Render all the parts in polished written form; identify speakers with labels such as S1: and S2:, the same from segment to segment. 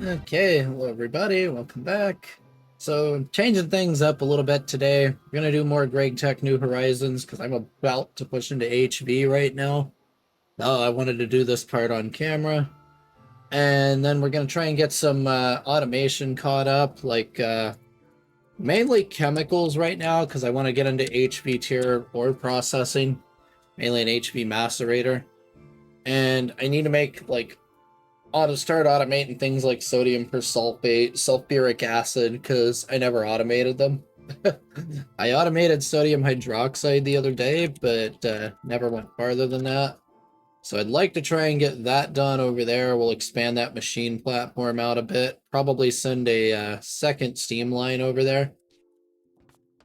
S1: Okay, hello everybody, welcome back. So, changing things up a little bit today. We're gonna do more GregTech New Horizons because I'm about to push into HV right now. Oh, I wanted to do this part on camera. And then we're gonna try and get some automation caught up, like mainly chemicals right now because I want to get into HV tier ore processing, mainly an HV macerator. And I need to make like start automating things like sodium persulfate, sulfuric acid, because I never automated them. I automated sodium hydroxide the other day, but never went farther than that. So I'd like to try and get that done over there. We'll expand that machine platform out a bit. Probably send a second steam line over there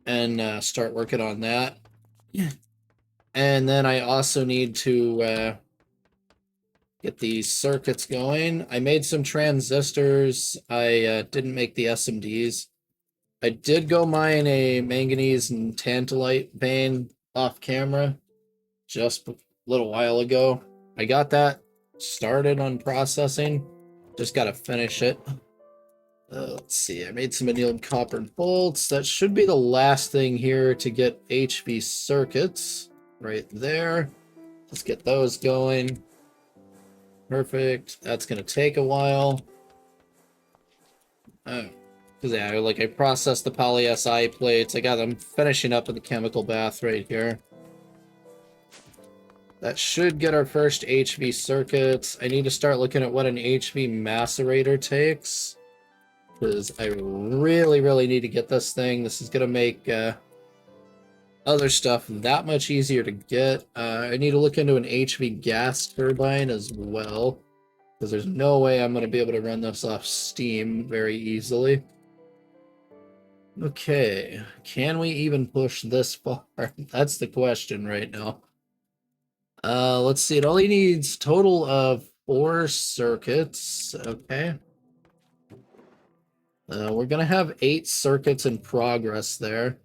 S1: and start working on that. And then I also need to get these circuits going. I made some transistors. I didn't make the SMDs. I did go mine a manganese and tantalite vein off camera just a little while ago. I got that started on processing. Just got to finish it. Let's see. I made some annealed copper bolts. That should be the last thing here to get HV circuits right there. Let's get those going. Perfect. That's gonna take a while. Oh, because yeah, like I processed the poly Si plates. I got them finishing up in the chemical bath right here. That should get our first HV circuits. I need to start looking at what an HV macerator takes, because I really need to get this thing. This is gonna make other stuff that much easier to get. I need to look into an HV gas turbine as well, because there's no way I'm going to be able to run this off Steam very easily. Okay, can we even push this far? That's the question right now. Let's see, it only needs total of 4 circuits. Okay. We're going to have 8 circuits in progress there.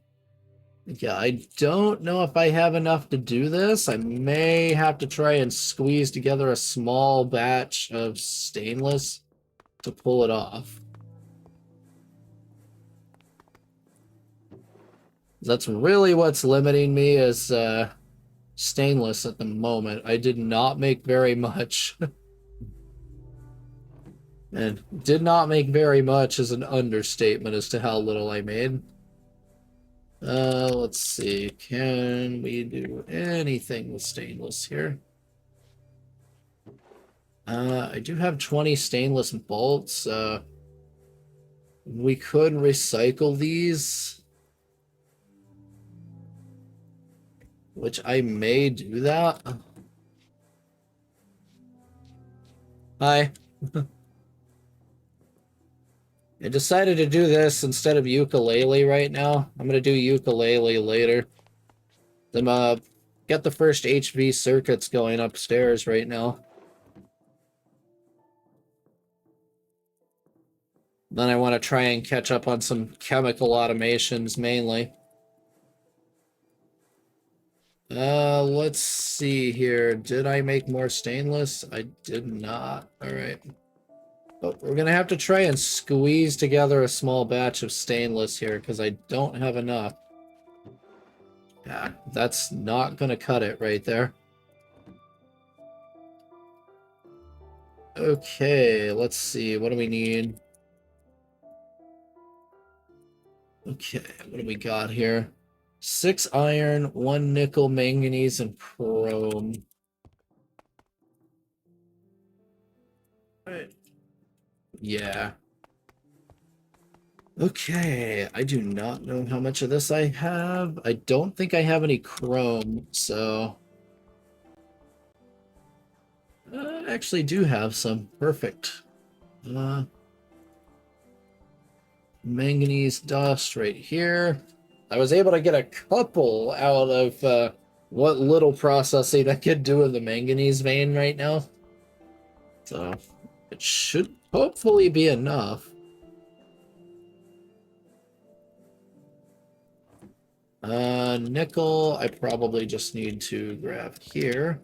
S1: Yeah, I don't know if I have enough to do this. I may have to try and squeeze together a small batch of stainless to pull it off. That's really what's limiting me is stainless at the moment. I did not make very much. And did not make very much is an understatement as to how little I made. Let's see. Can we do anything with stainless here? I do have 20 stainless bolts. We could recycle these, which I may do that. Hi. I decided to do this instead of ukulele right now. I'm going to do ukulele later. Then get the first HV circuits going upstairs right now. Then I want to try and catch up on some chemical automations mainly. Let's see here. Did I make more stainless? I did not. All right. But we're going to have to try and squeeze together a small batch of stainless here because I don't have enough. Yeah, that's not going to cut it right there. Okay, let's see. What do we need? Okay, what do we got here? 6 iron, 1 nickel, manganese, and chrome. Right. Yeah. Okay, I do not know how much of this I have. I don't think I have any chrome, so... I actually do have some. Perfect. Manganese dust right here. I was able to get a couple out of what little processing I could do in the manganese vein right now. So it should hopefully be enough. Nickel, I probably just need to grab here.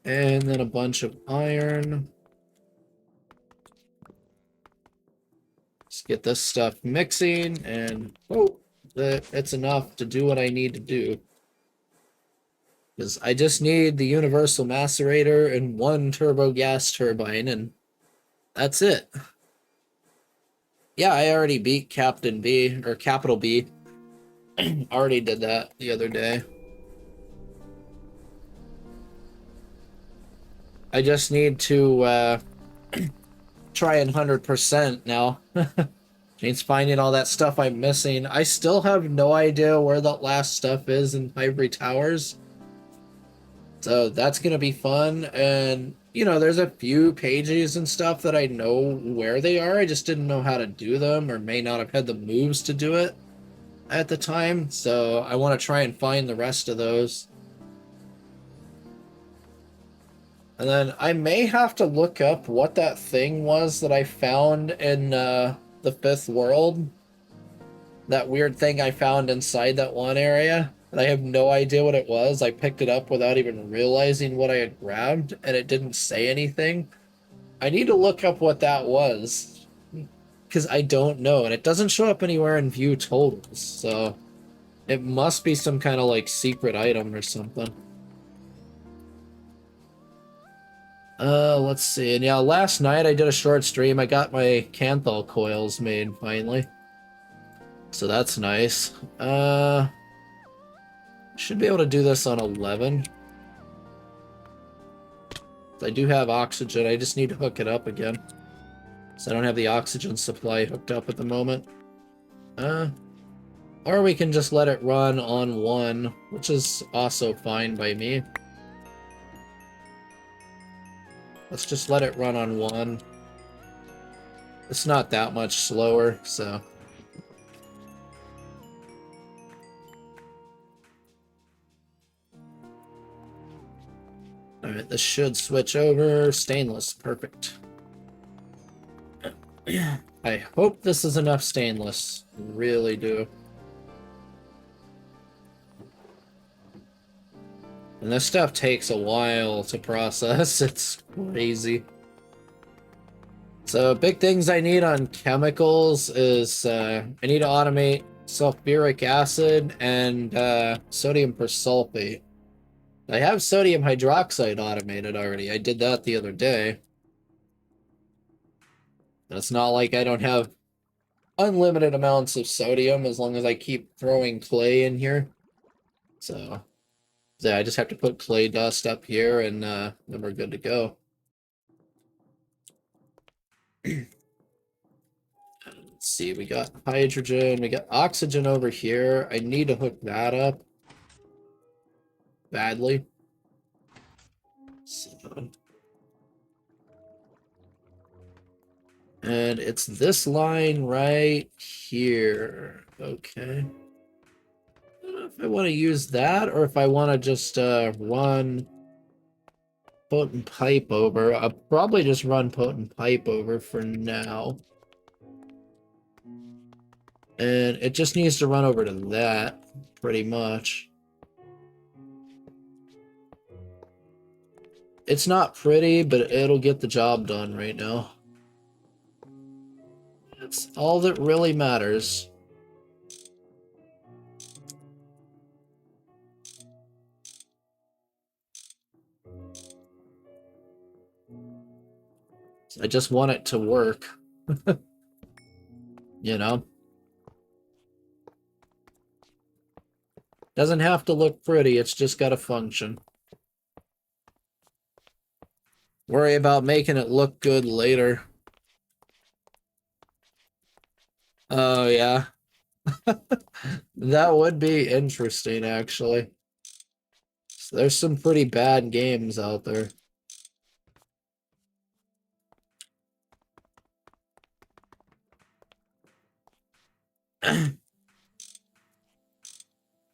S1: And then a bunch of iron. Let's get this stuff mixing, and oh, it's enough to do what I need to do. Because I just need the universal macerator and one turbo gas turbine, and that's it. Yeah, I already beat Captain B, or Capital B. Already did that the other day. I just need to try and 100% now. Means finding all that stuff I'm missing. I still have no idea where that last stuff is in Ivory Towers. So that's going to be fun. And, you know, there's a few pages and stuff that I know where they are. I just didn't know how to do them, or may not have had the moves to do it at the time. So I want to try and find the rest of those. And then I may have to look up what that thing was that I found in the fifth world. That weird thing I found inside that one area. And I have no idea what it was. I picked it up without even realizing what I had grabbed, and it didn't say anything. I need to look up what that was, because I don't know, and it doesn't show up anywhere in view totals, so it must be some kind of like secret item or something. Let's see. And yeah, last night I did a short stream. I got my Canthal coils made finally. So that's nice. Should be able to do this on 11. I do have oxygen. I just need to hook it up again. So I don't have the oxygen supply hooked up at the moment. Or we can just let it run on 1, which is also fine by me. Let's just let it run on 1. It's not that much slower, so... Alright, this should switch over. Stainless, perfect. I hope this is enough stainless. I really do. And this stuff takes a while to process. It's crazy. So big things I need on chemicals is I need to automate sulfuric acid and sodium persulfate. I have sodium hydroxide automated already. I did that the other day. And it's not like I don't have unlimited amounts of sodium as long as I keep throwing clay in here. So yeah, I just have to put clay dust up here, and then we're good to go. Let's see, we got hydrogen, we got oxygen over here. I need to hook that up badly. So, and it's this line right here. Okay. I don't know if I want to use that, or if I want to just run potent pipe over. I'll probably just run potent pipe over for now. And it just needs to run over to that, pretty much. It's not pretty, but it'll get the job done right now. That's all that really matters. I just want it to work. You know? Doesn't have to look pretty, it's just got to function. Worry about making it look good later. Oh, yeah. That would be interesting, actually. So there's some pretty bad games out there.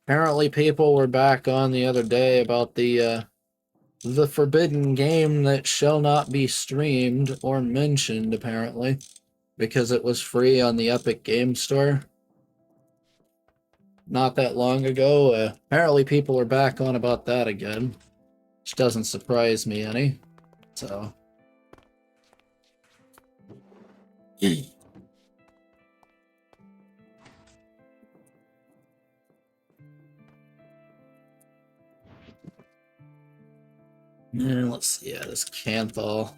S1: Apparently people were back on the other day about the forbidden game that shall not be streamed or mentioned, apparently, because it was free on the Epic Game Store not that long ago. Apparently people are back on about that again, which doesn't surprise me any. So And let's see, yeah, this Canthal.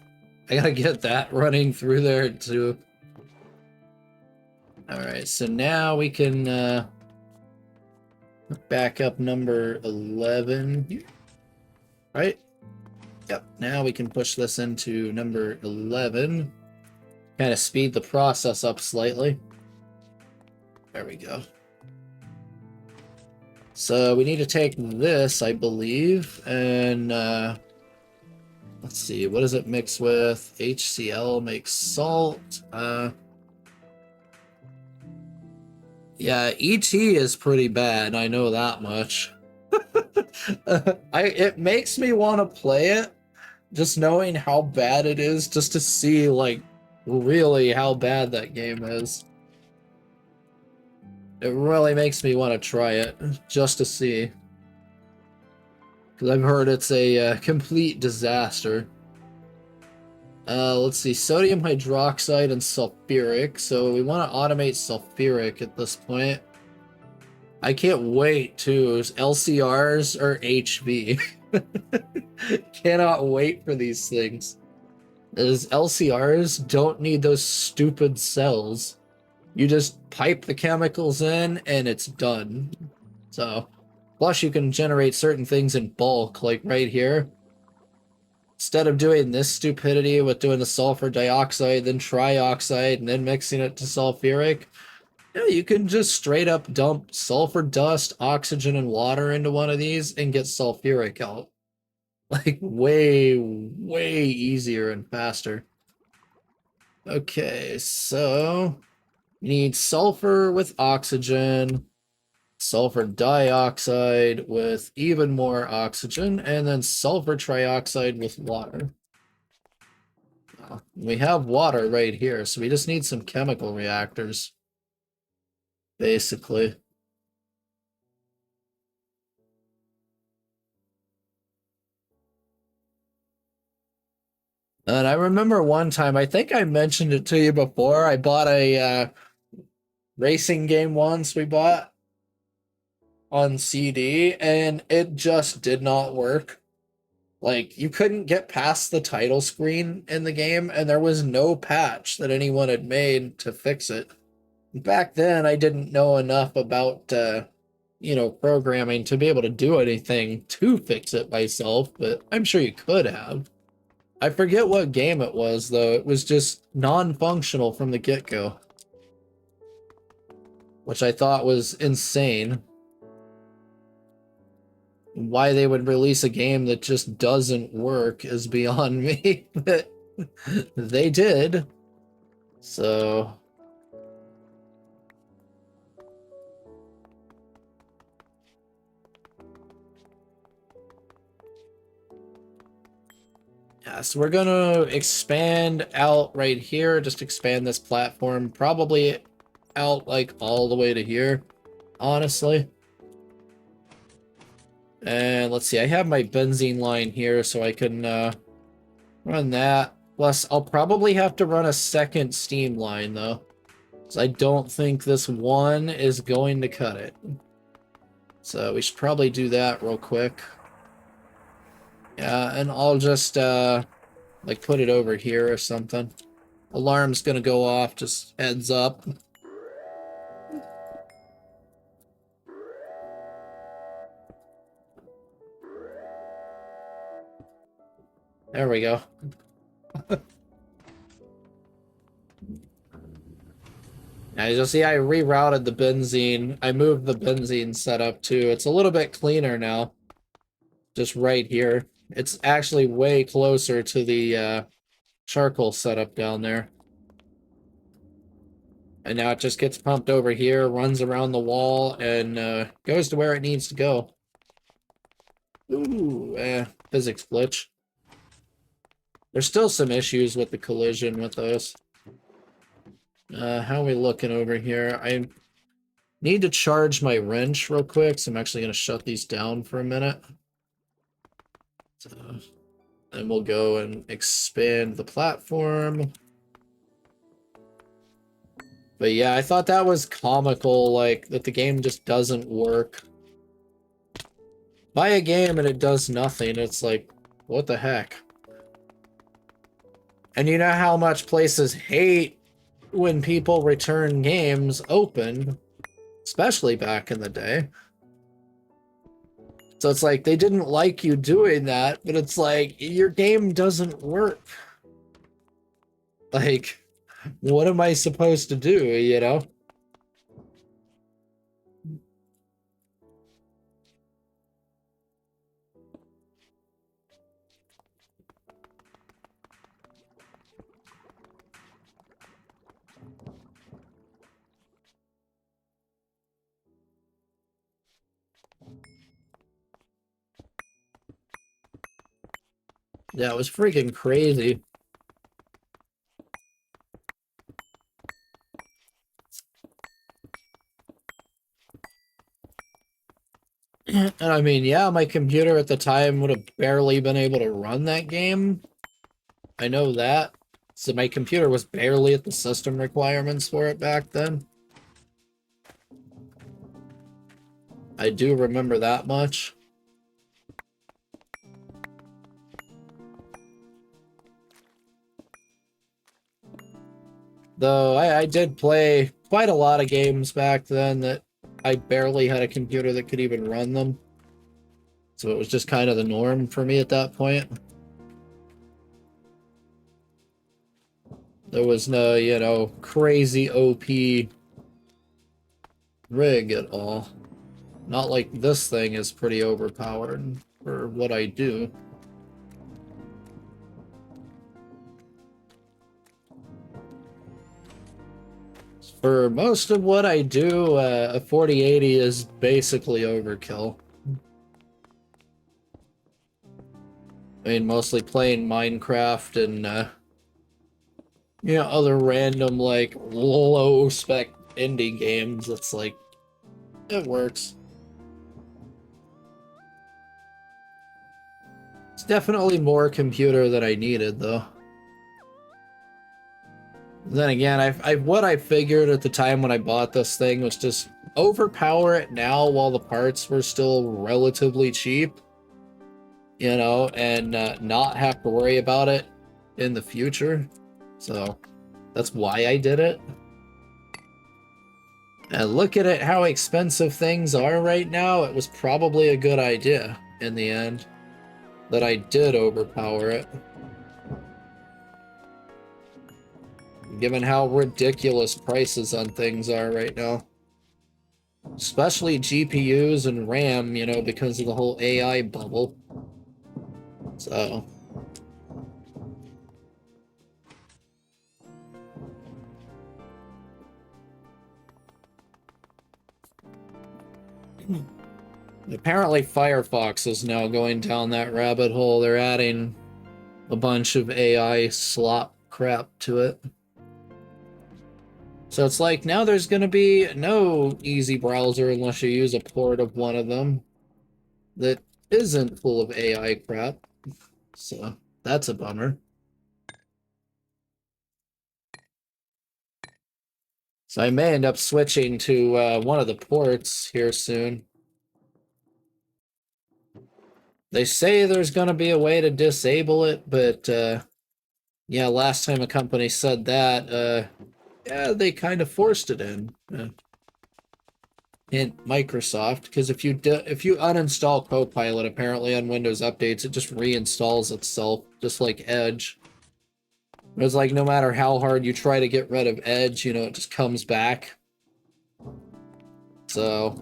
S1: I gotta get that running through there too. Alright, so now we can back up number 11 here. Right? Yep, now we can push this into number 11. Kind of speed the process up slightly. There we go. So we need to take this, I believe, and let's see, what does it mix with? HCl makes salt. Yeah, ET is pretty bad, I know that much. It makes me want to play it, just knowing how bad it is, just to see, like, really how bad that game is. It really makes me want to try it, just to see. Because I've heard it's a complete disaster. Let's see, sodium hydroxide and sulfuric. So we want to automate sulfuric at this point. I can't wait to LCRs or HV. Cannot wait for these things. As LCRs don't need those stupid cells. You just pipe the chemicals in and it's done. So, plus you can generate certain things in bulk, like right here. Instead of doing this stupidity with doing the sulfur dioxide, then trioxide, and then mixing it to sulfuric, you can just straight up dump sulfur dust, oxygen, and water into one of these and get sulfuric out. Like, way, way easier and faster. Okay, so you need sulfur with oxygen, sulfur dioxide with even more oxygen, and then sulfur trioxide with water. We have water right here, so we just need some chemical reactors, basically. And I remember one time, I think I mentioned it to you before, I bought a racing game once we bought on CD, and it just did not work. Like, you couldn't get past the title screen in the game, and there was no patch that anyone had made to fix it. Back then, I didn't know enough about, programming to be able to do anything to fix it myself, but I'm sure you could have. I forget what game it was, though. It was just non-functional from the get-go, which I thought was insane. Why they would release a game that just doesn't work is beyond me, but they did. So yeah, so we're gonna expand out right here, just expand this platform, probably out like all the way to here, honestly. And let's see, I have my benzene line here, so I can run that. Plus, I'll probably have to run a second steam line, though, because I don't think this one is going to cut it. So we should probably do that real quick. Yeah, and I'll just, like, put it over here or something. Alarm's gonna go off, just heads up. There we go. As you'll see, I rerouted the benzene. I moved the benzene setup too. It's a little bit cleaner now. Just right here. It's actually way closer to the charcoal setup down there. And now it just gets pumped over here, runs around the wall, and goes to where it needs to go. Ooh, physics glitch. There's still some issues with the collision with those. How are we looking over here? I need to charge my wrench real quick, so I'm actually going to shut these down for a minute. So, then we'll go and expand the platform. But yeah, I thought that was comical, like, that the game just doesn't work. Buy a game and it does nothing. It's like, What the heck? And you know how much places hate when people return games opened, especially back in the day. So it's like they didn't like you doing that, but it's like your game doesn't work. Like, what am I supposed to do, you know? Yeah, it was freaking crazy. And I mean, yeah, my computer at the time would have barely been able to run that game. I know that. So my computer was barely at the system requirements for it back then. I do remember that much. Though I did play quite a lot of games back then that I barely had a computer that could even run them. So it was just kind of the norm for me at that point. There was no, you know, crazy OP rig at all. Not like this thing is pretty overpowered for what I do. For most of what I do, a 4080 is basically overkill. I mean, mostly playing Minecraft and, you know, other random, like, low-spec indie games. It's like, it works. It's definitely more computer than I needed, though. Then again, what I figured at the time when I bought this thing was just overpower it now while the parts were still relatively cheap, you know, and not have to worry about it in the future. So that's why I did it. And look at it, how expensive things are right now. It was probably a good idea in the end that I did overpower it. Given how ridiculous prices on things are right now. Especially GPUs and RAM, you know, because of the whole AI bubble. So. Apparently Firefox is now going down that rabbit hole. They're adding a bunch of AI slop crap to it. So it's like, now there's going to be no easy browser unless you use a port of one of them that isn't full of AI crap. So that's a bummer. So I may end up switching to one of the ports here soon. They say there's going to be a way to disable it, but yeah, last time a company said that, yeah, they kind of forced it in. Hint Microsoft, because if you uninstall Copilot, apparently on Windows updates, it just reinstalls itself, just like Edge. It's like no matter how hard you try to get rid of Edge, you know, it just comes back. So,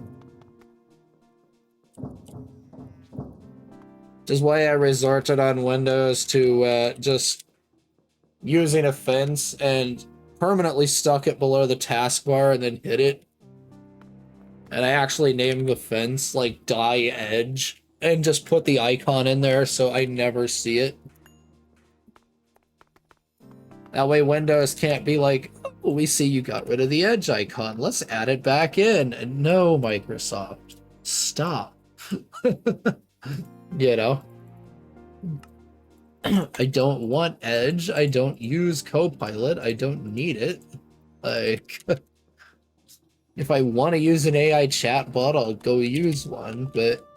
S1: this is why I resorted on Windows to just using a fence and permanently stuck it below the taskbar and then hit it. And I actually named the fence like Die Edge and just put the icon in there so I never see it. That way Windows can't be like, oh, we see you got rid of the Edge icon. Let's add it back in. And no, Microsoft, stop. You know? I don't want Edge. I don't use Copilot. I don't need it. Like, if I want to use an AI chatbot, I'll go use one. But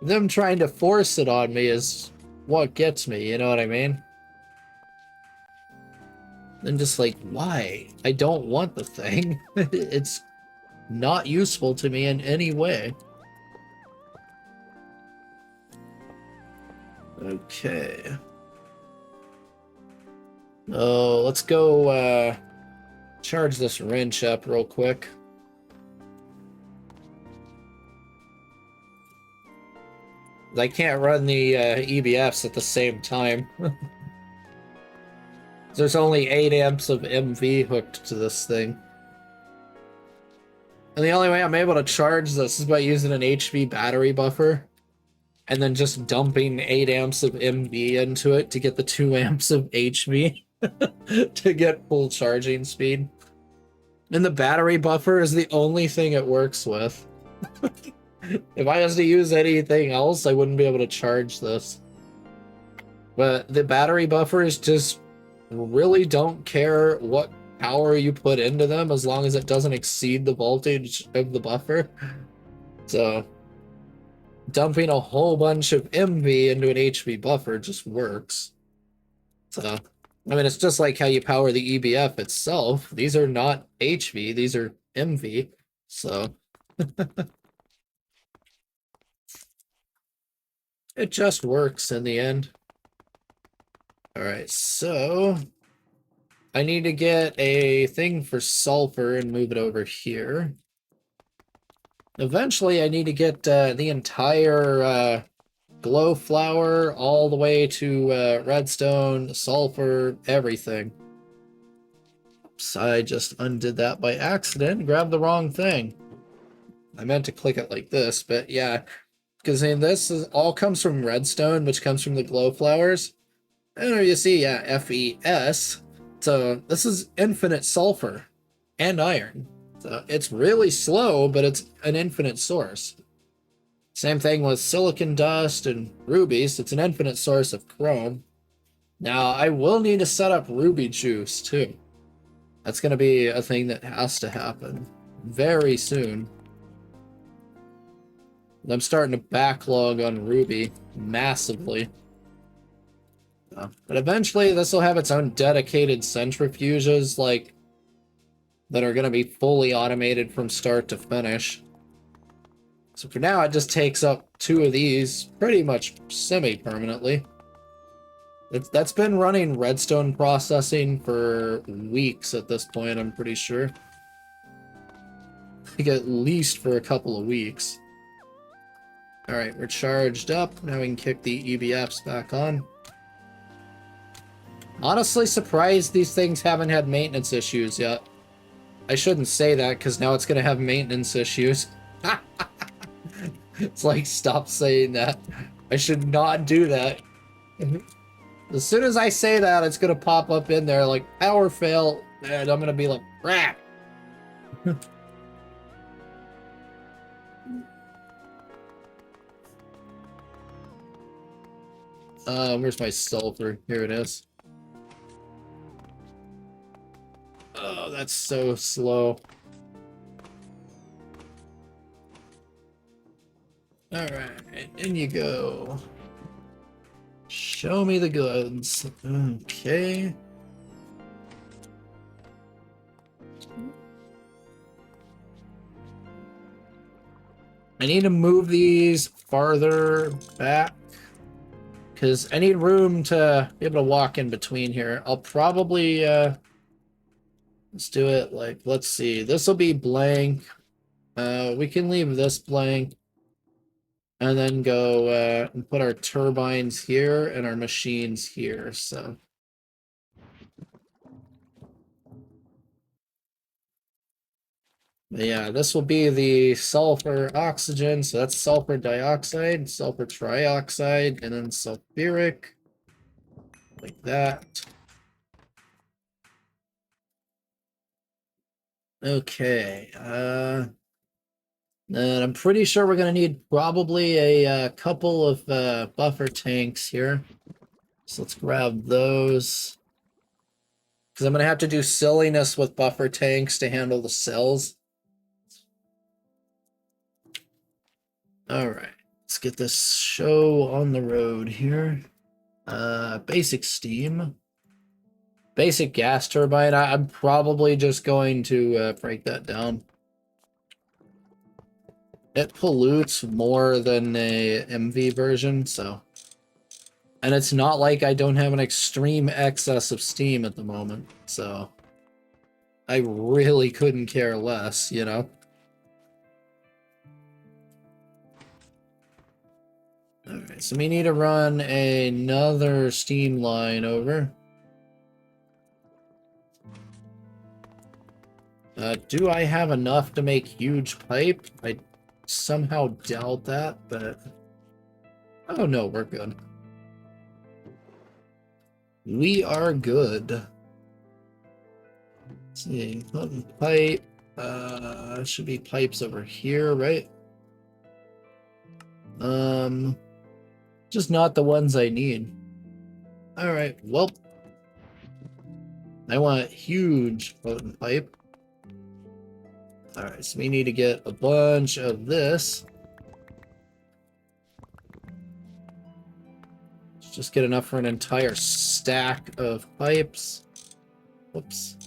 S1: them trying to force it on me is what gets me, you know what I mean? And just like, why? I don't want the thing. It's not useful to me in any way. Okay. Oh, let's go charge this wrench up real quick. I can't run the EBFs at the same time. There's only 8 amps of MV hooked to this thing. And the only way I'm able to charge this is by using an HV battery buffer and then just dumping 8 amps of MV into it to get the 2 amps of HV to get full charging speed. And the battery buffer is the only thing it works with. If I was to use anything else, I wouldn't be able to charge this. But the battery buffers just really don't care what power you put into them as long as it doesn't exceed the voltage of the buffer. So dumping a whole bunch of MV into an HV buffer just works. So, I mean, it's just like how you power the EBF itself. These are not HV, these are MV. So it just works in the end. All right, so I need to get a thing for sulfur and move it over here. Eventually, I need to get the entire glow flower all the way to redstone, sulfur, everything. Oops, I just undid that by accident, grabbed the wrong thing. I meant to click it like this, but yeah, because this all comes from redstone, which comes from the glow flowers. And you see, yeah, FES. So this is infinite sulfur and iron. So it's really slow, but it's an infinite source. Same thing with silicon dust and rubies. It's an infinite source of chrome. Now, I will need to set up ruby juice, too. That's going to be a thing that has to happen very soon. I'm starting to backlog on ruby massively. But eventually, this will have its own dedicated centrifuges, like, that are going to be fully automated from start to finish. So for now, it just takes up 2 of these pretty much semi-permanently. That's been running redstone processing for weeks at this point, I'm pretty sure. I think at least for a couple of weeks. Alright, we're charged up. Now we can kick the EBFs back on. Honestly surprised these things haven't had maintenance issues yet. I shouldn't say that, because now it's going to have maintenance issues. It's like, stop saying that. I should not do that. As soon as I say that, it's going to pop up in there like, power fail, and I'm going to be like, crap. Where's my sulfur? Here it is. Oh, that's so slow. Alright, in you go. Show me the goods. Okay. I need to move these farther back, because I need room to be able to walk in between here. I'll probably, let's do it like, let's see. This will be blank. We can leave this blank. And then go and put our turbines here and our machines here, so. But yeah, this will be the sulfur oxygen, so that's sulfur dioxide, sulfur trioxide, and then sulfuric, like that. Okay, and I'm pretty sure we're going to need probably a couple of buffer tanks here. So let's grab those. Because I'm going to have to do silliness with buffer tanks to handle the cells. Alright, let's get this show on the road here. Basic steam. Basic gas turbine. I'm probably just going to break that down. It pollutes more than a MV version, so... And it's not like I don't have an extreme excess of steam at the moment, so... I really couldn't care less, you know? Alright, so we need to run another steam line over. Do I have enough to make huge pipe? I somehow doubt that, but... Oh no, we're good. We are good. Let's see, pipe. Should be pipes over here, right? Just not the ones I need. Alright, well. I want huge potent pipe. Alright, so we need to get a bunch of this. Let's just get enough for an entire stack of pipes. Whoops.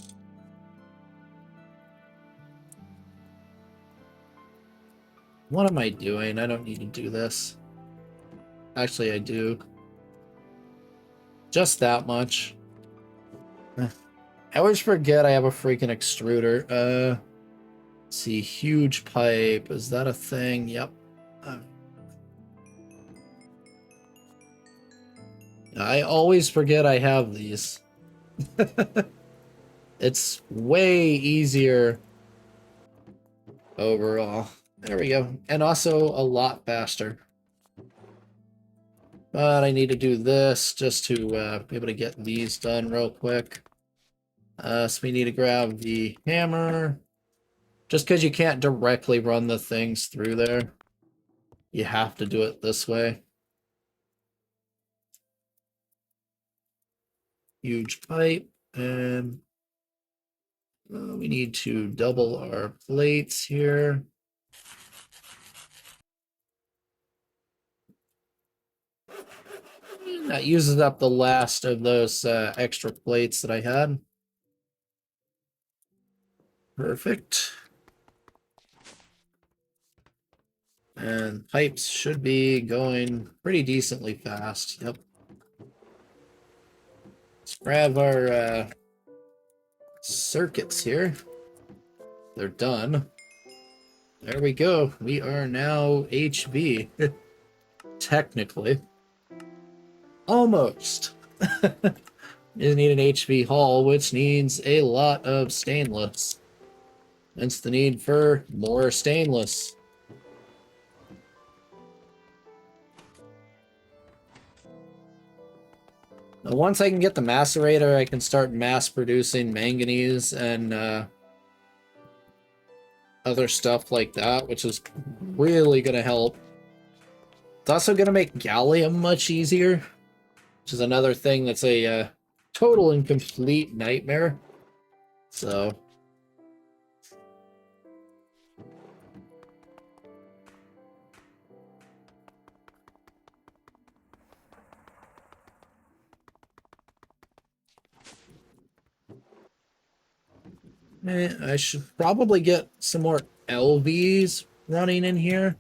S1: What am I doing? I don't need to do this. Actually, I do. Just that much. I always forget I have a freaking extruder. Let's see, huge pipe. Is that a thing? Yep. I always forget I have these. It's way easier overall. There we go. And also a lot faster. But I need to do this just to be able to get these done real quick. So we need to grab the hammer. Just because you can't directly run the things through there, you have to do it this way. Huge pipe, and we need to double our plates here. That uses up the last of those extra plates that I had. Perfect. And pipes should be going pretty decently fast. Yep. Let's grab our circuits here. They're done. There we go. We are now HV. Technically. Almost. You need an HV hull, which needs a lot of stainless. Hence the need for more stainless. Now, once I can get the macerator, I can start mass producing manganese and other stuff like that, which is really going to help. It's also going to make gallium much easier, which is another thing that's a total and complete nightmare. So... I should probably get some more LVs running in here.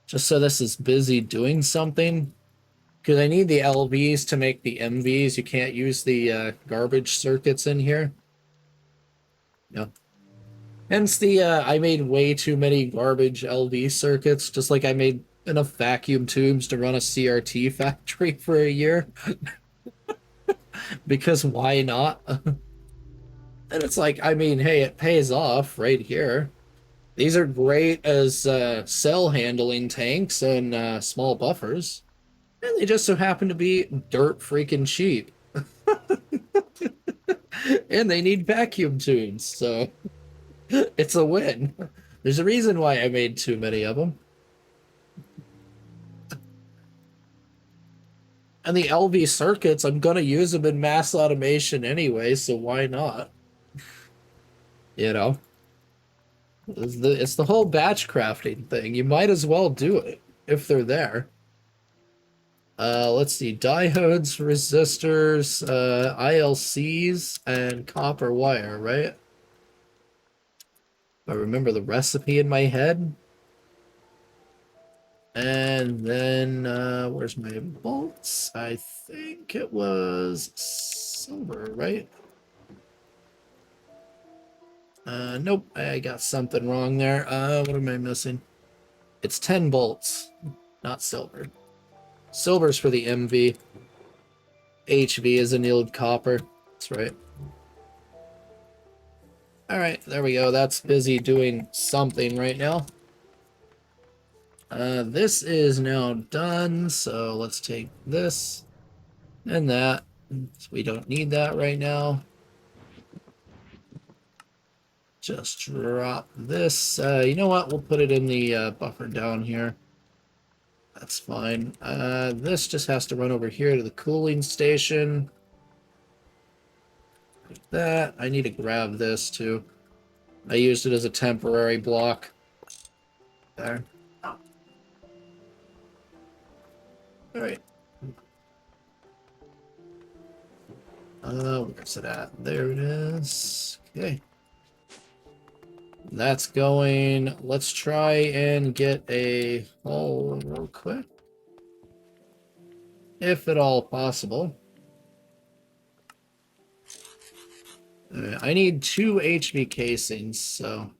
S1: Just so this is busy doing something. Because I need the LVs to make the MVs. You can't use the garbage circuits in here. Yeah. Hence the, I made way too many garbage LV circuits. Just like I made enough vacuum tubes to run a CRT factory for a year. Because why not? And it's like, I mean, hey, it pays off right here. These are great as cell handling tanks and small buffers. And they just so happen to be dirt freaking cheap. And they need vacuum tubes, so it's a win. There's a reason why I made too many of them. And the LV circuits, I'm gonna use them in mass automation anyway, so why not? You know, it's the whole batch crafting thing. You might as well do it if they're there. Let's see, diodes, resistors, ILCs, and copper wire, right? I remember the recipe in my head. And then, where's my bolts? I think it was silver, right? Nope, I got something wrong there. What am I missing? It's 10 bolts, not silver. Silver's for the MV. HV is annealed copper. That's right. Alright, there we go. That's busy doing something right now. This is now done, so let's take this and that. So we don't need that right now. Just drop this. You know what? We'll put it in the buffer down here. That's fine. This just has to run over here to the cooling station. Like that. I need to grab this too. I used it as a temporary block. There. Alright. Where's it at? There it is. Okay. That's going. Let's try and get a hole real quick. If at all possible. I need 2 HV casings, so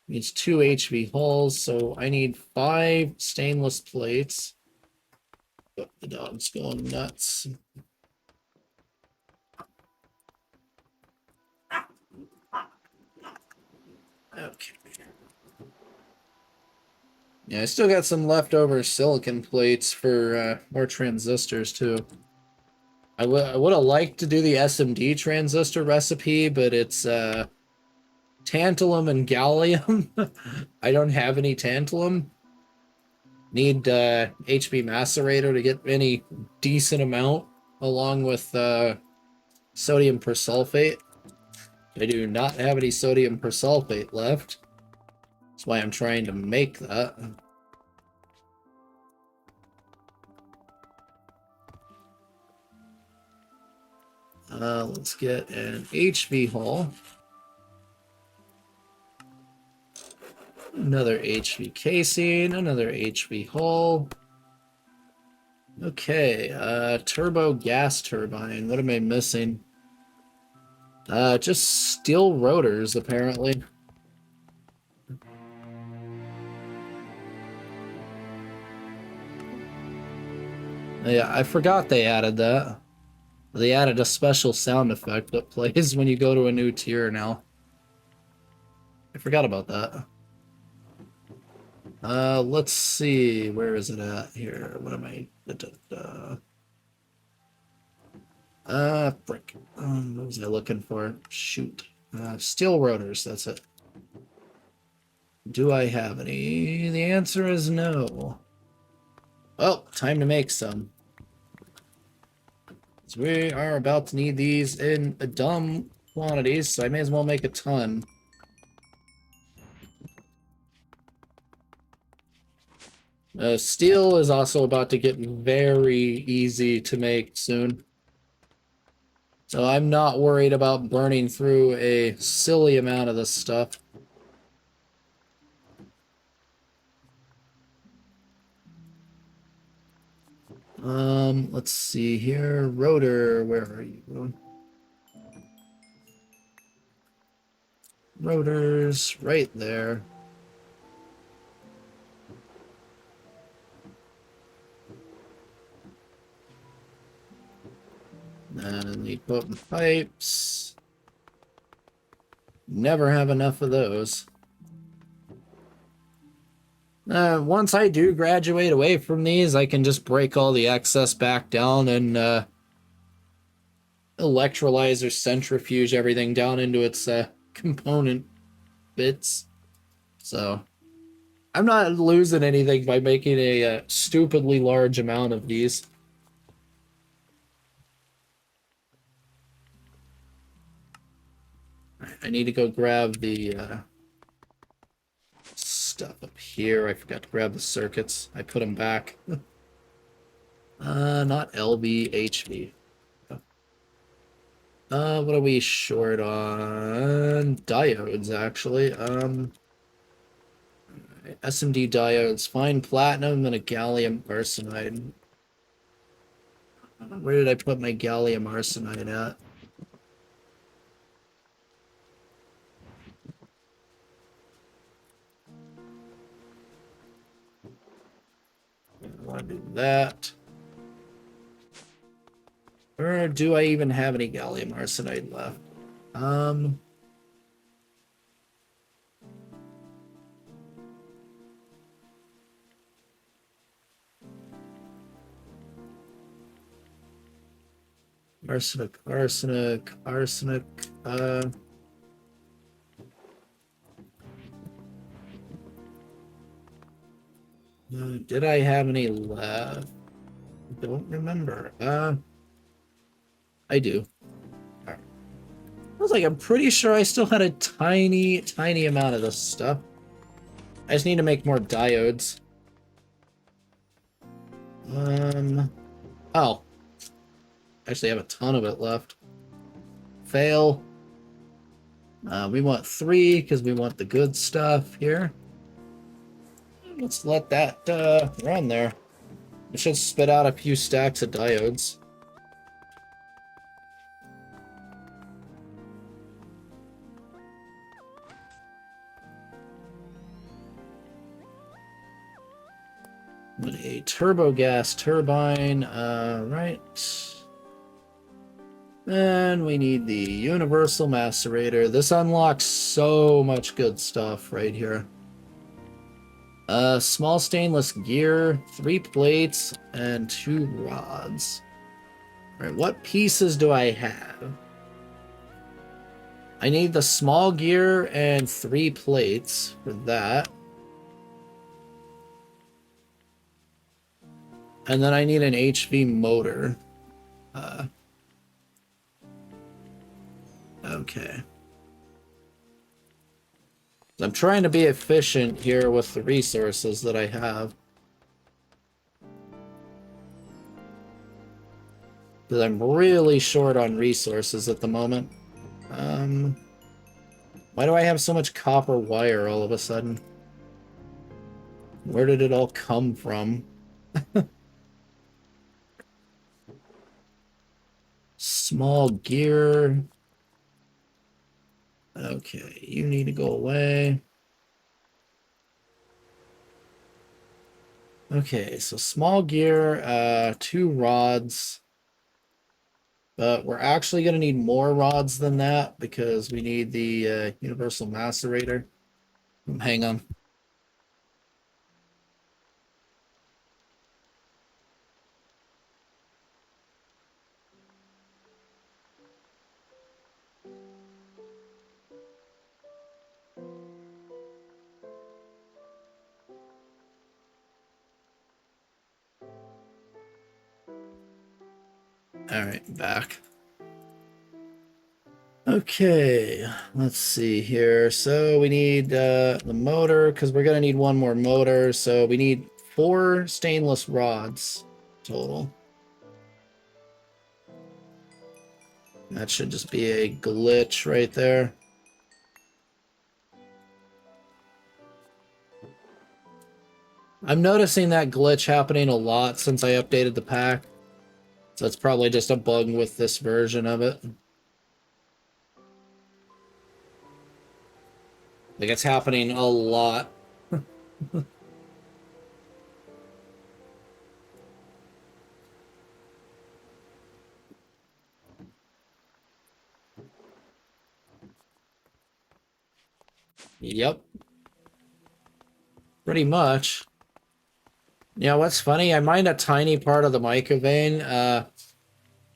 S1: needs 2 HV holes, so I need 5 stainless plates. Oh, the dog's going nuts. Okay. Yeah, I still got some leftover silicon plates for more transistors too. I would have liked to do the SMD transistor recipe, but it's tantalum and gallium. I don't have any tantalum. Need HB macerator to get any decent amount, along with sodium persulfate. I do not have any sodium persulfate left. That's why I'm trying to make that. Let's get an HV hole. Another HV casing, another HV hull. Okay, turbo gas turbine. What am I missing? Just steel rotors, apparently. Yeah, I forgot they added that. They added a special sound effect that plays when you go to a new tier now. I forgot about that. Let's see. Where is it at here? What am I? Frick. What was I looking for? Shoot. Steel rotors, that's it. Do I have any? The answer is no. Well, time to make some. So we are about to need these in dumb quantities, so I may as well make a ton. Steel is also about to get very easy to make soon. So I'm not worried about burning through a silly amount of this stuff. Let's see here. Rotor, where are you? Rotors, right there. And the potent pipes. Never have enough of those. Once I do graduate away from these, I can just break all the excess back down and electrolyze or centrifuge everything down into its component bits. So I'm not losing anything by making a stupidly large amount of these. I need to go grab the stuff up here. I forgot to grab the circuits. I put them back. Not LV, HV. What are we short on? Diodes, actually. SMD diodes, fine platinum, and a gallium arsenide. Where did I put my gallium arsenide at? I want to do that. Or do I even have any gallium arsenide left? Arsenic, arsenic, arsenic, did I have any left? I don't remember. I do. All right. I was like, I'm pretty sure I still had a tiny, tiny amount of this stuff. I just need to make more diodes. Oh. Actually, I have a ton of it left. Fail. We want 3 because we want the good stuff here. Let's let that run there. It should spit out a few stacks of diodes. A turbo gas turbine, right. And we need the universal macerator. This unlocks so much good stuff right here. Small stainless gear, 3 plates, and 2 rods. Alright, what pieces do I have? I need the small gear and 3 plates for that. And then I need an HV motor. Okay. I'm trying to be efficient here with the resources that I have. Because I'm really short on resources at the moment. Why do I have so much copper wire all of a sudden? Where did it all come from? Small gear. Okay, you need to go away. Okay, so small gear, 2 rods. But we're actually going to need more rods than that because we need the universal macerator. Hang on. All right, back. Okay, let's see here. So we need the motor because we're going to need 1 more motor. So we need 4 stainless rods total. That should just be a glitch right there. I'm noticing that glitch happening a lot since I updated the pack. So it's probably just a bug with this version of it. Like, it's happening a lot. Yep. Pretty much. Yeah, what's funny, I mined a tiny part of the mica vein. I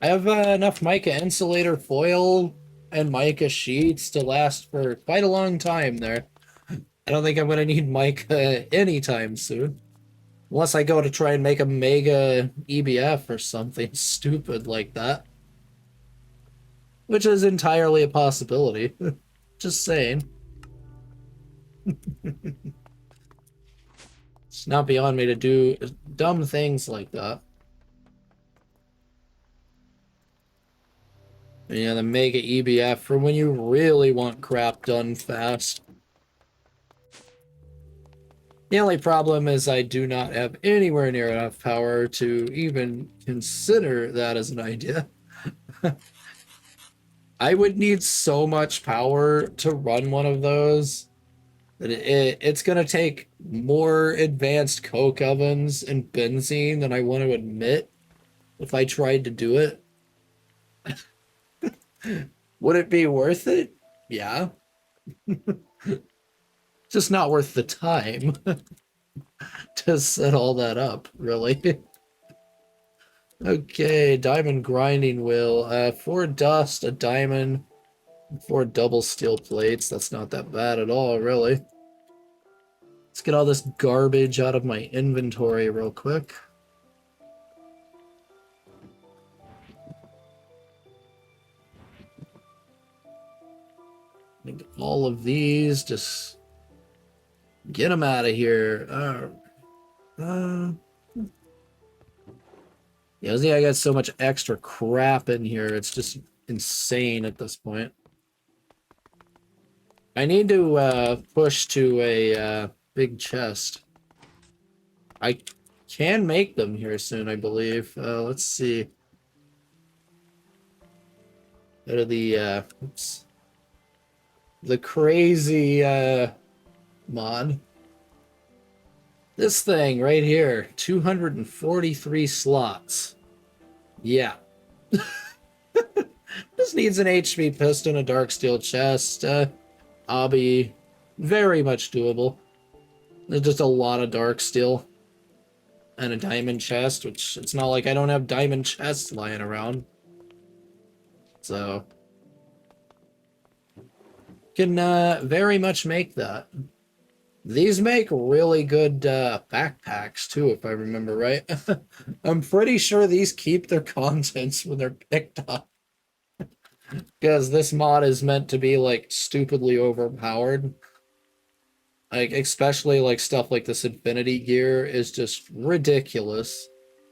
S1: have enough mica insulator foil and mica sheets to last for quite a long time there. I don't think I'm going to need mica anytime soon. Unless I go to try and make a mega EBF or something stupid like that. Which is entirely a possibility. Just saying. It's not beyond me to do dumb things like that. And, yeah, the Mega EBF for when you really want crap done fast. The only problem is I do not have anywhere near enough power to even consider that as an idea. I would need so much power to run one of those that it's going to take more advanced coke ovens and benzene than I want to admit if I tried to do it. Would it be worth it? Yeah. Just not worth the time to set all that up, really. Okay, diamond grinding wheel. 4 dust, a diamond, 4 double steel plates. That's not that bad at all, really. Let's get all this garbage out of my inventory real quick. All of these, just get them out of here. Yeah, see, I got so much extra crap in here. It's just insane at this point. I need to push to a big chest. I can make them here soon, I believe. Let's see. Go to the oops. The crazy mod. This thing right here, 243 slots. Yeah. This needs an HP piston, a dark steel chest, obby, very much doable. There's just a lot of dark steel. And a diamond chest, which it's not like I don't have diamond chests lying around. So can very much make that. These make really good backpacks too, if I remember right. I'm pretty sure these keep their contents when they're picked up. Because this mod is meant to be like stupidly overpowered. Like, especially like stuff like this infinity gear is just ridiculous.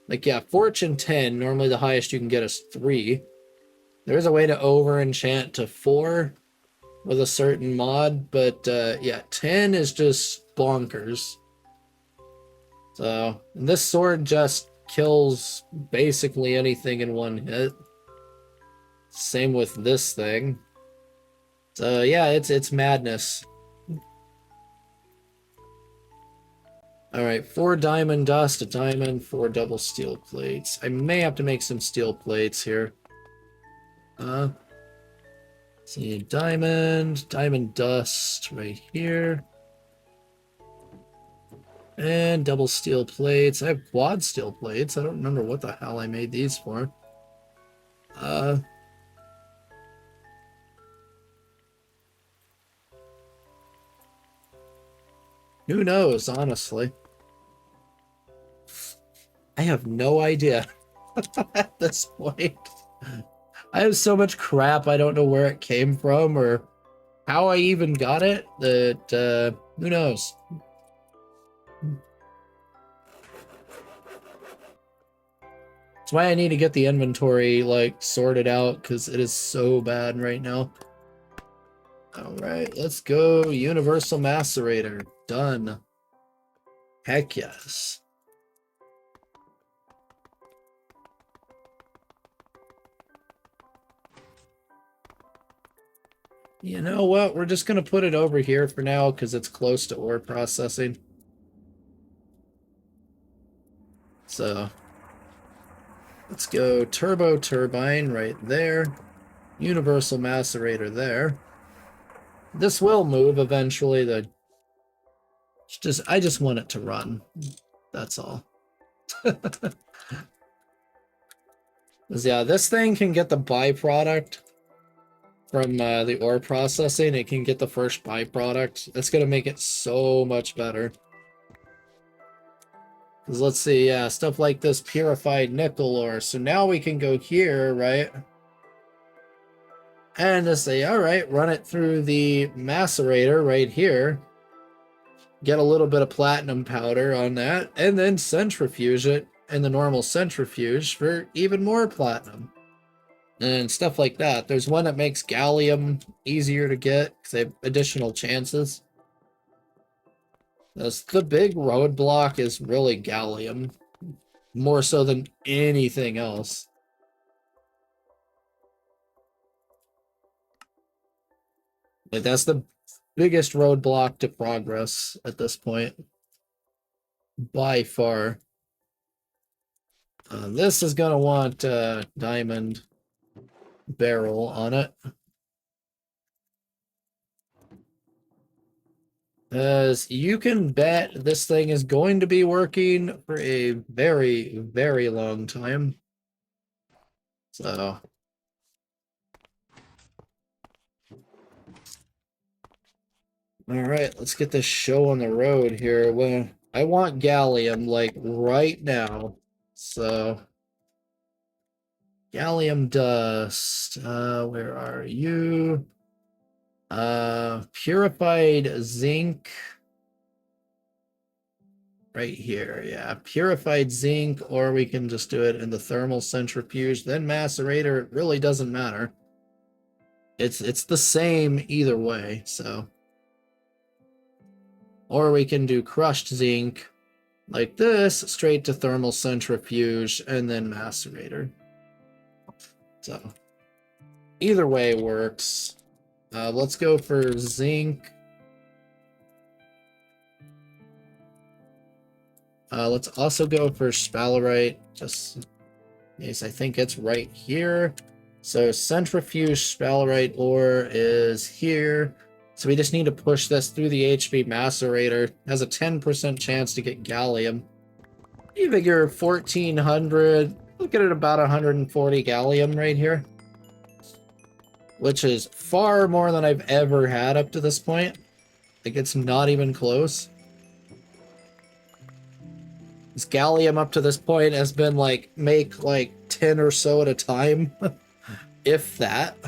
S1: Like, yeah, Fortune 10, normally the highest you can get is 3. There's a way to over enchant to 4 with a certain mod, but yeah, 10 is just bonkers. So, this sword just kills basically anything in one hit. Same with this thing. So yeah, it's madness. Alright, 4 diamond dust, a diamond, 4 double steel plates. I may have to make some steel plates here. See, diamond dust right here. And double steel plates. I have quad steel plates. I don't remember what the hell I made these for. Who knows, honestly? I have no idea at this point. I have so much crap, I don't know where it came from or how I even got it, that, who knows? That's why I need to get the inventory, like, sorted out, because it is so bad right now. Alright, let's go. Universal Macerator. Done. Heck yes. You know what? We're just going to put it over here for now because it's close to ore processing. So, let's go turbo turbine right there. Universal macerator there. This will move eventually. I just want it to run. That's all. Yeah, this thing can get the byproduct from the ore processing. It can get the first byproduct. That's going to make it so much better. Because let's see, yeah, stuff like this purified nickel ore. So now we can go here, right? And just say, all right, run it through the macerator right here. get a little bit of platinum powder on that, and then centrifuge it in the normal centrifuge for even more platinum. And stuff like that. There's one that makes gallium easier to get because they have additional chances. The big roadblock is really gallium, more so than anything else. Like, that's the biggest roadblock to progress at this point, by far. This is going to want diamond barrel on it. As you can bet, this thing is going to be working for a very, very long time. So, all right, let's get this show on the road here. Well, I want gallium like right now. So, gallium dust. Where are you? Purified zinc. Right here, yeah. Purified zinc, or we can just do it in the thermal centrifuge, then macerator. It really doesn't matter. It's the same either way, so. Or we can do crushed zinc like this, straight to thermal centrifuge, and then macerator. So, either way works. Let's go for zinc. Let's also go for sphalerite, just in case. I think it's right here. So centrifuge sphalerite ore is here. So we just need to push this through the HV macerator. It has a 10% chance to get gallium. You figure 1400, look at it, about 140 gallium right here. Which is far more than I've ever had up to this point. Like, it's not even close. This gallium up to this point has been like, make like 10 or so at a time. If that.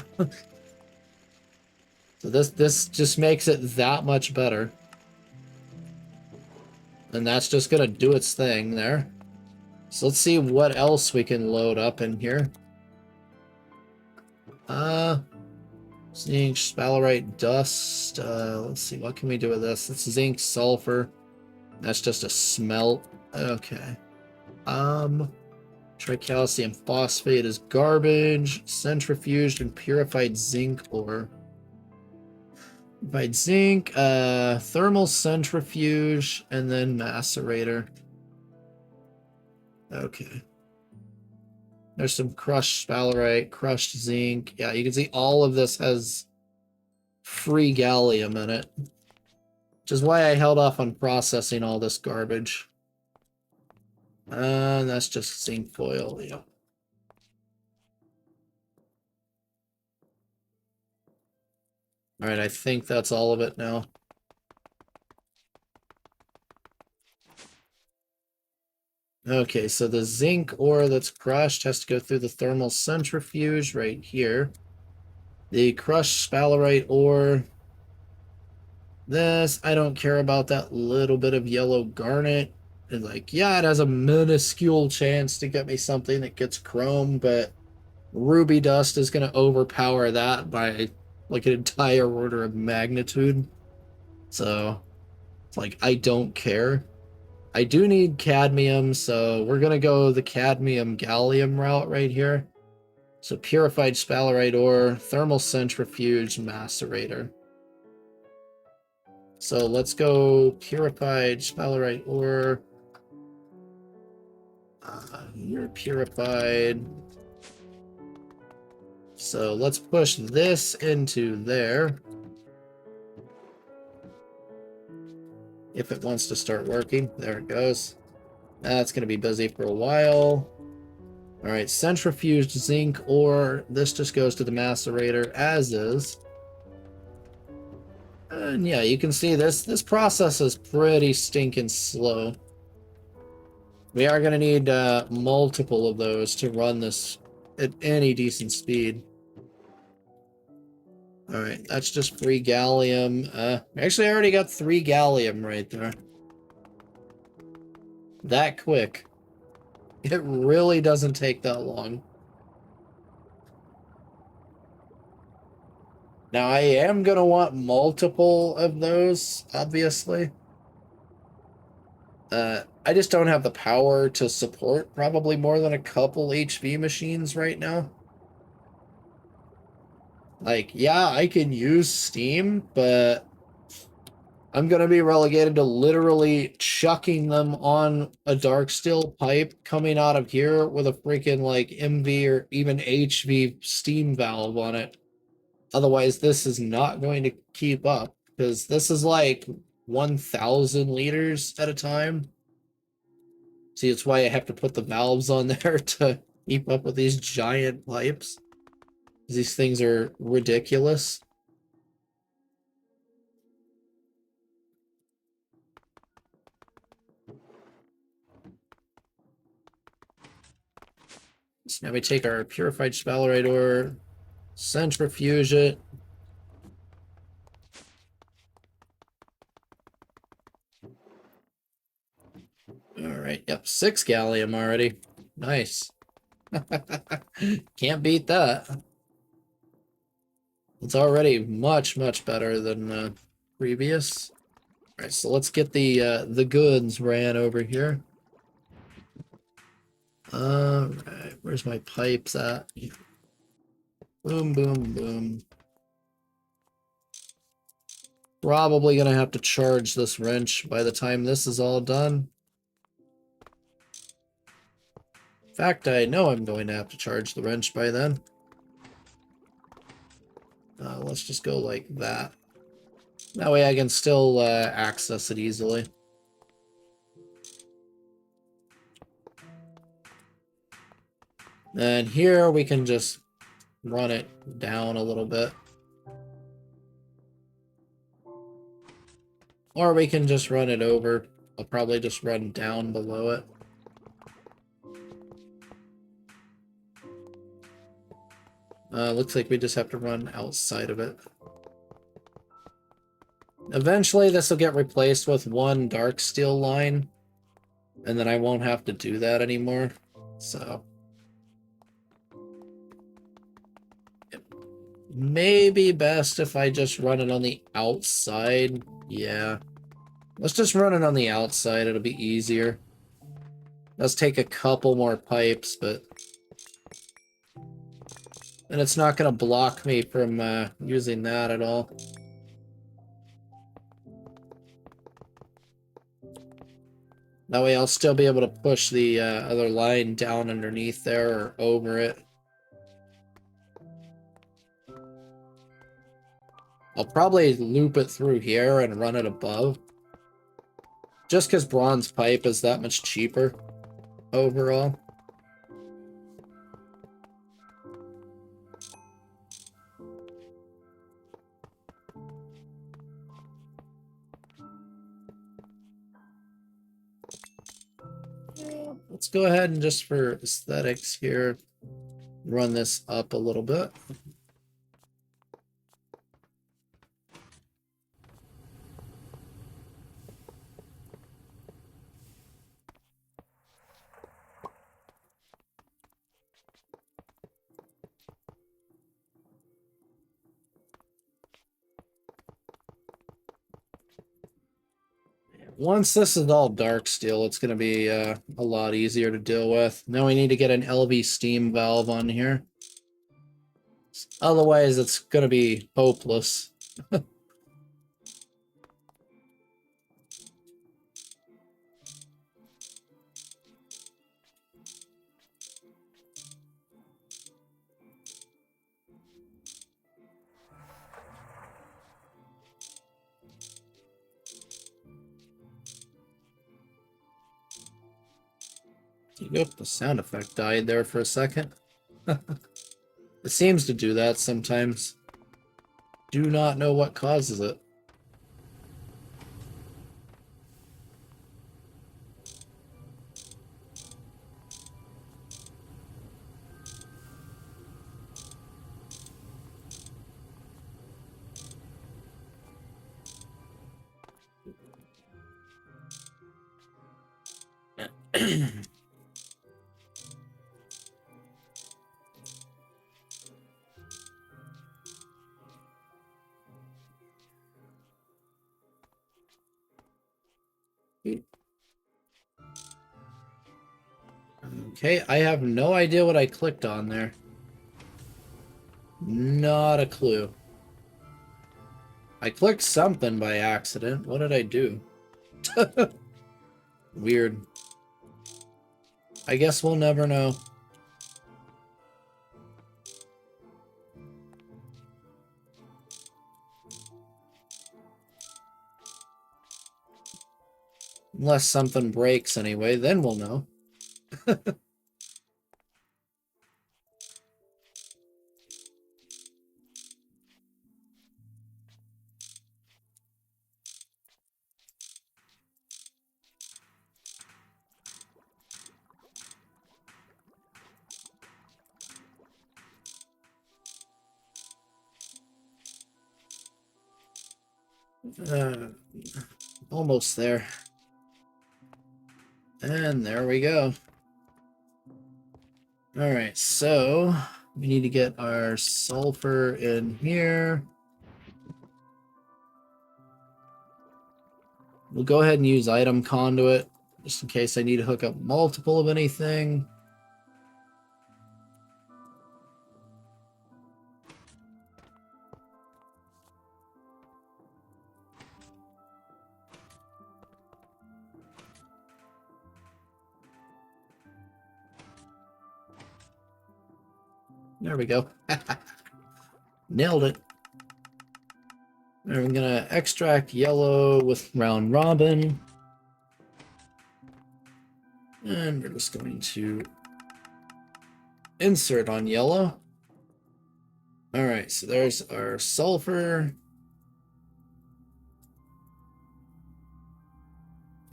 S1: So this just makes it that much better. And that's just gonna do its thing there. So let's see what else we can load up in here. Zinc, sphalerite, dust. Let's see, what can we do with this? It's zinc, sulfur. That's just a smelt. Okay. Tricalcium phosphate is garbage. Centrifuged and purified zinc ore. Purified zinc, thermal centrifuge, and then macerator. Okay. There's some crushed sphalerite, crushed zinc. Yeah, you can see all of this has free gallium in it. Which is why I held off on processing all this garbage. That's just zinc foil, yeah. Alright, I think that's all of it now. Okay, so the zinc ore that's crushed has to go through the thermal centrifuge right here. The crushed sphalerite ore. This, I don't care about that little bit of yellow garnet. And like, yeah, it has a minuscule chance to get me something that gets chrome, but ruby dust is going to overpower that by like an entire order of magnitude. So, it's like, I don't care. I do need cadmium, so we're going to go the cadmium gallium route right here. So purified sphalerite ore, thermal centrifuge, macerator. So let's go purified sphalerite ore. You're purified. So let's push this into there. If it wants to start working. There it goes. That's going to be busy for a while. Alright, centrifuged zinc ore. This just goes to the macerator as is. And yeah, you can see this process is pretty stinking slow. We are going to need multiple of those to run this at any decent speed. Alright, that's just free gallium. Actually, I already got 3 gallium right there. That quick. It really doesn't take that long. Now, I am going to want multiple of those, obviously. I just don't have the power to support probably more than a couple HV machines right now. Like, yeah, I can use Steam, but I'm going to be relegated to literally chucking them on a dark steel pipe coming out of here with a freaking, like, MV or even HV steam valve on it. Otherwise, this is not going to keep up, because this is like 1,000 liters at a time. See, it's why I have to put the valves on there to keep up with these giant pipes. These things are ridiculous. So now we take our purified sphalerite ore, centrifuge it. Alright, yep, 6 gallium already. Nice. Can't beat that. It's already much, much better than previous. Alright, so let's get the goods ran over here. Alright, where's my pipes at? Boom, boom, boom. Probably gonna have to charge this wrench by the time this is all done. In fact, I know I'm going to have to charge the wrench by then. Let's just go like that. That way I can still access it easily. And here we can just run it down a little bit. Or we can just run it over. I'll probably just run down below it. Looks like we just have to run outside of it. Eventually this will get replaced with one dark steel line, and then I won't have to do that anymore. So it may be best if I just run it on the outside. Yeah. Let's just run it on the outside, it'll be easier. Let's take a couple more pipes, but... And it's not going to block me from using that at all. That way I'll still be able to push the other line down underneath there or over it. I'll probably loop it through here and run it above. Just because bronze pipe is that much cheaper overall. Let's go ahead and just for aesthetics here, run this up a little bit. Once this is all dark steel, it's going to be a lot easier to deal with. Now we need to get an LV steam valve on here. Otherwise, it's going to be hopeless. Yep, the sound effect died there for a second. It seems to do that sometimes. Do not know what causes it. Okay, I have no idea what I clicked on there. Not a clue. I clicked something by accident. What did I do? Weird. I guess we'll never know. Unless something breaks anyway, then we'll know. Uh, almost there. And there we go. Alright, so we need to get our sulfur in here. We'll go ahead and use item conduit, just in case I need to hook up multiple of anything. There we go. Nailed it. And we're gonna extract yellow with round robin. And we're just going to insert on yellow. Alright, so there's our sulfur.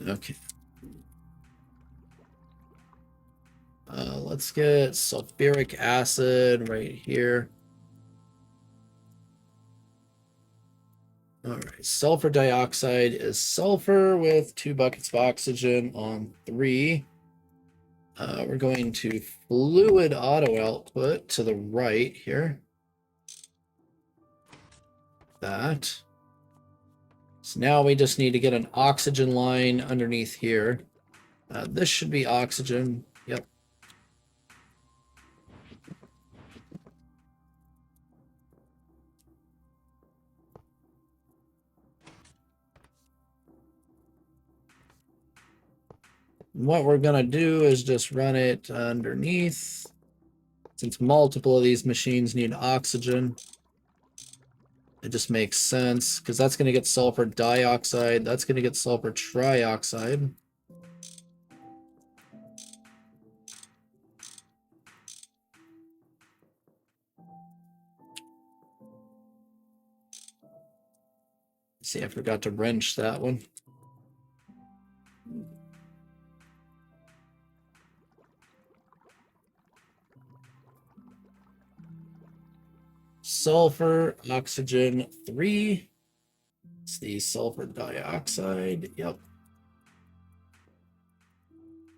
S1: Okay. Let's get sulfuric acid right here. Alright, sulfur dioxide is sulfur with 2 buckets of oxygen on 3. We're going to fluid auto output to the right here. That. So now we just need to get an oxygen line underneath here. This should be oxygen. Yep. What we're going to do is just run it underneath. Since multiple of these machines need oxygen, it just makes sense, because that's going to get sulfur dioxide. That's going to get sulfur trioxide. See, I forgot to wrench that one. Sulfur, oxygen 3. It's the sulfur dioxide. Yep.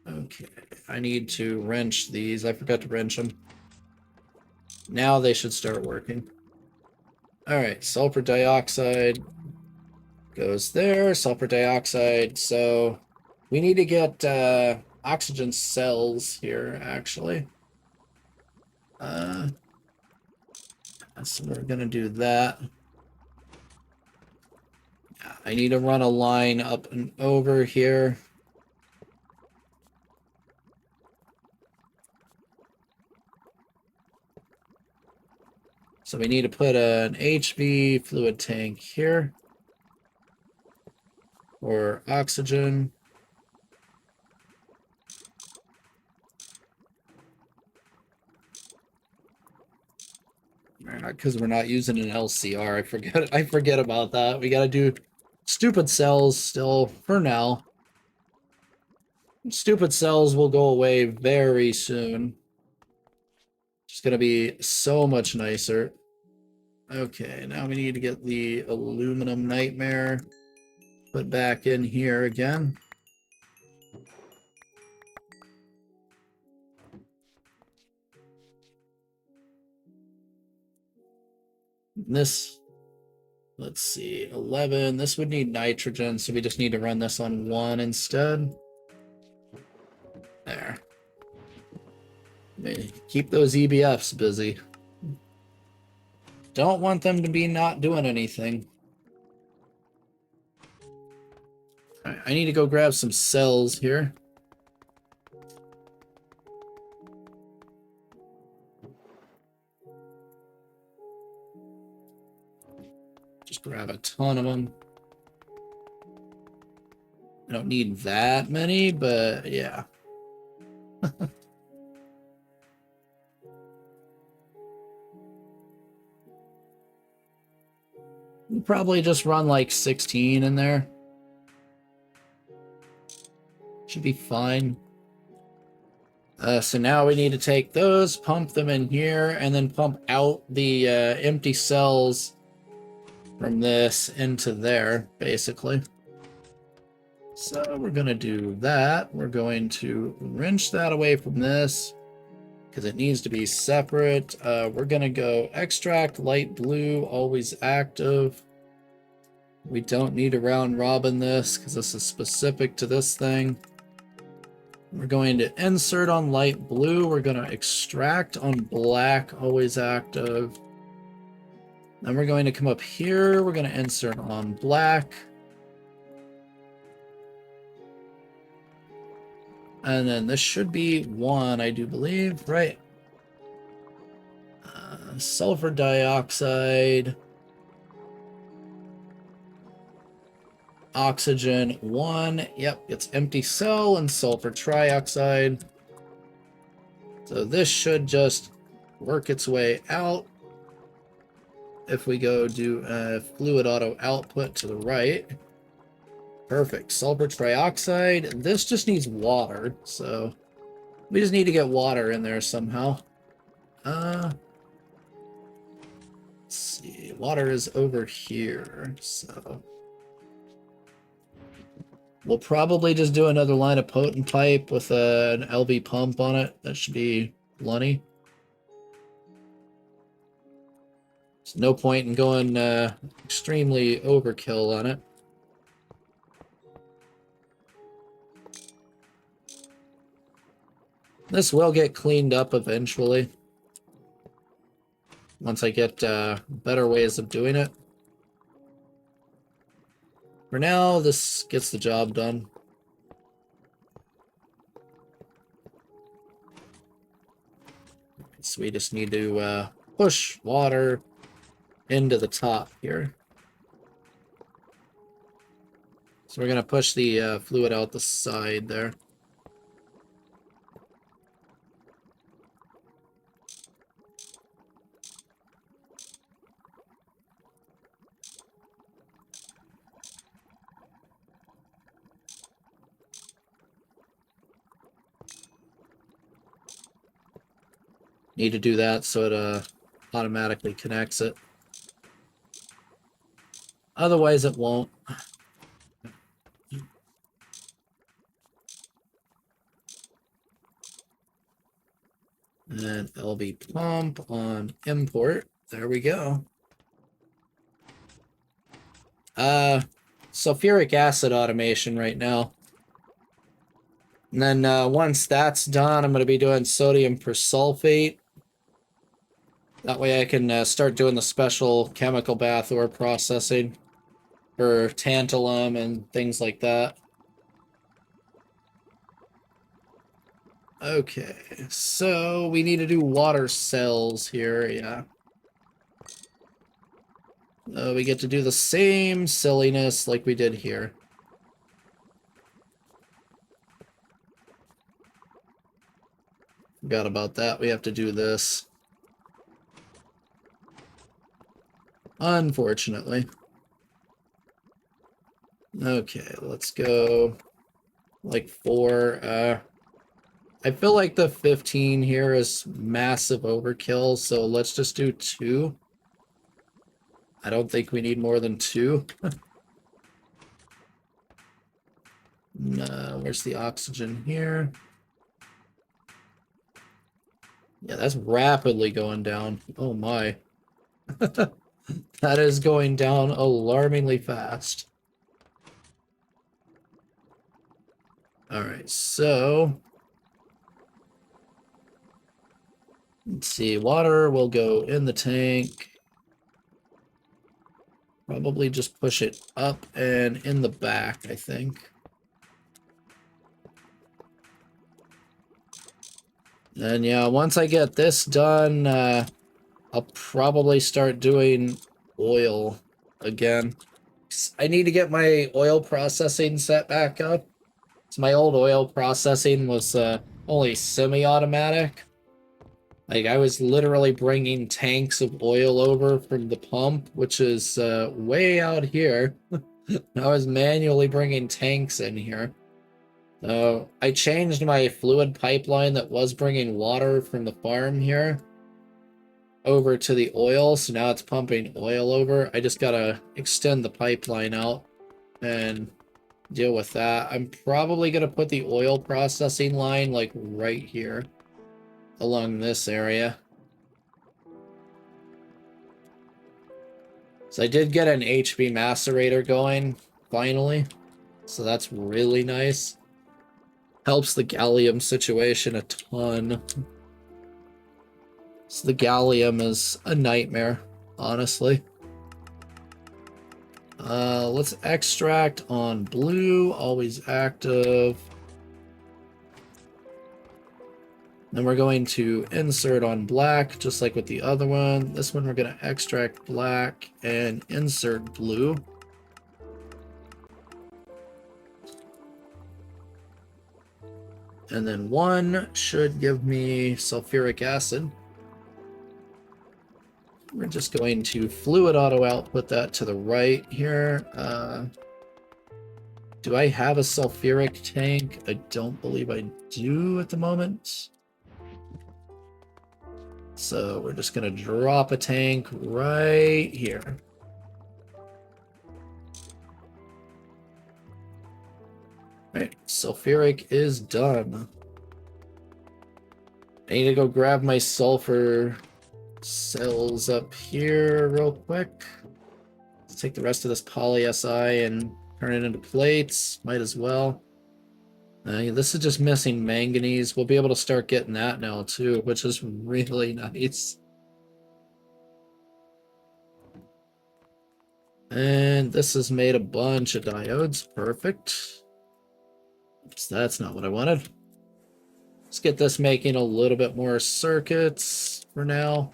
S1: Okay, I need to wrench these. I forgot to wrench them. Now they should start working. Alright, sulfur dioxide goes there. Sulfur dioxide. So we need to get oxygen cells here, actually. So we're going to do that. I need to run a line up and over here. So we need to put an HV fluid tank here. Or oxygen. Because we're not using an LCR. I forget about that. We gotta do stupid cells still for now. Stupid cells will go away very soon. It's gonna be so much nicer. Okay, now we need to get the aluminum nightmare put back in here again. This, let's see, 11. This would need nitrogen, so we just need to run this on 1 instead. There. Keep those EBFs busy. Don't want them to be not doing anything. All right, I need to go grab some cells here. Just grab a ton of them. I don't need that many, but yeah. We'll probably just run like 16 in there. Should be fine. So now we need to take those, pump them in here, and then pump out the empty cells from this into there, basically. So we're going to do that. We're going to wrench that away from this because it needs to be separate. We're going to go extract light blue, always active. We don't need to round robin this because this is specific to this thing. We're going to insert on light blue. We're going to extract on black, always active. Then we're going to come up here. We're going to insert on black. And then this should be 1, I do believe, right? Sulfur dioxide. Oxygen 1. Yep, it's empty cell and sulfur trioxide. So this should just work its way out. If we go do fluid auto output to the right. Perfect. Sulfur trioxide. This just needs water, so we just need to get water in there somehow. Let's see. Water is over here, so we'll probably just do another line of potent pipe with an LV pump on it. That should be plenty. There's no point in going extremely overkill on it. This will get cleaned up eventually. Once I get better ways of doing it. For now, this gets the job done. So we just need to push water into the top here. So we're going to push the fluid out the side there. Need to do that so it automatically connects it. Otherwise it won't. And LV pump on import. There we go. Sulfuric acid automation right now. And then once that's done, I'm going to be doing sodium persulfate. That way I can start doing the special chemical bath ore processing for tantalum and things like that. Okay, so we need to do water cells here, yeah. We get to do the same silliness like we did here. Forgot about that, we have to do this. Unfortunately. Okay, let's go like 4. I feel like the 15 here is massive overkill, so let's just do 2. I don't think we need more than 2. No, where's the oxygen here? Yeah, that's rapidly going down. Oh my. That is going down alarmingly fast. Alright, so let's see, water will go in the tank. Probably just push it up and in the back, I think. And yeah, once I get this done, I'll probably start doing oil again. I need to get my oil processing set back up. So my old oil processing was only semi-automatic. Like, I was literally bringing tanks of oil over from the pump, which is way out here. I was manually bringing tanks in here. So I changed my fluid pipeline that was bringing water from the farm here over to the oil, so now it's pumping oil over. I just gotta extend the pipeline out and deal with that. I'm probably gonna put the oil processing line like right here along this area. So I did get an HB macerator going finally, so that's really nice. Helps the gallium situation a ton. So the gallium is a nightmare, honestly. Let's extract on blue, always active. Then we're going to insert on black, just like with the other one. This one we're going to extract black and insert blue. And then one should give me sulfuric acid. We're just going to fluid auto output that to the right here. Do I have a sulfuric tank? I don't believe I do at the moment. So we're just going to drop a tank right here. Right, sulfuric is done. I need to go grab my sulfur cells up here real quick. Let's take the rest of this poly Si and turn it into plates. Might as well. This is just missing manganese. We'll be able to start getting that now too, which is really nice. And this has made a bunch of diodes. Perfect. Oops, that's not what I wanted. Let's get this making a little bit more circuits for now.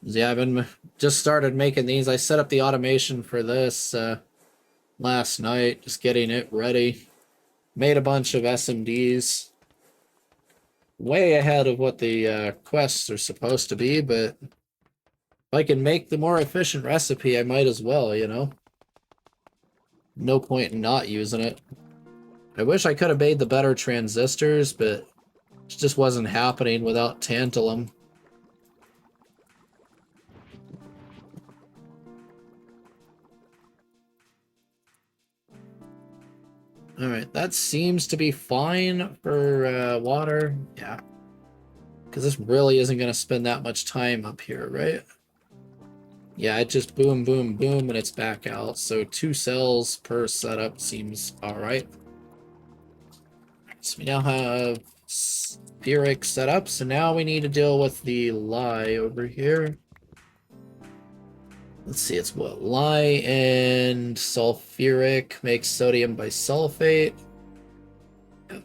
S1: Yeah, I've been just started making these. I set up the automation for this last night, just getting it ready. Made a bunch of SMDs. Way ahead of what the quests are supposed to be, but if I can make the more efficient recipe, I might as well, you know? No point in not using it. I wish I could have made the better transistors, but it just wasn't happening without tantalum. Alright, that seems to be fine for water. Yeah. Because this really isn't going to spend that much time up here, right? Yeah, it just boom, boom, boom, and it's back out. So 2 cells per setup seems alright. So we now have spheric set up, so now we need to deal with the lye over here. Let's see, it's what? Lye and sulfuric makes sodium bisulfate. Yep.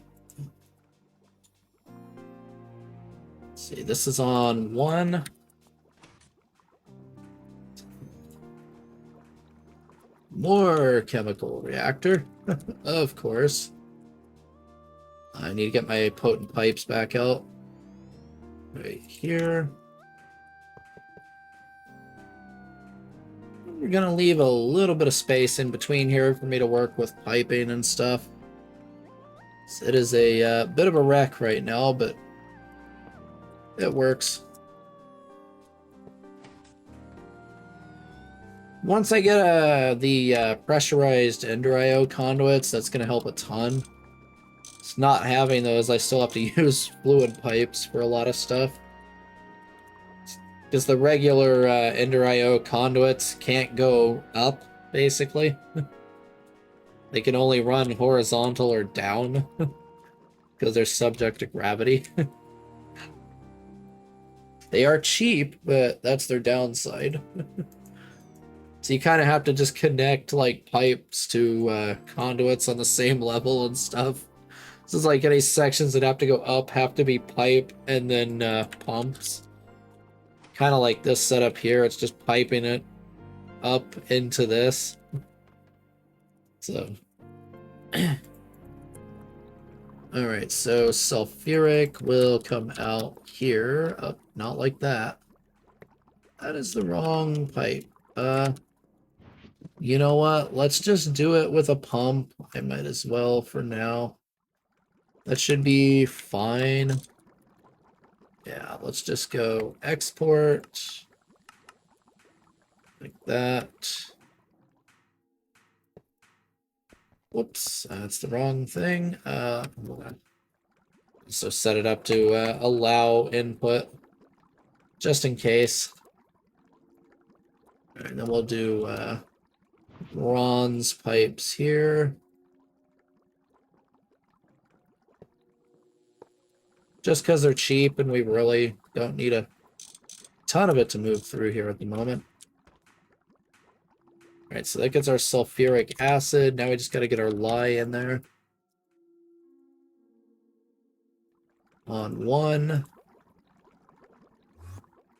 S1: Let's see, this is on 1. More chemical reactor, of course. I need to get my potent pipes back out. Right here. We're gonna leave a little bit of space in between here for me to work with piping and stuff. So it is a bit of a wreck right now, but it works. Once I get the pressurized Ender-IO conduits, that's gonna help a ton. It's not having those, I still have to use fluid pipes for a lot of stuff. Because the regular Ender IO conduits can't go up, basically. They can only run horizontal or down because they're subject to gravity. They are cheap, but that's their downside. So you kind of have to just connect like pipes to conduits on the same level and stuff. So it's like any sections that have to go up have to be pipe and then pumps. Kind of like this setup here, it's just piping it up into this. So, alright, so sulfuric will come out here. Oh, not like that. That is the wrong pipe. You know what? Let's just do it with a pump. I might as well for now. That should be fine. Yeah, let's just go export. Like that. Whoops, that's the wrong thing. So set it up to allow input, just in case. All right, then we'll do bronze pipes here. Just because they're cheap and we really don't need a ton of it to move through here at the moment. All right, so that gets our sulfuric acid. Now we just got to get our lye in there. On one.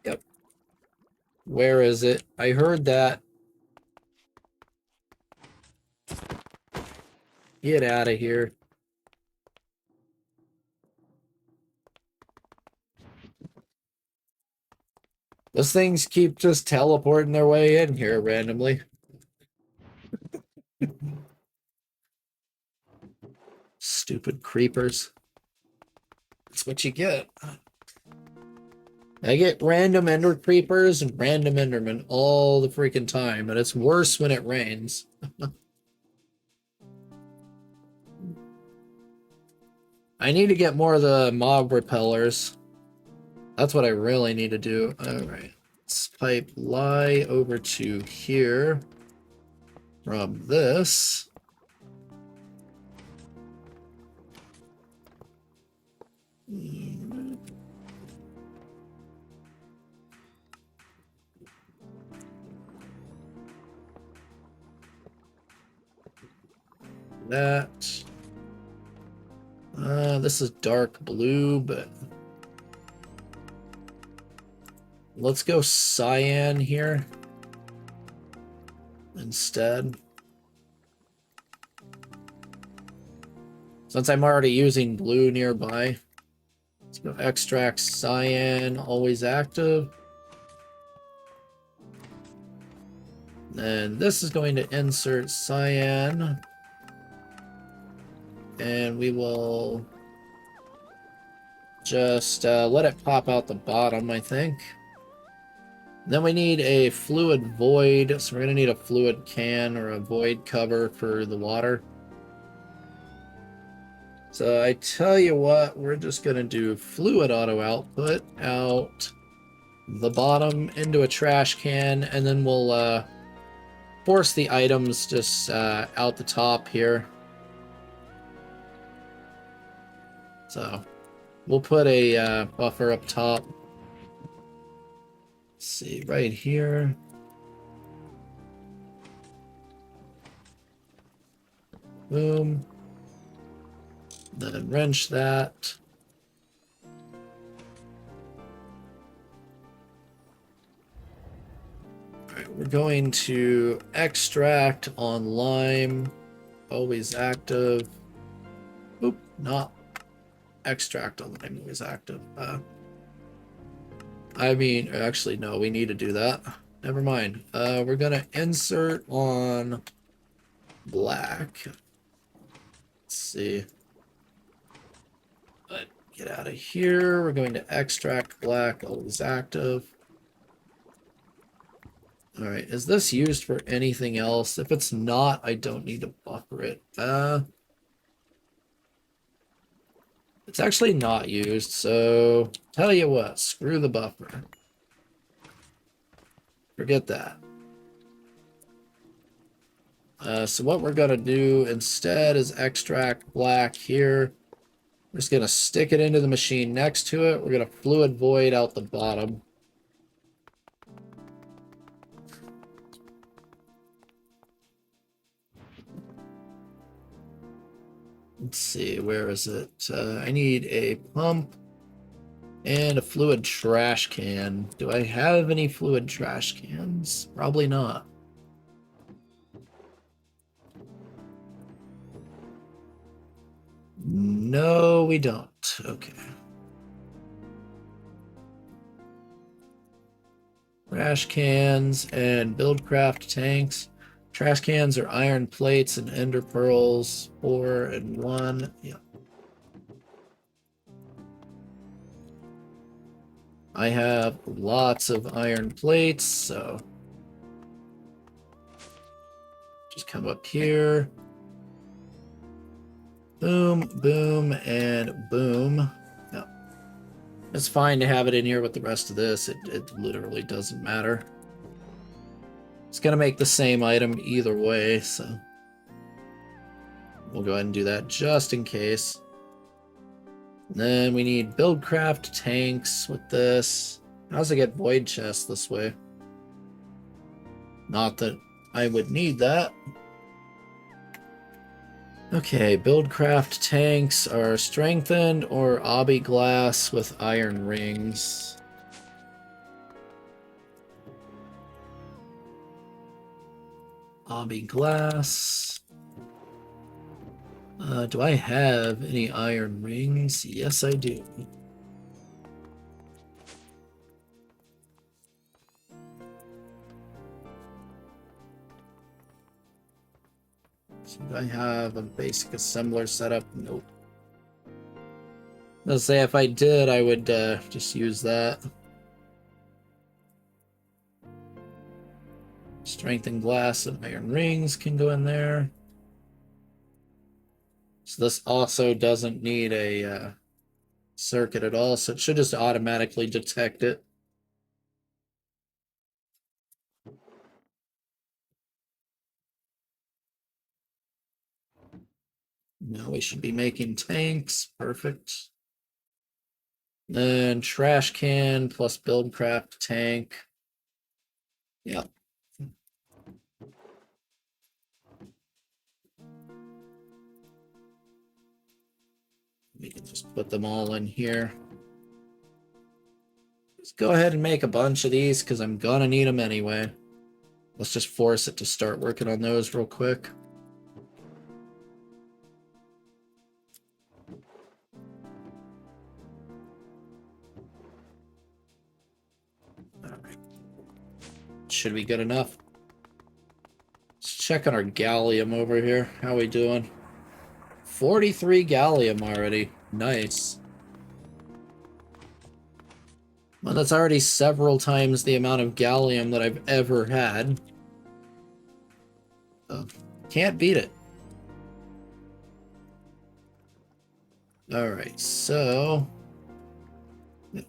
S1: Yep. Where is it? I heard that. Get out of here. Those things keep just teleporting their way in here randomly. Stupid creepers. That's what you get. I get random ender creepers and random endermen all the freaking time, and it's worse when it rains. I need to get more of the mob repellers. That's what I really need to do. Alright. Let's pipe lye over to here. From this. That. This is dark blue, but let's go cyan here instead. Since I'm already using blue nearby, let's go extract cyan, always active. Then this is going to insert cyan. And we will just let it pop out the bottom, I think. Then we need a fluid void, so we're going to need a fluid can or a void cover for the water. So I tell you what, we're just going to do fluid auto output out the bottom into a trash can, and then we'll force the items just out the top here. So we'll put a buffer up top. Let's see, right here. Boom. Then wrench that. Alright, we're going to extract on lime. Always active. Oop, not extract on lime, always active. I mean, actually, no, we need to do that. Never mind. We're gonna insert on black. Let's see. Get out of here. We're going to extract black, always active. All right, is this used for anything else? If it's not, I don't need to buffer it. It's actually not used, so tell you what, screw the buffer. Forget that. So what we're going to do instead is extract black here. We're just going to stick it into the machine next to it. We're going to fluid void out the bottom. Let's see, where is it? I need a pump and a fluid trash can. Do I have any fluid trash cans? Probably not. No, we don't. Okay. Trash cans and buildcraft tanks. Trash cans are iron plates and ender pearls. 4 and 1. Yeah. I have lots of iron plates, so just come up here. Boom, boom, and boom. No. It's fine to have it in here with the rest of this. It literally doesn't matter. It's going to make the same item either way, so we'll go ahead and do that just in case. And then we need buildcraft tanks with this. How does it get void chests this way? Not that I would need that. Okay, buildcraft tanks are strengthened or obby glass with iron rings. Obby glass. Do I have any iron rings? Yes, I do. So do I have a basic assembler setup? Nope. Let's say if I did, I would just use that. Strengthened glass and iron rings can go in there. So this also doesn't need a circuit at all, so it should just automatically detect it. Now we should be making tanks. Perfect. Then trash can plus buildcraft tank. Yep. We can just put them all in here. Let's go ahead and make a bunch of these because I'm gonna need them anyway. Let's just force it to start working on those real quick. Alright. Should be good enough. Let's check on our gallium over here. How we doing? 43 gallium already. Nice. Well, that's already several times the amount of gallium that I've ever had. Can't beat it. Alright, so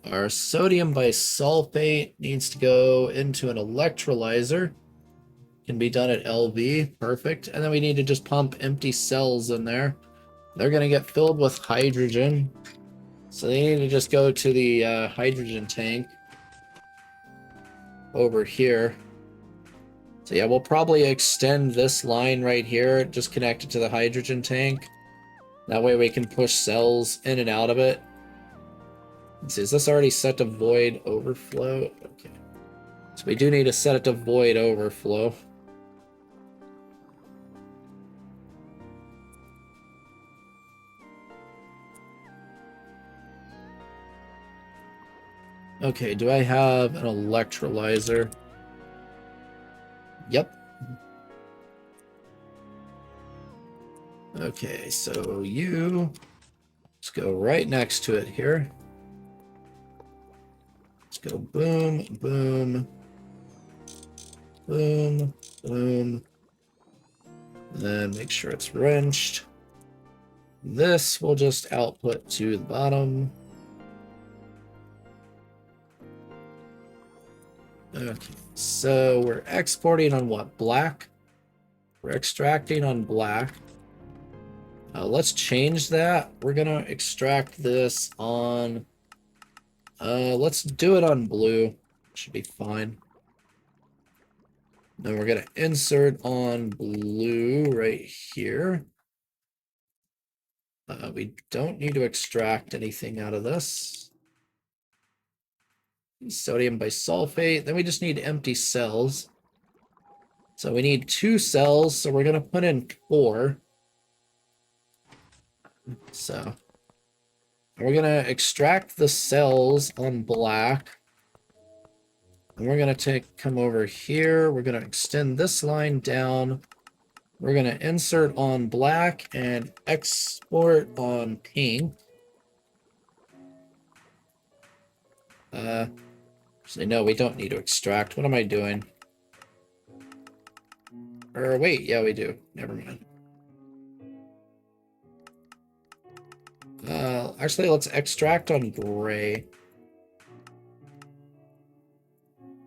S1: our sodium bisulfate needs to go into an electrolyzer. Can be done at LV. Perfect. And then we need to just pump empty cells in there. They're going to get filled with hydrogen. So they need to just go to the hydrogen tank over here. So yeah, we'll probably extend this line right here, just connect it to the hydrogen tank. That way we can push cells in and out of it. Let's see, is this already set to void overflow? Okay. So we do need to set it to void overflow. Okay, do I have an electrolyzer? Yep. Okay, so let's go right next to it here. Let's go boom, boom, boom, boom. And then make sure it's wrenched. This will just output to the bottom. Okay, so we're exporting on what? Black? We're extracting on black. Let's change that. We're gonna extract this on... let's do it on blue. Should be fine. Then we're gonna insert on blue right here. We don't need to extract anything out of this. Sodium bisulfate. Then we just need empty cells. So we need 2 cells, so we're gonna put in 4. So we're gonna extract the cells on black. And we're gonna come over here. We're gonna extend this line down. We're gonna insert on black and export on pink. Actually, no, we don't need to extract. What am I doing? Or wait, yeah, we do. Never mind. Actually, let's extract on gray.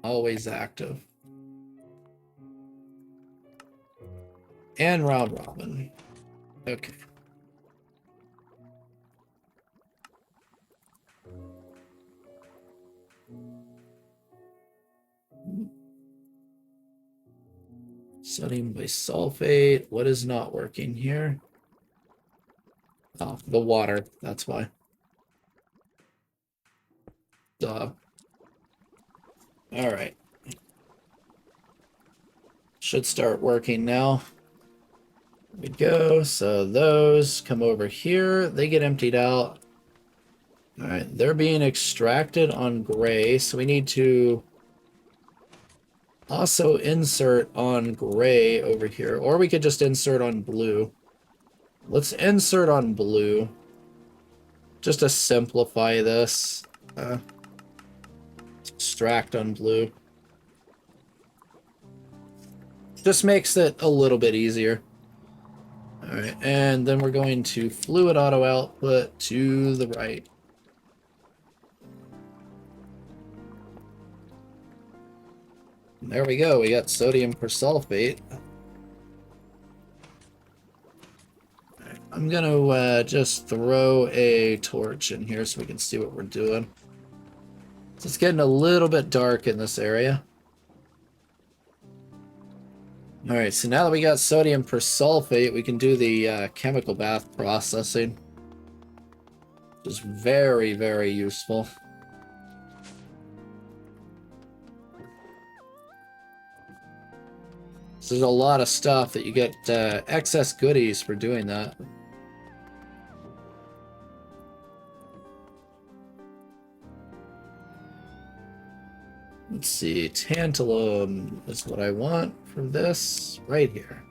S1: Always active. And round robin. Okay. Sodium bisulfate. What is not working here? Oh, the water. That's why. Duh. All right. Should start working now. There we go. So those come over here. They get emptied out. All right. They're being extracted on gray. So we need to also insert on gray over here. Or we could just insert on blue. Let's insert on blue. Just to simplify this. Extract on blue. Just makes it a little bit easier. Alright, and then we're going to fluid auto output to the right. There we go, we got sodium persulfate. Right, I'm gonna just throw a torch in here so we can see what we're doing. So it's getting a little bit dark in this area. Alright, so now that we got sodium persulfate, we can do the chemical bath processing. Which is very, very useful. So there's a lot of stuff that you get excess goodies for doing that. Let's see, tantalum is what I want from this right here.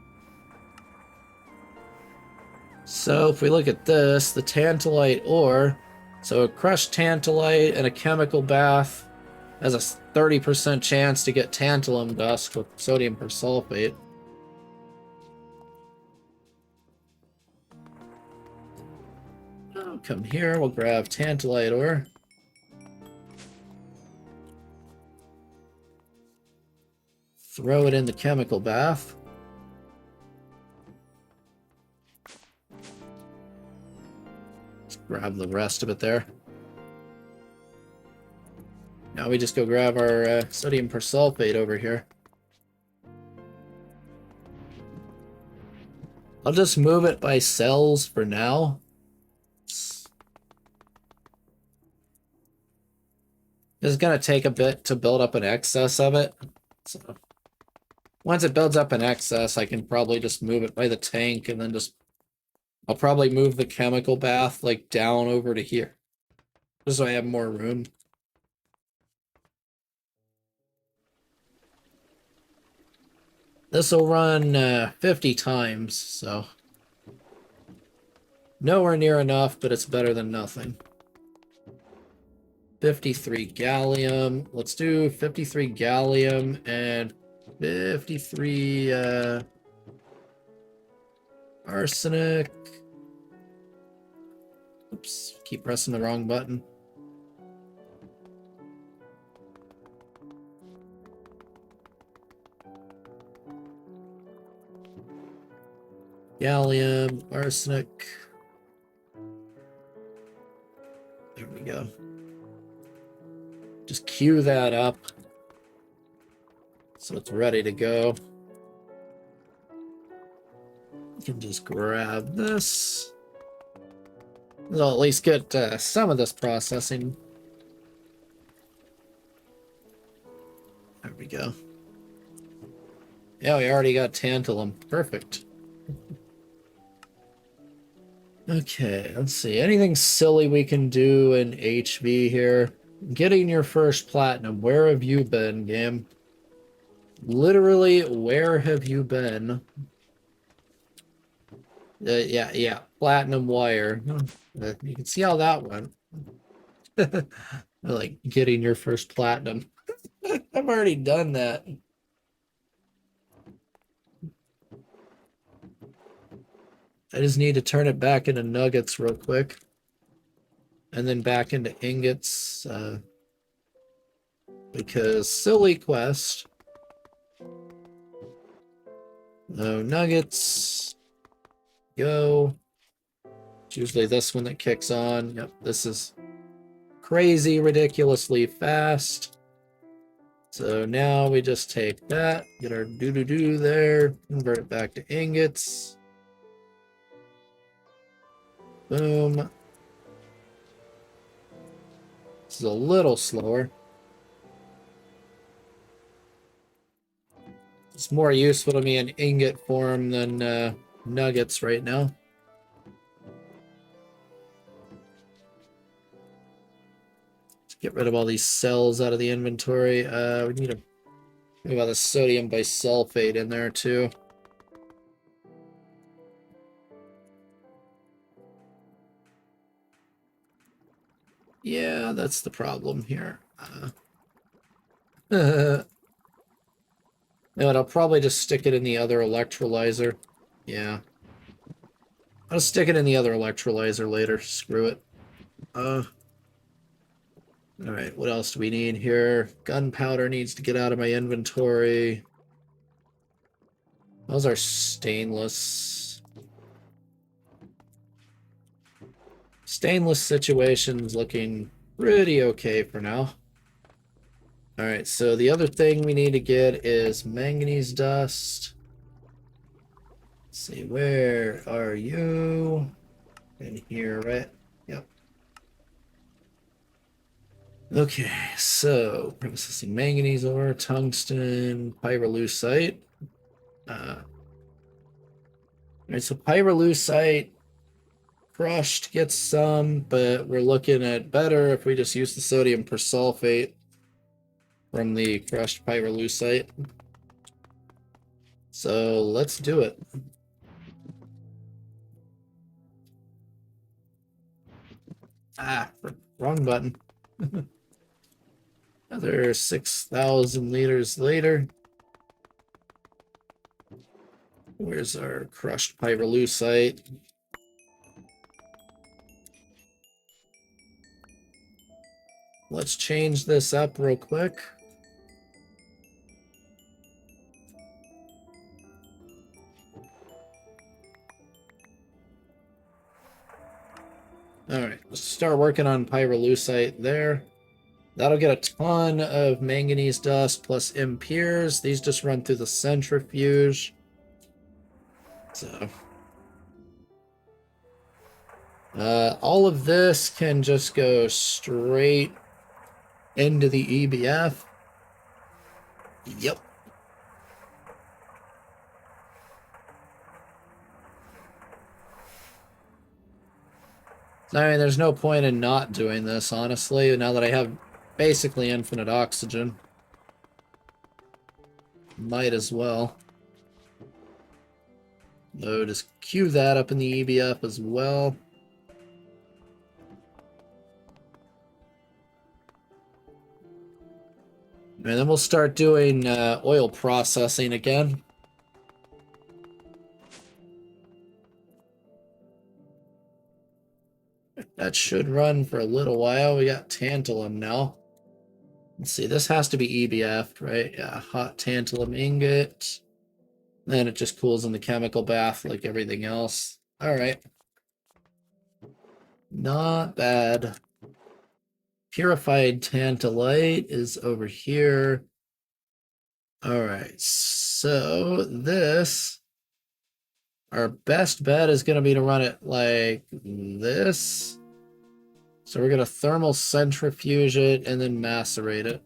S1: So if we look at this, the tantalite ore, so a crushed tantalite and a chemical bath has a 30% chance to get tantalum dust with sodium persulfate. Come here, we'll grab tantalite ore. Throw it in the chemical bath. Let's grab the rest of it there. Now we just go grab our sodium persulfate over here. I'll just move it by cells for now. It's going to take a bit to build up an excess of it. So once it builds up an excess, I can probably just move it by the tank and then just... I'll probably move the chemical bath like down over to here. Just so I have more room. This will run 50 times, so... Nowhere near enough, but it's better than nothing. 53 gallium. Let's do 53 gallium and 53 arsenic. Oops, keep pressing the wrong button. Gallium, arsenic. There we go. Just queue that up so it's ready to go. You can just grab this. I'll at least get some of this processing. There we go. Yeah, we already got tantalum. Perfect. Okay, let's see. Anything silly we can do in HV here? Getting your first platinum. Where have you been, game? Literally, where have you been? Yeah. Platinum wire. You can see how that went. Like getting your first platinum. I've already done that. I just need to turn it back into nuggets real quick. And then back into ingots. Because silly quest. No nuggets. Go. It's usually this one that kicks on. Yep, this is crazy, ridiculously fast. So now we just take that, get our doo-doo-doo there, convert it back to ingots. Boom. This is a little slower. It's more useful to me in ingot form than nuggets right now. Let's get rid of all these cells out of the inventory. We need to think about the sodium bisulfate in there too. Yeah, that's the problem here. No, I'll probably just stick it in the other electrolyzer. Yeah. I'll stick it in the other electrolyzer later. Screw it. Alright, what else do we need here? Gunpowder needs to get out of my inventory. Those are stainless. Stainless situation's looking pretty okay for now. Alright, so the other thing we need to get is manganese dust. Let's see, where are you? In here, right? Yep. Okay, so processing manganese ore, tungsten, pyrolusite. Alright, so pyrolusite crushed gets some, but we're looking at better if we just use the sodium persulfate from the crushed pyrolusite. So let's do it. Ah, wrong button. Another 6,000 liters later. Where's our crushed pyrolusite? Let's change this up real quick. Alright, let's start working on pyrolusite there. That'll get a ton of manganese dust plus impures. These just run through the centrifuge. So all of this can just go straight into the EBF. Yep. I mean, there's no point in not doing this, honestly, now that I have basically infinite oxygen. Might as well. So just queue that up in the EBF as well. And then we'll start doing oil processing again. That should run for a little while. We got tantalum now. Let's see, this has to be EBF, right? Yeah, hot tantalum ingot. Then it just cools in the chemical bath like everything else. All right. Not bad. Purified tantalite is over here. All right. So this, our best bet is going to be to run it like this. So we're going to thermal centrifuge it and then macerate it.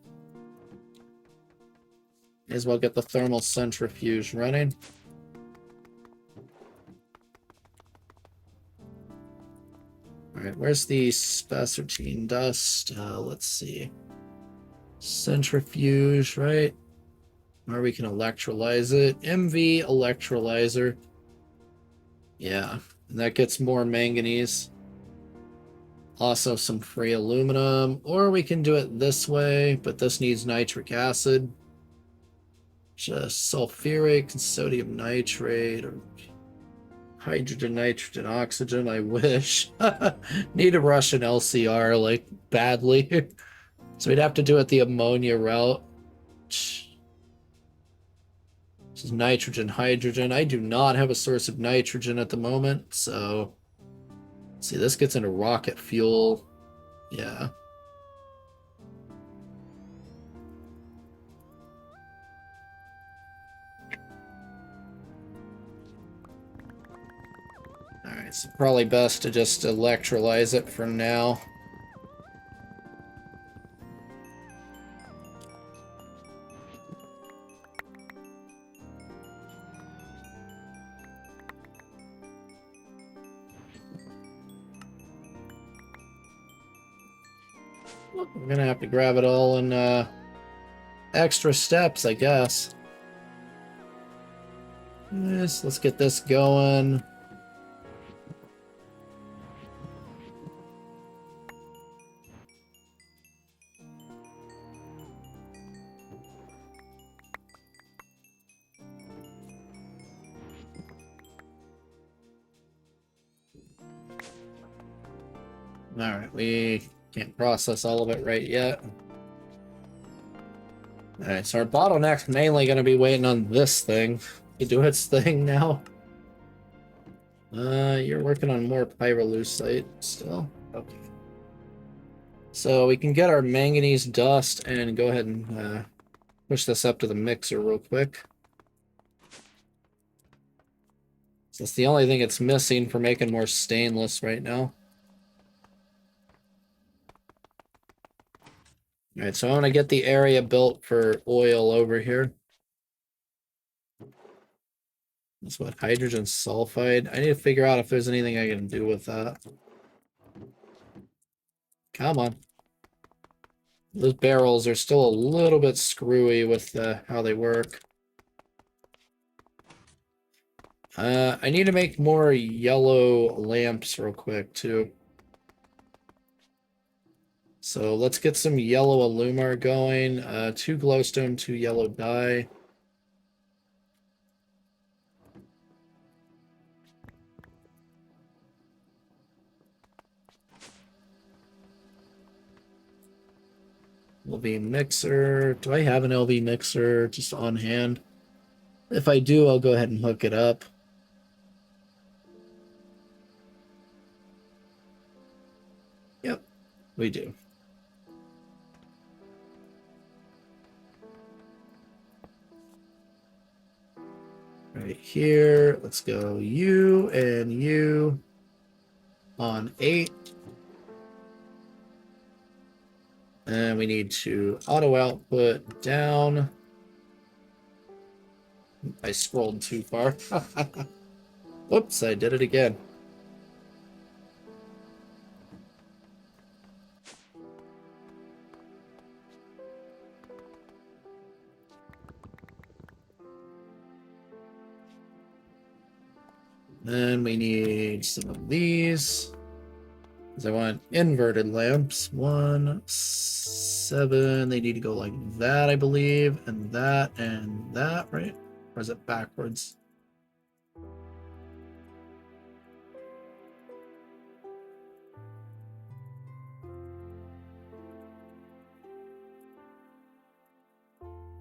S1: May as well get the thermal centrifuge running. All right, where's the spacetine dust? Let's see. Centrifuge, right? Or we can electrolyze it. MV electrolyzer. Yeah, and that gets more manganese. Also some free aluminum. Or we can do it this way, but this needs nitric acid. Just sulfuric and sodium nitrate or hydrogen, nitrogen, oxygen. I wish. Need a Russian LCR like badly. So we'd have to do it the ammonia route. This is nitrogen, hydrogen. I do not have a source of nitrogen at the moment, so see, this gets into rocket fuel. Yeah. Alright, so probably best to just electrolyze it for now. We're gonna have to grab it all in extra steps, I guess. Yes, let's get this going. Alright, we can't process all of it right yet. Alright, so our bottleneck's mainly going to be waiting on this thing to do its thing now. You're working on more pyrolusite still? Okay. So we can get our manganese dust and go ahead and push this up to the mixer real quick. So that's the only thing it's missing for making more stainless right now. Alright, so I want to get the area built for oil over here. That's what, hydrogen sulfide? I need to figure out if there's anything I can do with that. Come on. Those barrels are still a little bit screwy with how they work. I need to make more yellow lamps real quick, too. So let's get some yellow Illumar going. 2 glowstone, 2 yellow dye. LV mixer. Do I have an LV mixer just on hand? If I do, I'll go ahead and hook it up. Yep, we do. Right here, let's go you and you on 8. And we need to auto output down. I scrolled too far. Whoops, I did it again. Then we need some of these. Because I want inverted lamps. 1, 7. They need to go like that, I believe. And that, right? Or is it backwards?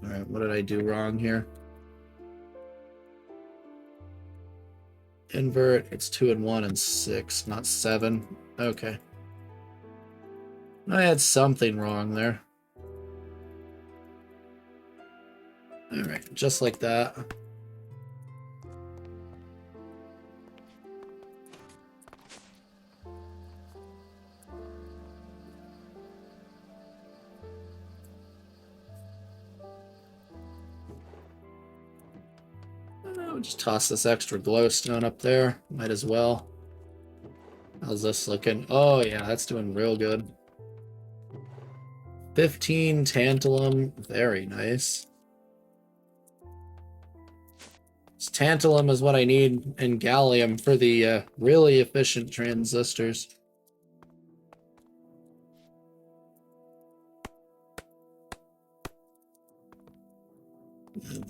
S1: Alright, what did I do wrong here? invert. It's 2 and 1 and 6, not 7. Okay. I had something wrong there. Alright, just like that. We'll just toss this extra glowstone up there. Might as well. How's this looking? Oh yeah, that's doing real good. 15 tantalum. Very nice. This tantalum is what I need, and gallium for the really efficient transistors.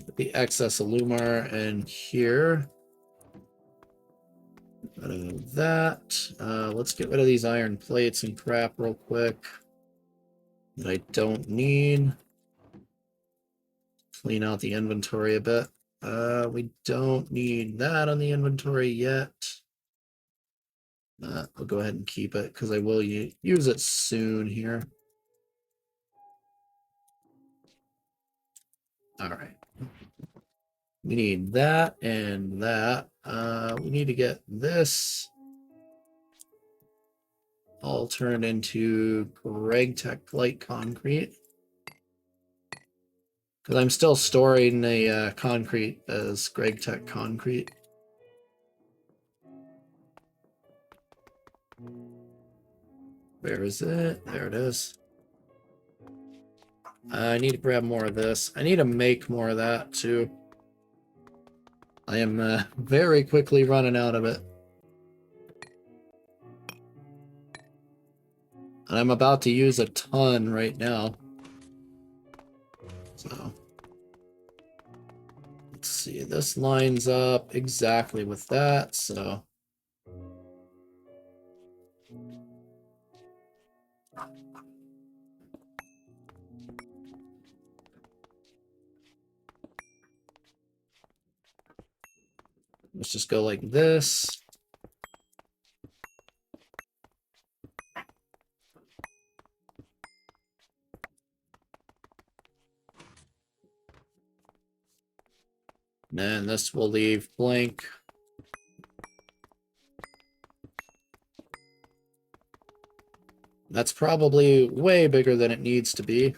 S1: Put the excess Illumar in here. Get rid of that. Let's get rid of these iron plates and crap real quick that I don't need. Clean out the inventory a bit. We don't need that on the inventory yet. I'll go ahead and keep it because I will use it soon here. All right. We need that and that. We need to get this all turned into GregTech light concrete. Because I'm still storing the concrete as GregTech concrete. Where is it? There it is. I need to grab more of this. I need to make more of that too. I am very quickly running out of it. And I'm about to use a ton right now. So, let's see. This lines up exactly with that, so. Let's just go like this. And then this will leave blank. That's probably way bigger than it needs to be.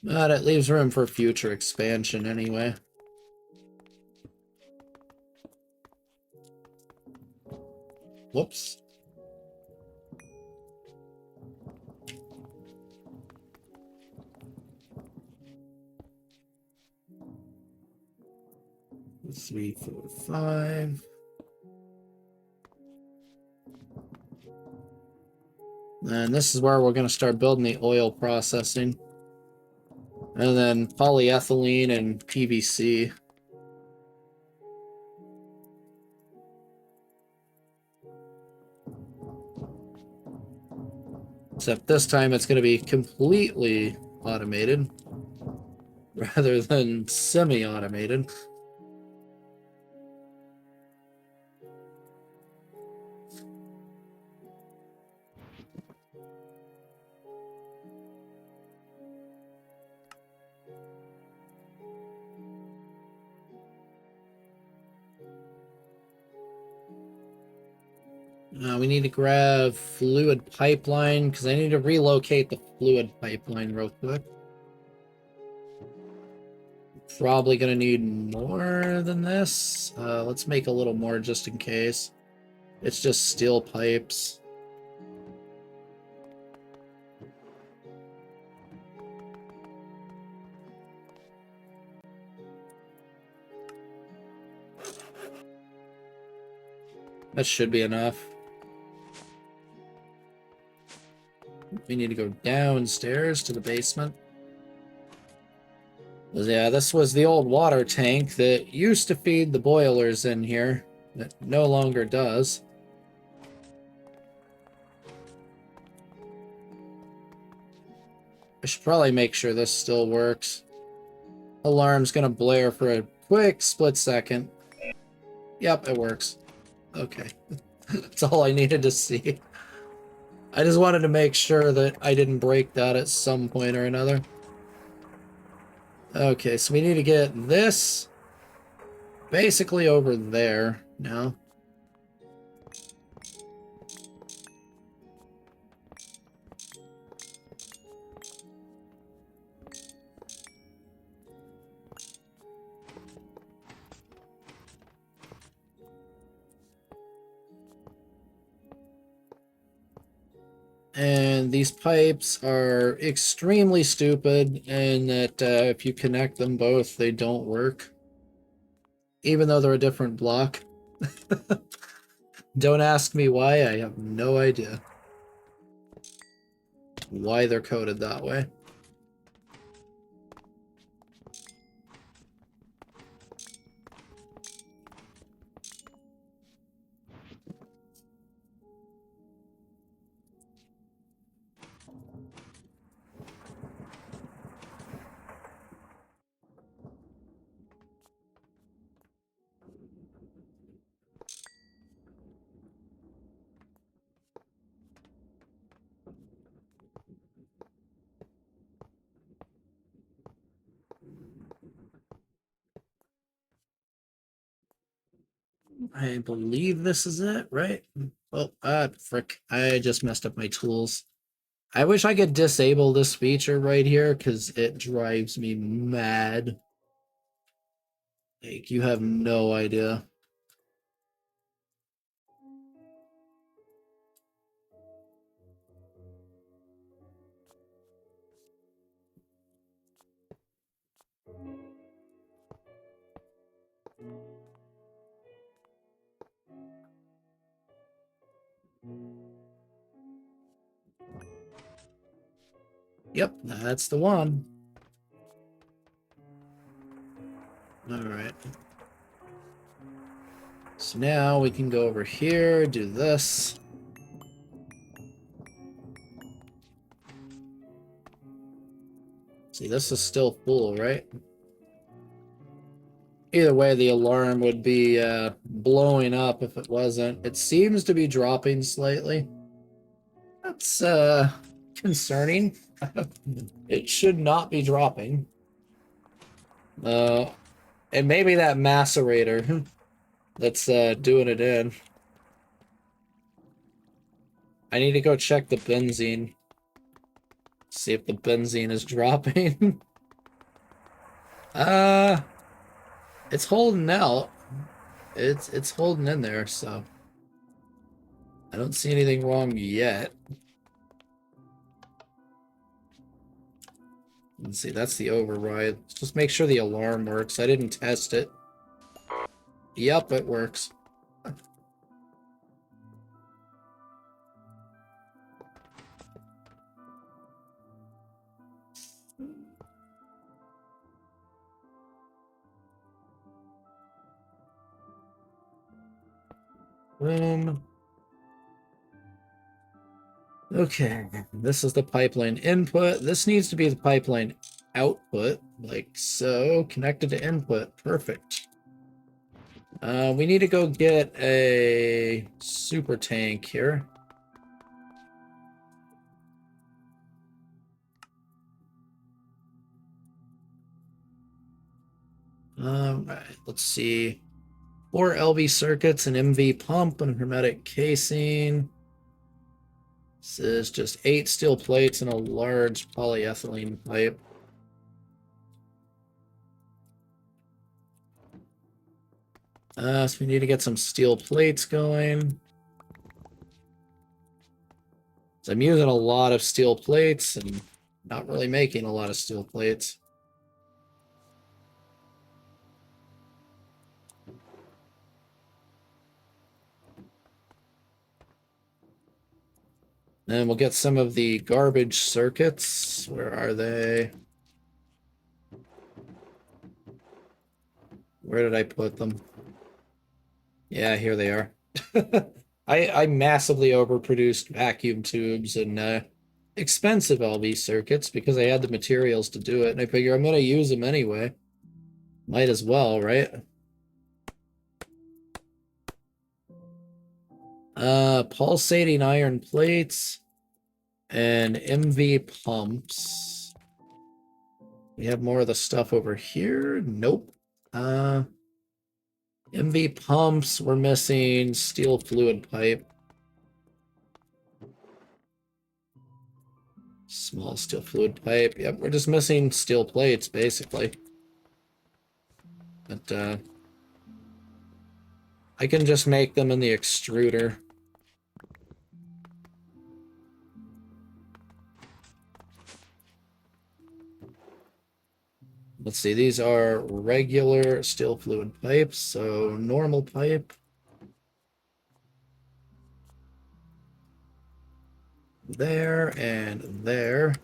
S1: But it leaves room for future expansion anyway. Whoops. Three, 4, 5. And this is where we're going to start building the oil processing. And then polyethylene and PVC. Except this time it's going to be completely automated rather than semi-automated. We need to grab fluid pipeline because I need to relocate the fluid pipeline real quick. Probably going to need more than this. Let's make a little more just in case. It's just steel pipes. That should be enough. We need to go downstairs to the basement. Yeah, this was the old water tank that used to feed the boilers in here. It no longer does. I should probably make sure this still works. Alarm's gonna blare for a quick split second. Yep, it works. Okay. That's all I needed to see. I just wanted to make sure that I didn't break that at some point or another. Okay, so we need to get this basically over there now. And these pipes are extremely stupid in that if you connect them both, they don't work. Even though they're a different block. Don't ask me why, I have no idea why they're coded that way. I believe this is it, right? Oh, frick. I just messed up my tools. I wish I could disable this feature right here, because it drives me mad. Like, you have no idea. Yep, that's the one. Alright. So now we can go over here, do this. See, this is still full, right? Either way, the alarm would be blowing up if it wasn't. It seems to be dropping slightly. That's concerning. It should not be dropping. And maybe that macerator that's doing it in. I need to go check the benzene. See if the benzene is dropping. It's holding out. It's holding in there, so I don't see anything wrong yet. Let's see, that's the override. Let's just make sure the alarm works. I didn't test it. Yep, it works. Boom. Okay, this is the pipeline input. This needs to be the pipeline output, like so. Connected to input. Perfect. We need to go get a super tank here. Alright, let's see. 4 LV circuits, an MV pump, and a hermetic casing. This is just 8 steel plates and a large polyethylene pipe. So we need to get some steel plates going. So I'm using a lot of steel plates and not really making a lot of steel plates. Then we'll get some of the garbage circuits. Where are they? Where did I put them? Yeah, here they are. I massively overproduced vacuum tubes and expensive LV circuits because I had the materials to do it, and I figure I'm gonna use them anyway. Might as well, right? Pulsating iron plates and MV pumps. We have more of the stuff over here. Nope. Uh, MV pumps. We're missing steel fluid pipe. Small steel fluid pipe. Yep, we're just missing steel plates, basically. But, I can just make them in the extruder. Let's see, these are regular steel fluid pipes, so normal pipe. There and there.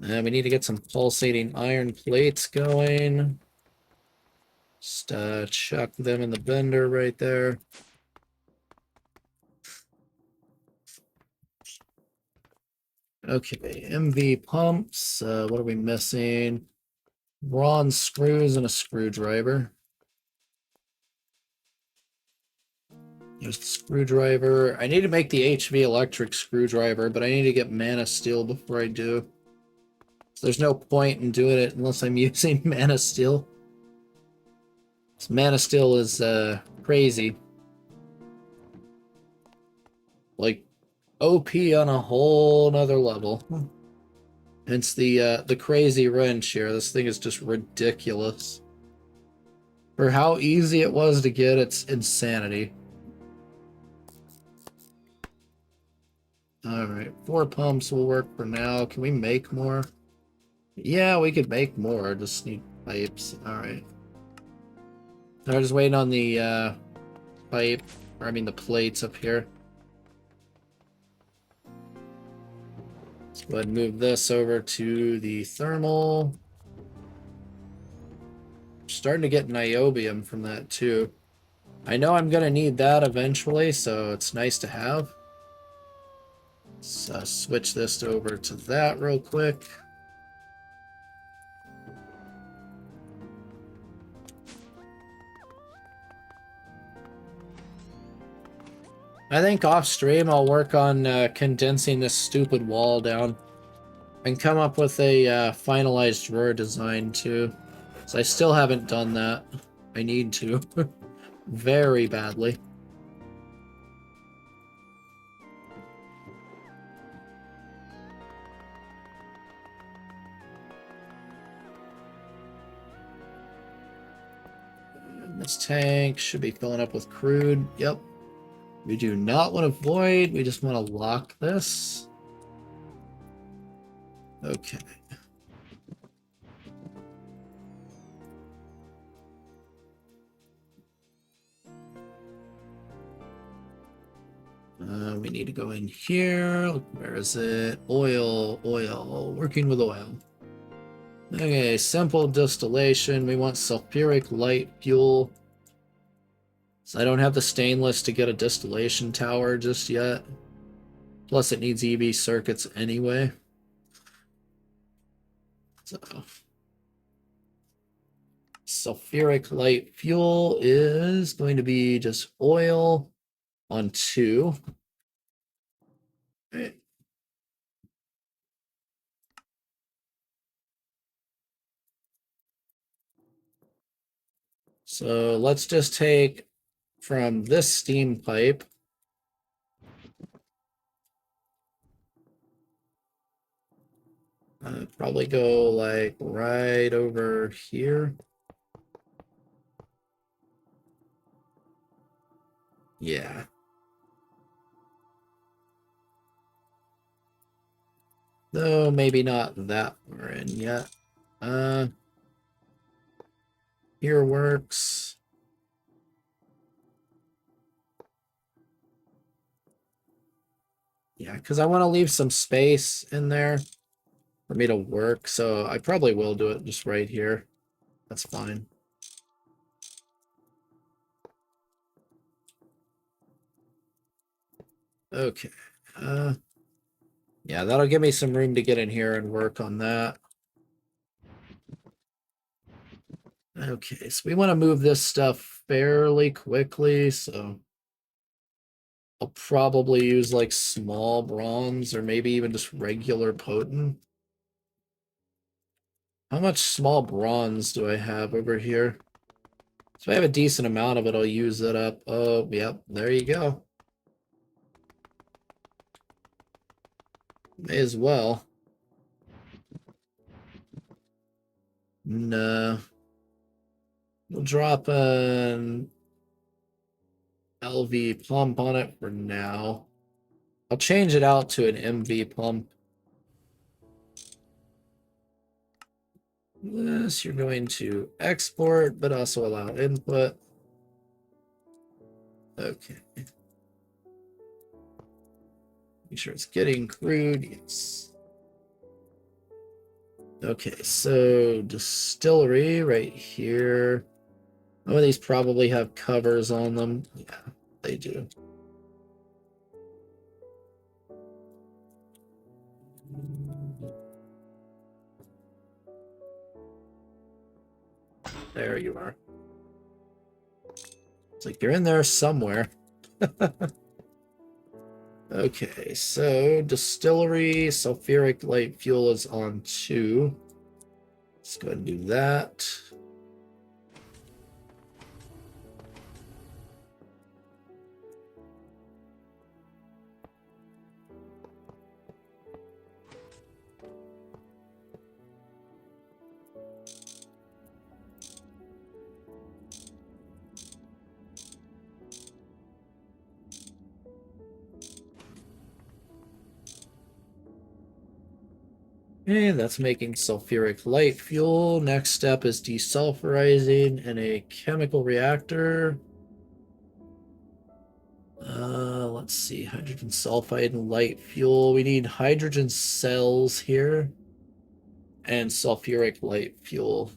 S1: And we need to get some pulsating iron plates going. Just chuck them in the bender right there. Okay, MV pumps. What are we missing? Bronze screws and a screwdriver. There's the screwdriver. I need to make the HV electric screwdriver, but I need to get mana steel before I do. So there's no point in doing it unless I'm using mana steel. This mana steel is crazy. Like OP on a whole nother level. Hence the crazy wrench here. This thing is just ridiculous. For how easy it was to get, it's insanity. Alright, 4 pumps will work for now. Can we make more? Yeah, we could make more. Just need pipes. Alright. I'm just waiting on the pipe, or I mean the plates up here. Let's go ahead and move this over to the thermal. Starting to get niobium from that too. I know I'm gonna need that eventually, so it's nice to have. Let's switch this over to that real quick. I think off stream I'll work on condensing this stupid wall down and come up with a finalized drawer design too. So I still haven't done that. I need to. Very badly. And this tank should be filling up with crude. Yep. We do not want to void. We just want to lock this. Okay. We need to go in here. Where is it? Oil, oil, working with oil. Okay, simple distillation. We want sulfuric light fuel. So I don't have the stainless to get a distillation tower just yet. Plus it needs EV circuits anyway. So sulfuric light fuel is going to be just oil on 2. Right. So let's just take from this steam pipe. Probably go like right over here. Yeah. Though maybe not that far in yet. Here works. Yeah, because I want to leave some space in there. for me to work, so I probably will do it just right here. That's fine. Okay. Yeah, that'll give me some room to get in here and work on that. Okay, so we want to move this stuff fairly quickly, so I'll probably use like small bronze or maybe even just regular potent. How much small bronze do I have over here? So I have a decent amount of it, I'll use it up. Oh, yep, there you go. May as well. No. We'll drop an LV pump on it for now. I'll change it out to an MV pump. This you're going to export, but also allow input. Okay. Make sure it's getting crude. Yes. Okay, so distillery right here. Some of these probably have covers on them. Yeah, they do. There you are. It's like you're in there somewhere. Okay, so distillery, sulfuric light fuel is on 2. Let's go ahead and do that. Okay, that's making sulfuric light fuel. Next step is desulfurizing in a chemical reactor. Let's see, hydrogen sulfide and light fuel. We need hydrogen cells here and sulfuric light fuel.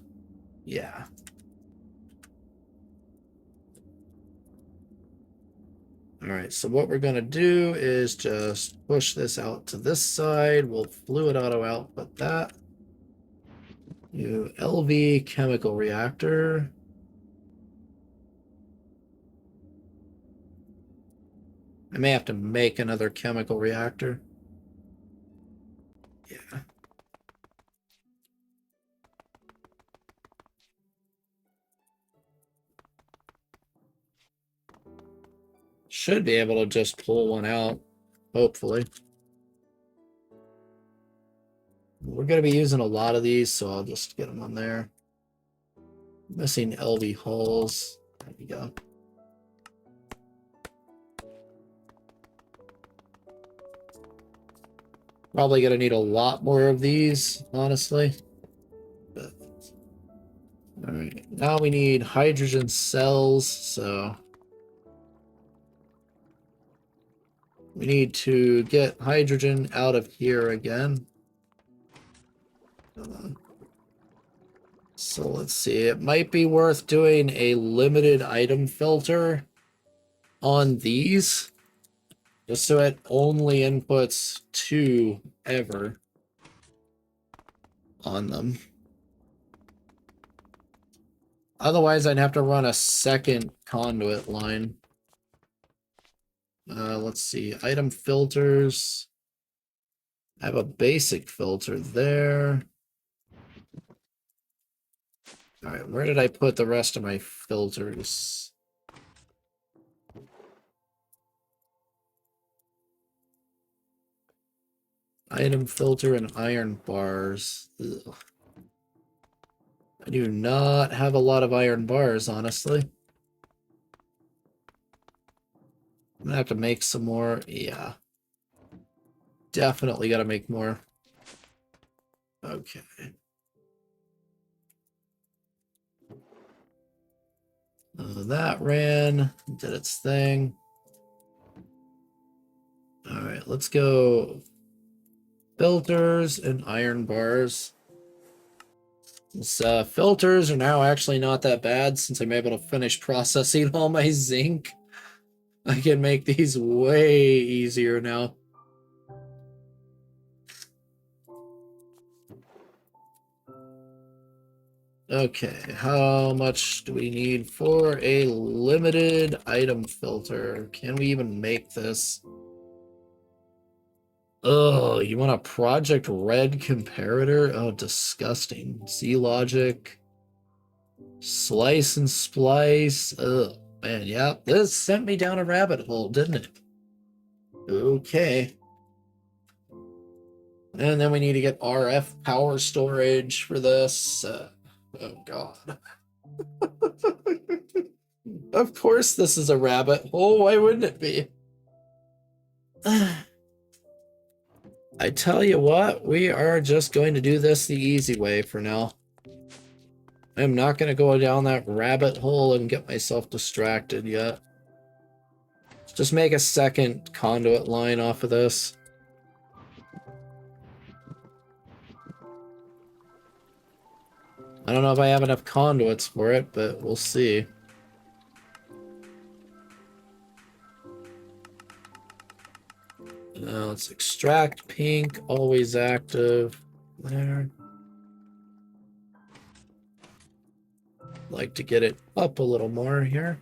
S1: Yeah. All right, so what we're going to do is just push this out to this side. We'll fluid auto output that. New LV chemical reactor. I may have to make another chemical reactor. Yeah. Should be able to just pull one out, hopefully. We're going to be using a lot of these, so I'll just get them on there. Missing LV hulls. There we go. Probably going to need a lot more of these, honestly. But, all right, now we need hydrogen cells, so we need to get hydrogen out of here again. So let's see, it might be worth doing a limited item filter on these, just so it only inputs 2 ever on them. Otherwise, I'd have to run a second conduit line. Let's see, item filters. I have a basic filter there. All right, where did I put the rest of my filters? Item filter and iron bars. Ugh. I do not have a lot of iron bars, honestly. I'm gonna have to make some more. Yeah. Definitely gotta make more. Okay. That ran, did its thing. All right, let's go filters and iron bars. These filters are now actually not that bad since I'm able to finish processing all my zinc. I can make these way easier now. Okay, how much do we need for a limited item filter? Can we even make this? Oh, you want a Project Red comparator? Oh, disgusting. Z logic. Slice and splice. Oh, man, yeah. This sent me down a rabbit hole, didn't it? Okay. And then we need to get RF power storage for this. Oh, God. Of course this is a rabbit hole. Why wouldn't it be? I tell you what, we are just going to do this the easy way for now. I'm not going to go down that rabbit hole and get myself distracted yet. Just make a second conduit line off of this. I don't know if I have enough conduits for it, but we'll see. Now let's extract pink, always active. There. Like to get it up a little more here.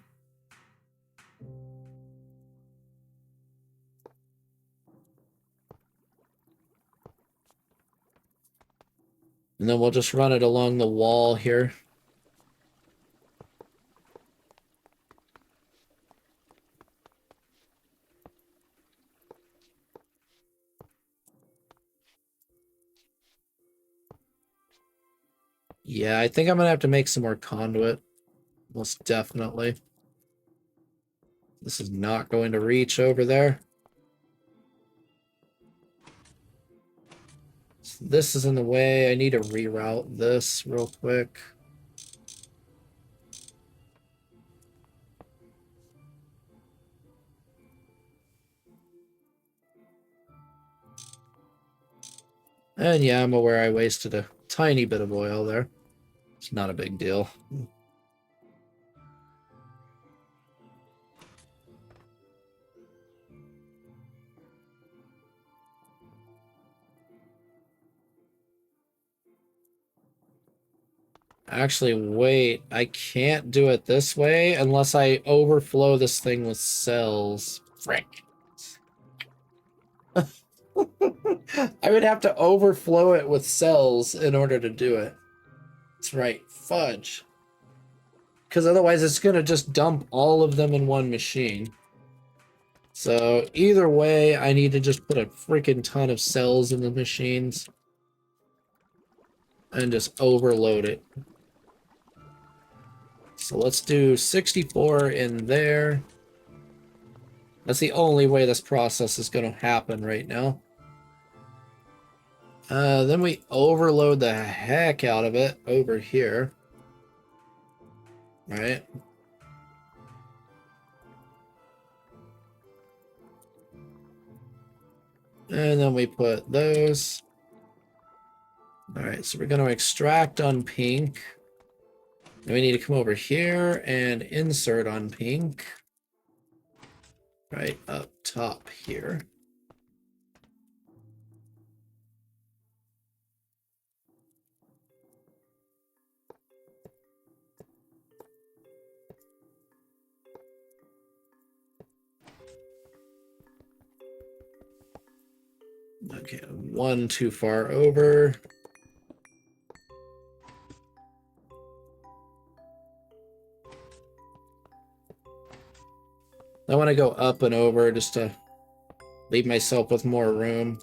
S1: And then we'll just run it along the wall here. Yeah, I think I'm gonna have to make some more conduit. Most definitely. This is not going to reach over there. So this is in the way. I need to reroute this real quick. And yeah, I'm aware I wasted a tiny bit of oil there. It's not a big deal. Actually, wait, I can't do it this way unless I overflow this thing with cells. Frick. I would have to overflow it with cells in order to do it. That's right, fudge. Because otherwise it's going to just dump all of them in one machine. So either way, I need to just put a freaking ton of cells in the machines. And just overload it. So let's do 64 in there. That's the only way this process is going to happen right now. Then we overload the heck out of it over here. Right? And then we put those. Alright, so we're going to extract on pink. Then we need to come over here and insert on pink. Right up top here. Okay, one too far over. I want to go up and over just to leave myself with more room.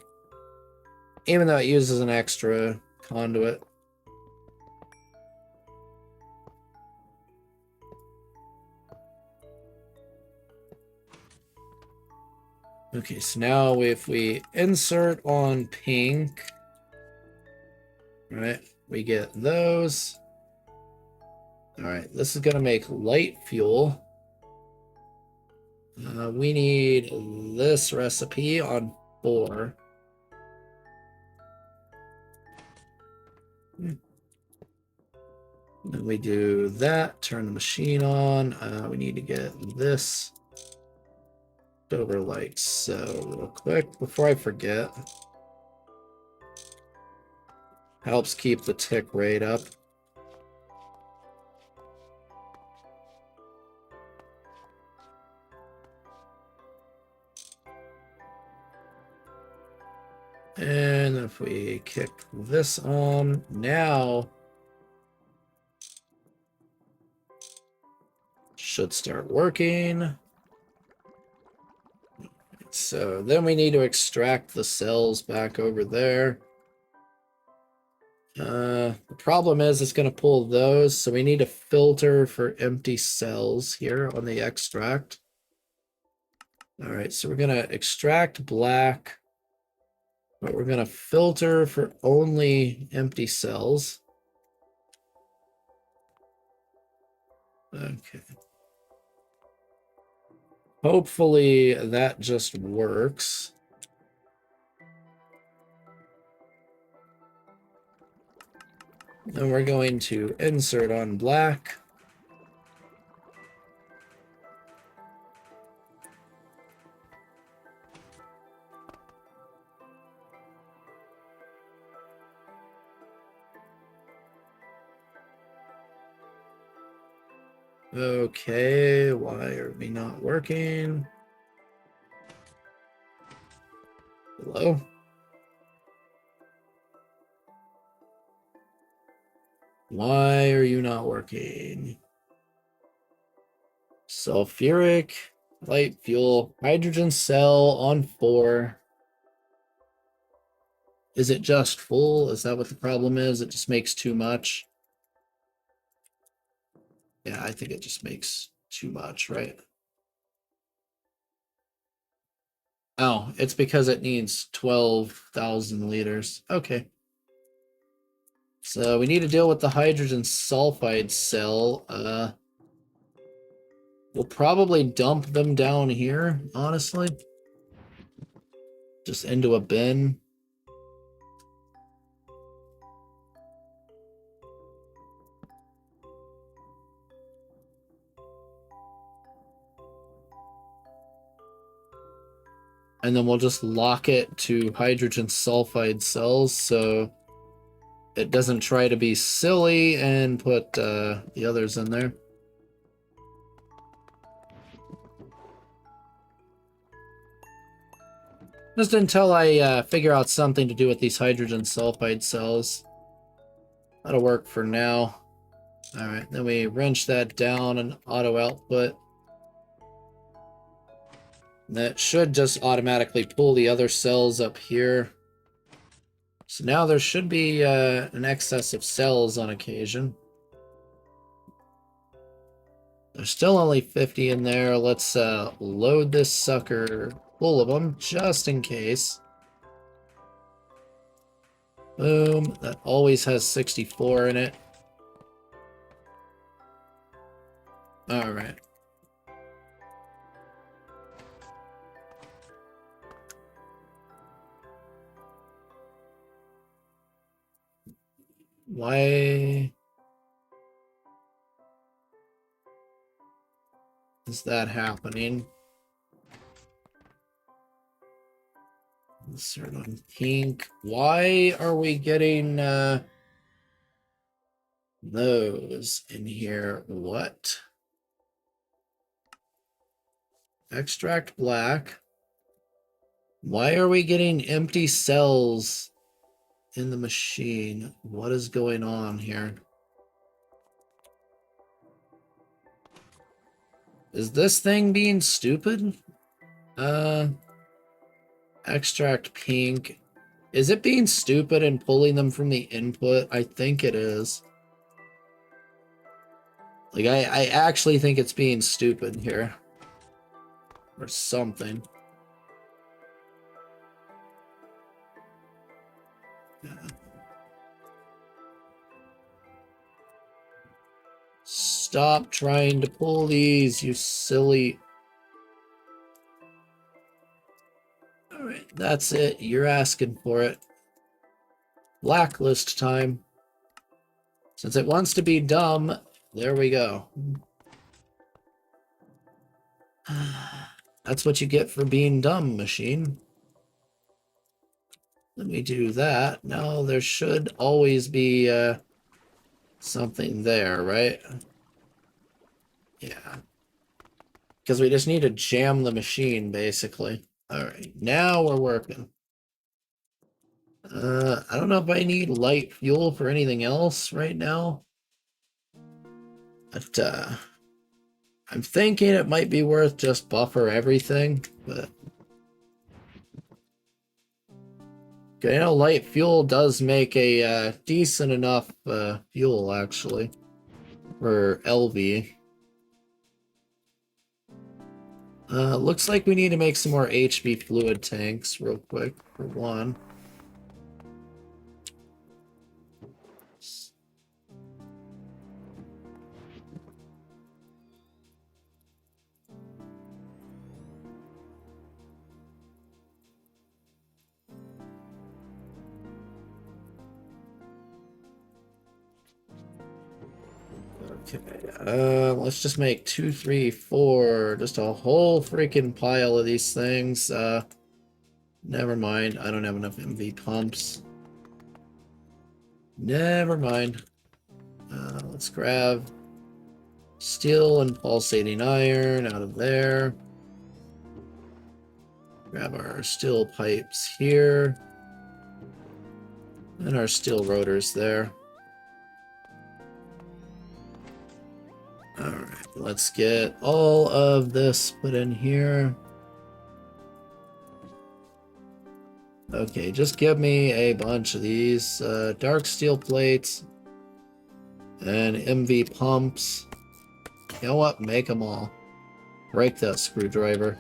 S1: Even though it uses an extra conduit. Okay, so now if we insert on pink, right, we get those. All right, this is going to make light fuel. We need this recipe on 4. Then we do that, turn the machine on. We need to get this over like so real quick before I forget. Helps keep the tick rate up. And if we kick this on, now should start working. So then we need to extract the cells back over there. The problem is it's going to pull those, so we need a filter for empty cells here on the extract. All right, so we're going to extract black, but we're going to filter for only empty cells. Okay. Hopefully that just works. Then we're going to insert on black. Okay, why are we not working? Hello? Why are you not working? Sulfuric, light fuel, hydrogen cell on 4. Is it just full? Is that what the problem is? It just makes too much? Yeah, I think it just makes too much, right? Oh, it's because it needs 12,000 liters. Okay. So we need to deal with the hydrogen sulfide cell. We'll probably dump them down here, honestly. Just into a bin. And then we'll just lock it to hydrogen sulfide cells so it doesn't try to be silly and put the others in there. Just until I figure out something to do with these hydrogen sulfide cells. That'll work for now. Alright, then we wrench that down and auto output. That should just automatically pull the other cells up here. So now there should be an excess of cells on occasion. There's still only 50 in there. Let's load this sucker full of them, just in case. Boom. That always has 64 in it. Alright. Why is that happening? Insert on pink. Why are we getting those in here? What? Extract black. Why are we getting empty cells in the machine? What is going on here? Is this thing being stupid? Extract pink. Is it being stupid and pulling them from the input? I think it is. Like, I actually think it's being stupid here. Or something. Yeah. Stop trying to pull these, you silly... Alright, that's it. You're asking for it. Blacklist time. Since it wants to be dumb, there we go. That's what you get for being dumb, machine. Let me do that. Now there should always be something there, right? Yeah. Because we just need to jam the machine, basically. All right, now we're working. I don't know if I need light fuel for anything else right now. But I'm thinking it might be worth just buffer everything, but you know, light fuel does make a decent enough fuel actually for LV. Looks like we need to make some more HV fluid tanks real quick for one. Okay, let's just make 2, 3, 4, just a whole freaking pile of these things. Never mind, I don't have enough MV pumps. Never mind. Let's grab steel and pulsating iron out of there. Grab our steel pipes here. And our steel rotors there. Alright, let's get all of this put in here. Okay, just give me a bunch of these dark steel plates and MV pumps. You know what? Make them all. Break that screwdriver.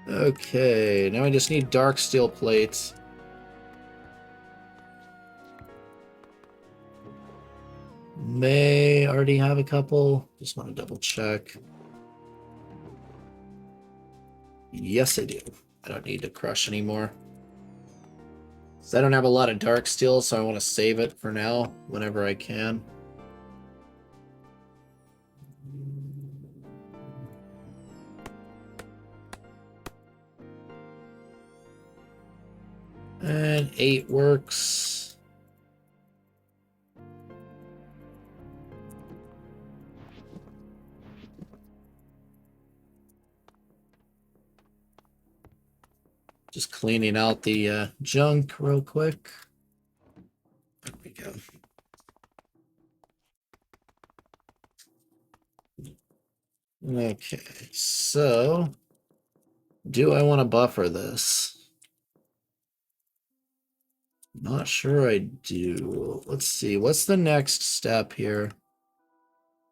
S1: Okay, now I just need dark steel plates. May already have a couple. Just want to double check. Yes, I do. I don't need to crush anymore. So I don't have a lot of dark steel, so I want to save it for now, whenever I can. And 8 works. Just cleaning out the junk real quick. There we go. Okay, so do I want to buffer this? Not sure I do. Let's see, what's the next step here?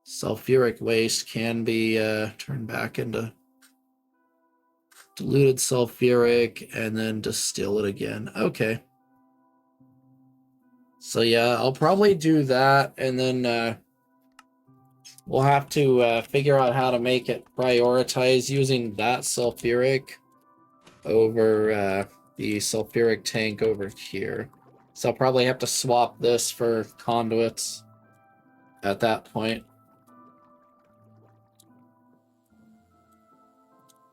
S1: Sulfuric waste can be turned back into diluted sulfuric and then distill it again. Okay. So yeah, I'll probably do that, and then we'll have to figure out how to make it prioritize using that sulfuric over the sulfuric tank over here. So I'll probably have to swap this for conduits at that point.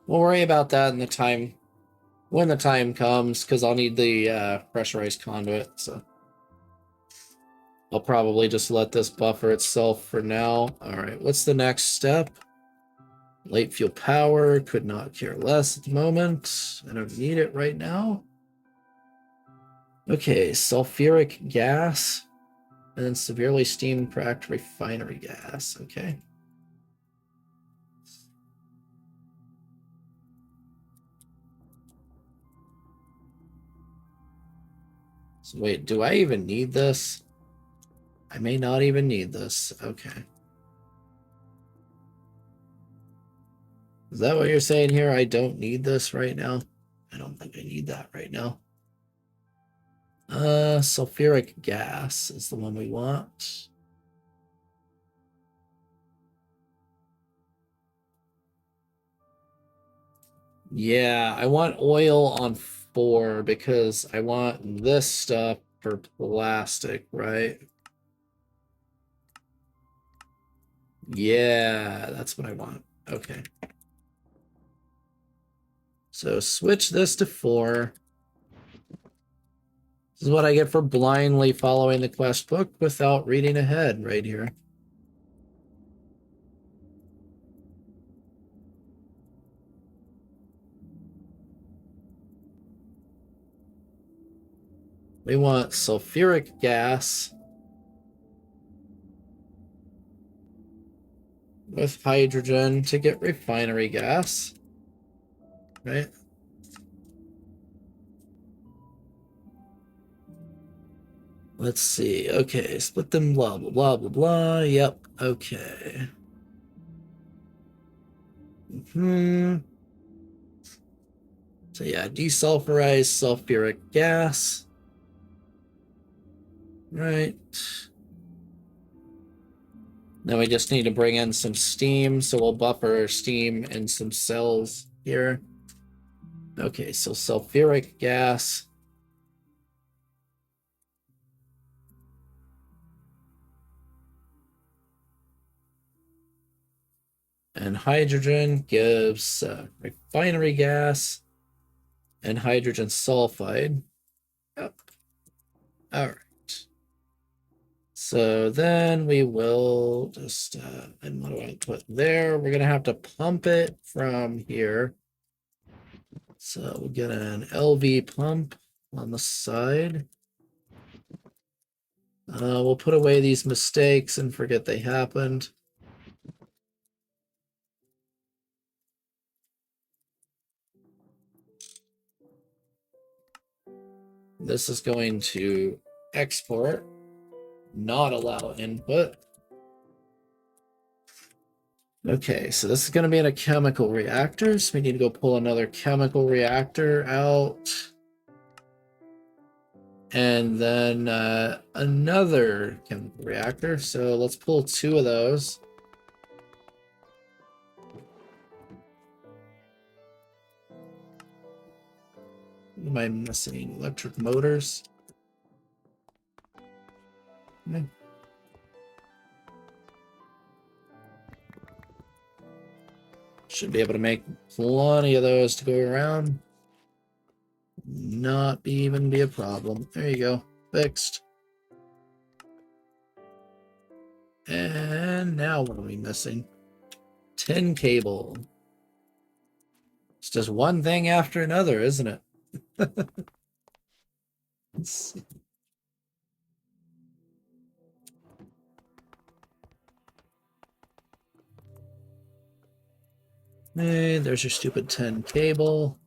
S1: We'll worry about that in the time when the time comes, because I'll need the pressurized conduit. So I'll probably just let this buffer itself for now. All right, what's the next step? Light fuel power, could not care less at the moment. I don't need it right now. Okay, sulfuric gas, and then severely steam cracked refinery gas. Okay. So wait, do I even need this? I may not even need this. Okay. Is that what you're saying here? I don't need this right now? I don't think I need that right now. Sulfuric gas is the one we want. Yeah, I want oil on 4 because I want this stuff for plastic, right? Yeah, that's what I want. Okay. So switch this to 4. This is what I get for blindly following the quest book without reading ahead right here. We want sulfuric gas with hydrogen to get refinery gas, right? Let's see. Okay, split them, blah, blah, blah, blah, blah. Yep, okay. So yeah, desulfurized sulfuric gas. Right. Now we just need to bring in some steam, so we'll buffer steam in some cells here. Okay, so sulfuric gas. And hydrogen gives refinery gas and hydrogen sulfide. Yep. All right. So then we will just, and what do I put there? We're going to have to pump it from here. So we'll get an LV pump on the side. We'll put away these mistakes and forget they happened. This is going to export, not allow input. Okay, so this is going to be in a chemical reactor, so we need to go pull another chemical reactor out. And then another chemical reactor, so let's pull 2 of those. What am I missing? Electric motors? Should be able to make plenty of those to go around. Not even be a problem. There you go. Fixed. And now what are we missing? Tin cable. It's just one thing after another, isn't it? Let's see. Hey, there's your stupid tin cable.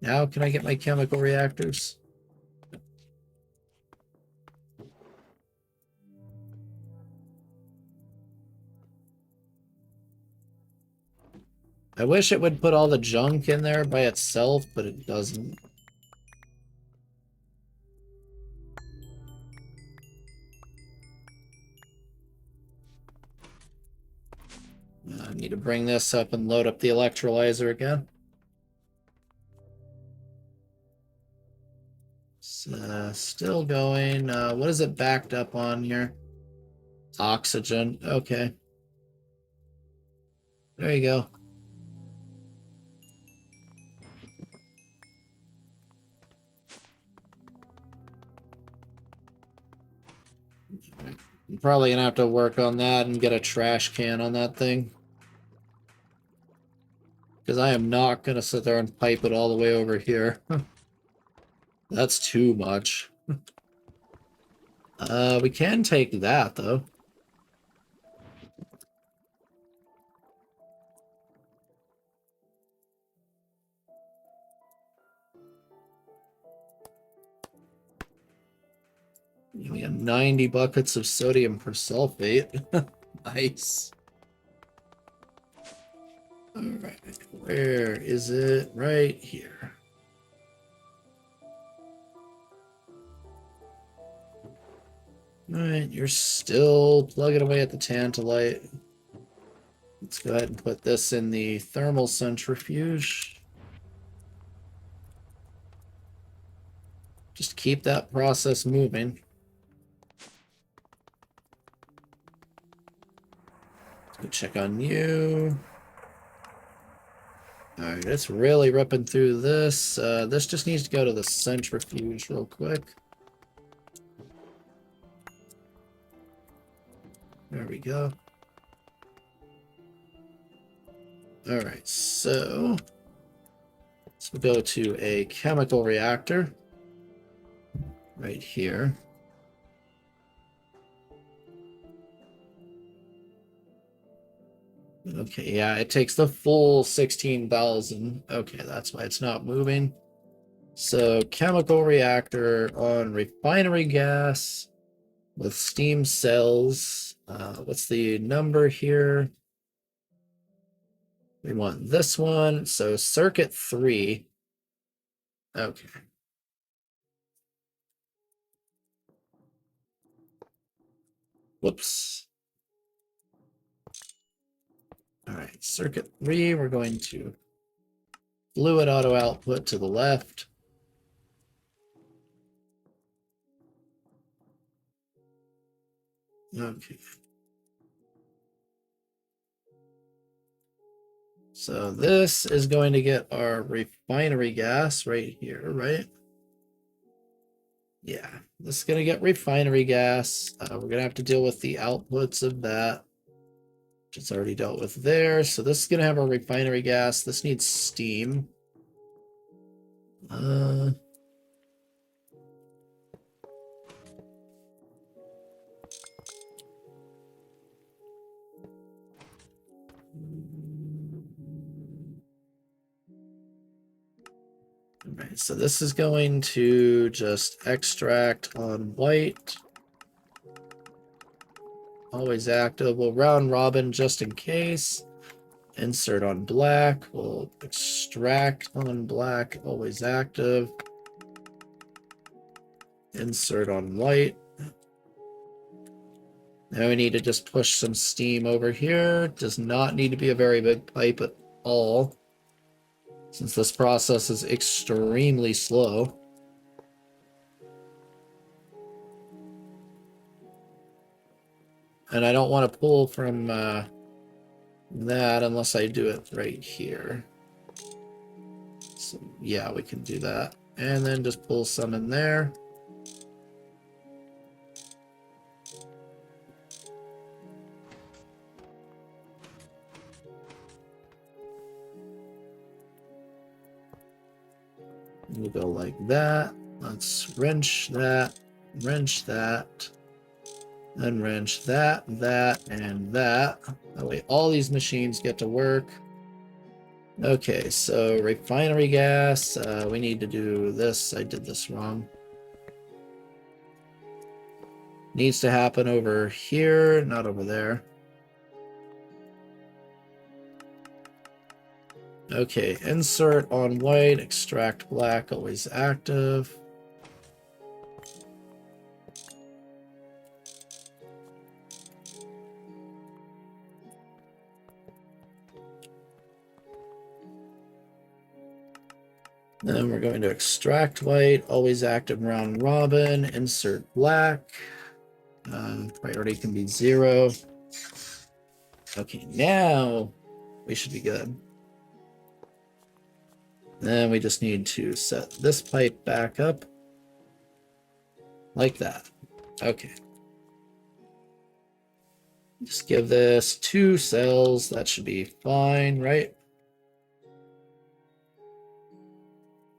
S1: Now can I get my chemical reactors? I wish it would put all the junk in there by itself, but it doesn't. I need to bring this up and load up the electrolyzer again. Still going. What is it backed up on here? Oxygen. Okay. There you go. I'm probably gonna have to work on that and get a trash can on that thing. Because I am not gonna sit there and pipe it all the way over here. That's too much. We can take that, though. We have 90 buckets of sodium persulfate. Nice. Alright, where is it? Right here. Alright, you're still plugging away at the tantalite. Let's go ahead and put this in the thermal centrifuge. Just keep that process moving. Go check on you. Alright, it's really ripping through this. This just needs to go to the centrifuge real quick. There we go. Alright, so let's go to a chemical reactor right here. Okay, yeah, it takes the full 16,000. Okay, that's why it's not moving. So, chemical reactor on refinery gas with steam cells. What's the number here? We want this one. So, circuit 3. Okay. Whoops. All right, circuit 3, we're going to fluid auto output to the left. Okay. So this is going to get our refinery gas right here, right? Yeah, this is going to get refinery gas. We're going to have to deal with the outputs of that, which it's already dealt with there. So this is going to have our refinery gas. This needs steam. Alright, so this is going to just extract on white. Always active. We'll round robin just in case. Insert on black. We'll extract on black. Always active. Insert on white. Now we need to just push some steam over here. Does not need to be a very big pipe at all, since this process is extremely slow. And I don't want to pull from that unless I do it right here. So yeah, we can do that. And then just pull some in there. We'll go like that. Let's wrench that, then wrench that, and that. That way all these machines get to work. Okay, so refinery gas, we need to do this. I did this wrong. Needs to happen over here, not over there. Okay, insert on white, extract black, always active. Then we're going to extract white, always active round robin, insert black. Priority can be 0. Okay, now we should be good. Then we just need to set this pipe back up like that. Okay. Just give this 2 cells. That should be fine, right?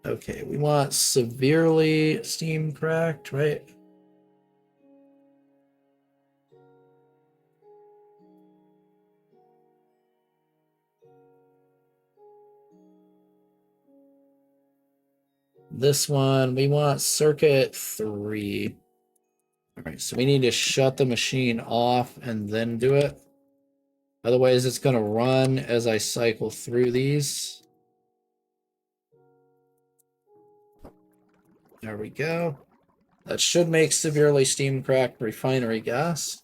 S1: Okay, we want severely steam cracked, right? This one, we want circuit 3. All right, so we need to shut the machine off and then do it. Otherwise, it's going to run as I cycle through these. There we go. That should make severely steam cracked refinery gas,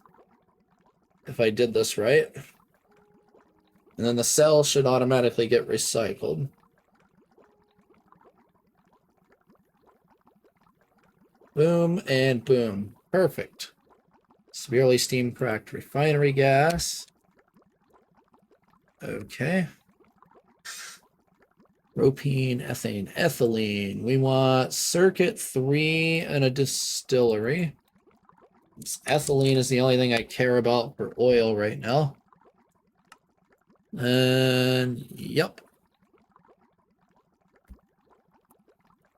S1: if I did this right. And then the cell should automatically get recycled. Boom and boom. Perfect. Severely steam cracked refinery gas. Okay. Propene, ethane, ethylene. We want circuit 3 and a distillery. Ethylene is the only thing I care about for oil right now. And yep.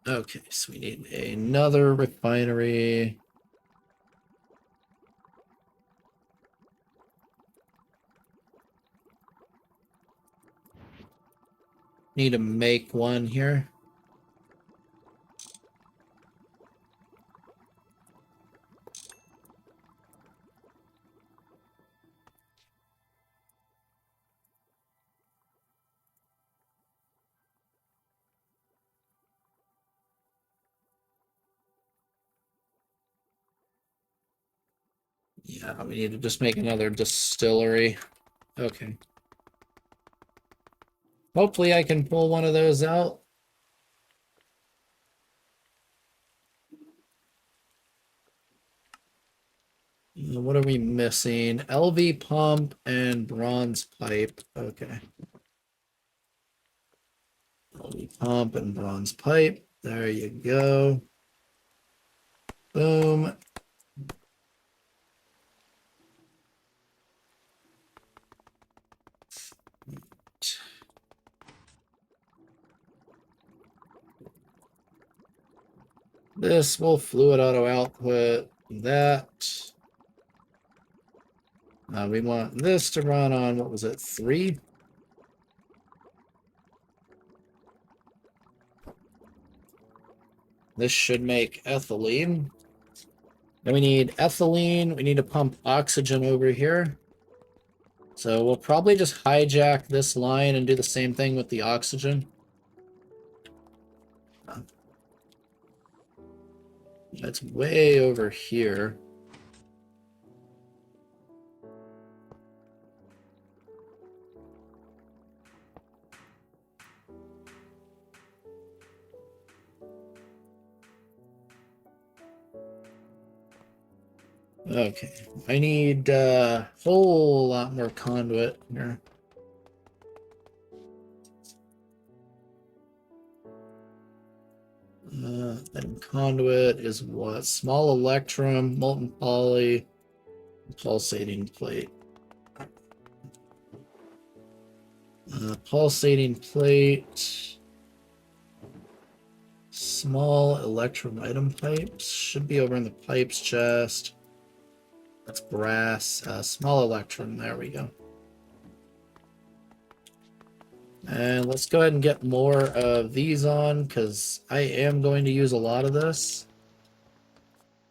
S1: Okay, so we need another refinery. Need to make one here. Yeah, we need to just make another distillery. Okay. Hopefully I can pull one of those out. What are we missing? LV pump and bronze pipe. Okay. LV pump and bronze pipe. There you go. Boom. This will fluid auto output. That. We want this to run on, what was it, 3? This should make ethylene. Then we need ethylene. We need to pump oxygen over here. So we'll probably just hijack this line and do the same thing with the oxygen. That's way over here. Okay, I need a whole lot more conduit here. And conduit is what? Small electrum, molten poly, pulsating plate. Pulsating plate. Small electrum item pipes. Should be over in the pipes chest. That's brass. Small electrum. There we go. And let's go ahead and get more of these on, because I am going to use a lot of this.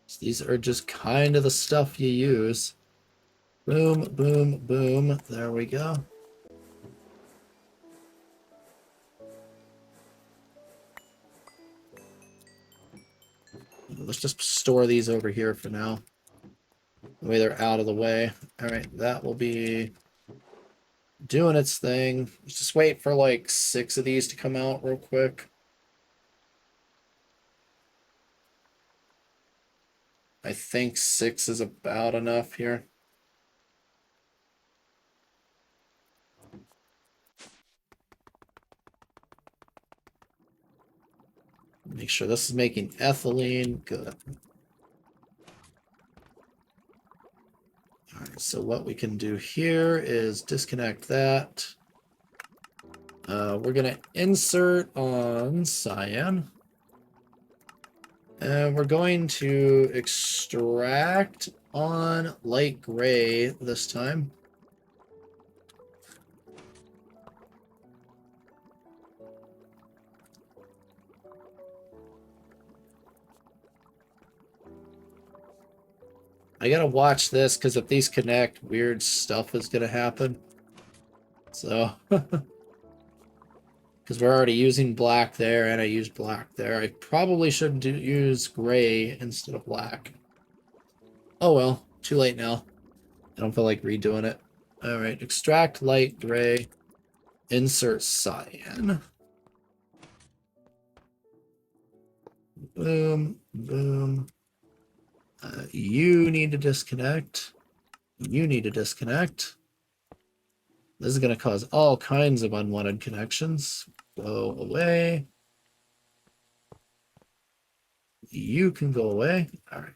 S1: So these are just kind of the stuff you use. Boom, boom, boom. There we go. Let's just store these over here for now. The way they're out of the way. All right, that will be doing its thing. Let's just wait for like 6 of these to come out real quick. I think 6 is about enough here. Make sure this is making ethylene. Good. All right, so what we can do here is disconnect that. We're going to insert on cyan. And we're going to extract on light gray this time. I gotta watch this, because if these connect, weird stuff is gonna happen. So, because we're already using black there, and I used black there. I probably should use gray instead of black. Oh well, too late now. I don't feel like redoing it. Alright, extract light gray, insert cyan. Boom, boom. You need to disconnect. You need to disconnect. This is going to cause all kinds of unwanted connections. Go away. You can go away. All right.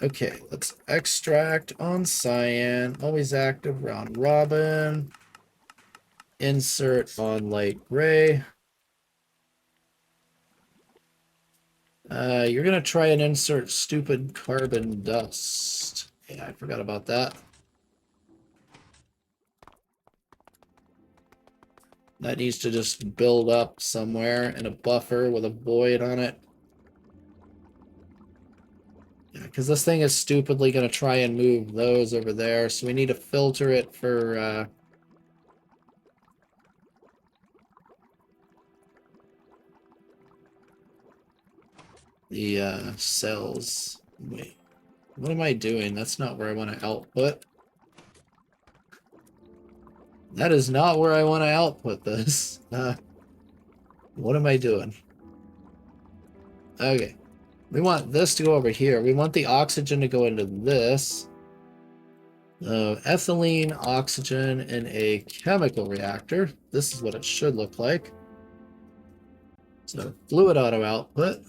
S1: Okay, let's extract on cyan. Always active, round robin. Insert on light gray. You're going to try and insert stupid carbon dust. Yeah, I forgot about that. That needs to just build up somewhere in a buffer with a void on it. Yeah, because this thing is stupidly going to try and move those over there, so we need to filter it for the cells. Wait, what am I doing? That's not where I want to output. That is not where I want to output this. What am I doing? Okay. We want this to go over here. We want the oxygen to go into this. Ethylene, oxygen in a chemical reactor. This is what it should look like. So fluid auto output.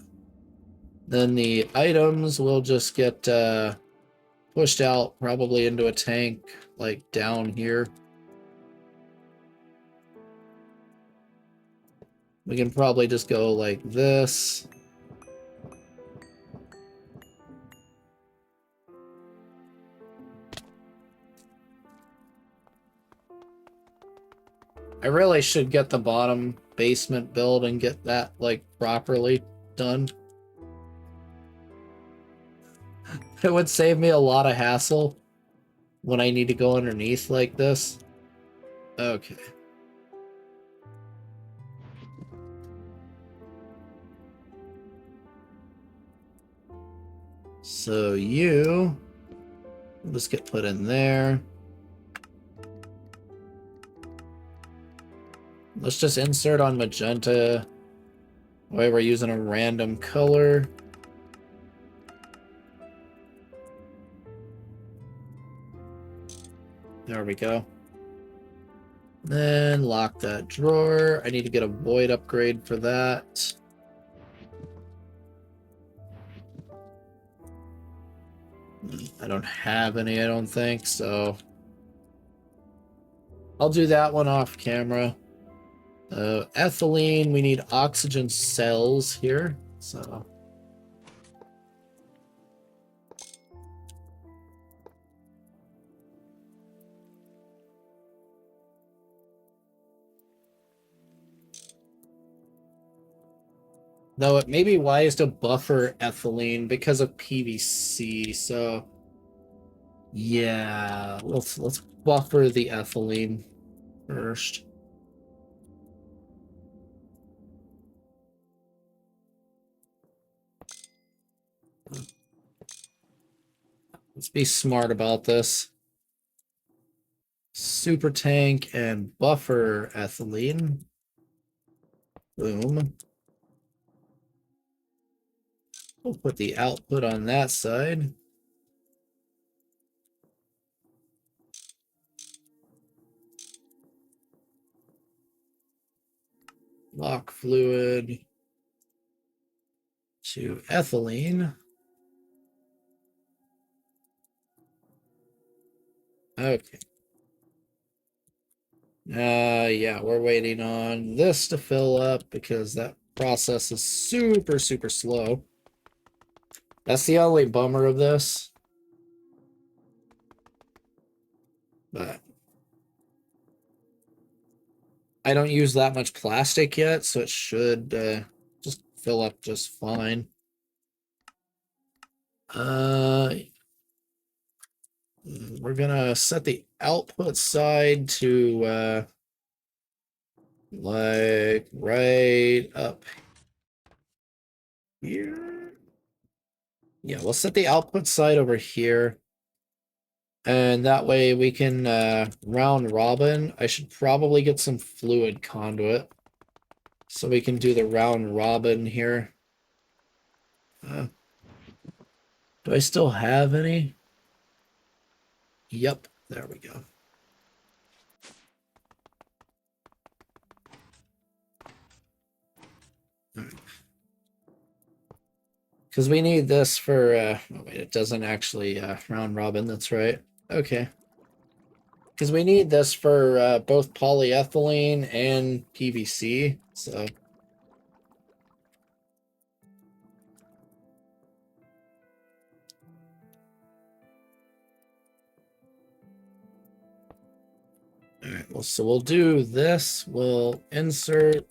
S1: Then the items will just get pushed out probably into a tank like down here. We can probably just go like this. I really should get the bottom basement build and get that like properly done. It would save me a lot of hassle when I need to go underneath like this. Okay. So you will just get put in there. Let's just insert on magenta. Why we're using a random color. There we go. Then lock that drawer. I need to get a void upgrade for that. I don't have any, I don't think, so I'll do that one off camera. Ethylene, we need oxygen cells here, so though it may be wise to buffer ethylene because of PVC, so yeah, let's buffer the ethylene first. Let's be smart about this. Super tank and buffer ethylene. Boom. We'll put the output on that side. Lock fluid to ethylene. Okay. Yeah, we're waiting on this to fill up because that process is super, super slow. That's the only bummer of this. But I don't use that much plastic yet, so it should just fill up just fine. We're gonna set the output side to like right up here. Yeah, we'll set the output side over here. And that way we can round robin. I should probably get some fluid conduit so we can do the round robin here. Do I still have any? Yep, there we go. Because we need this for, oh wait, it doesn't actually round robin, that's right. Okay. Because we need this for both polyethylene and PVC, so. All right, well, so we'll do this. We'll insert.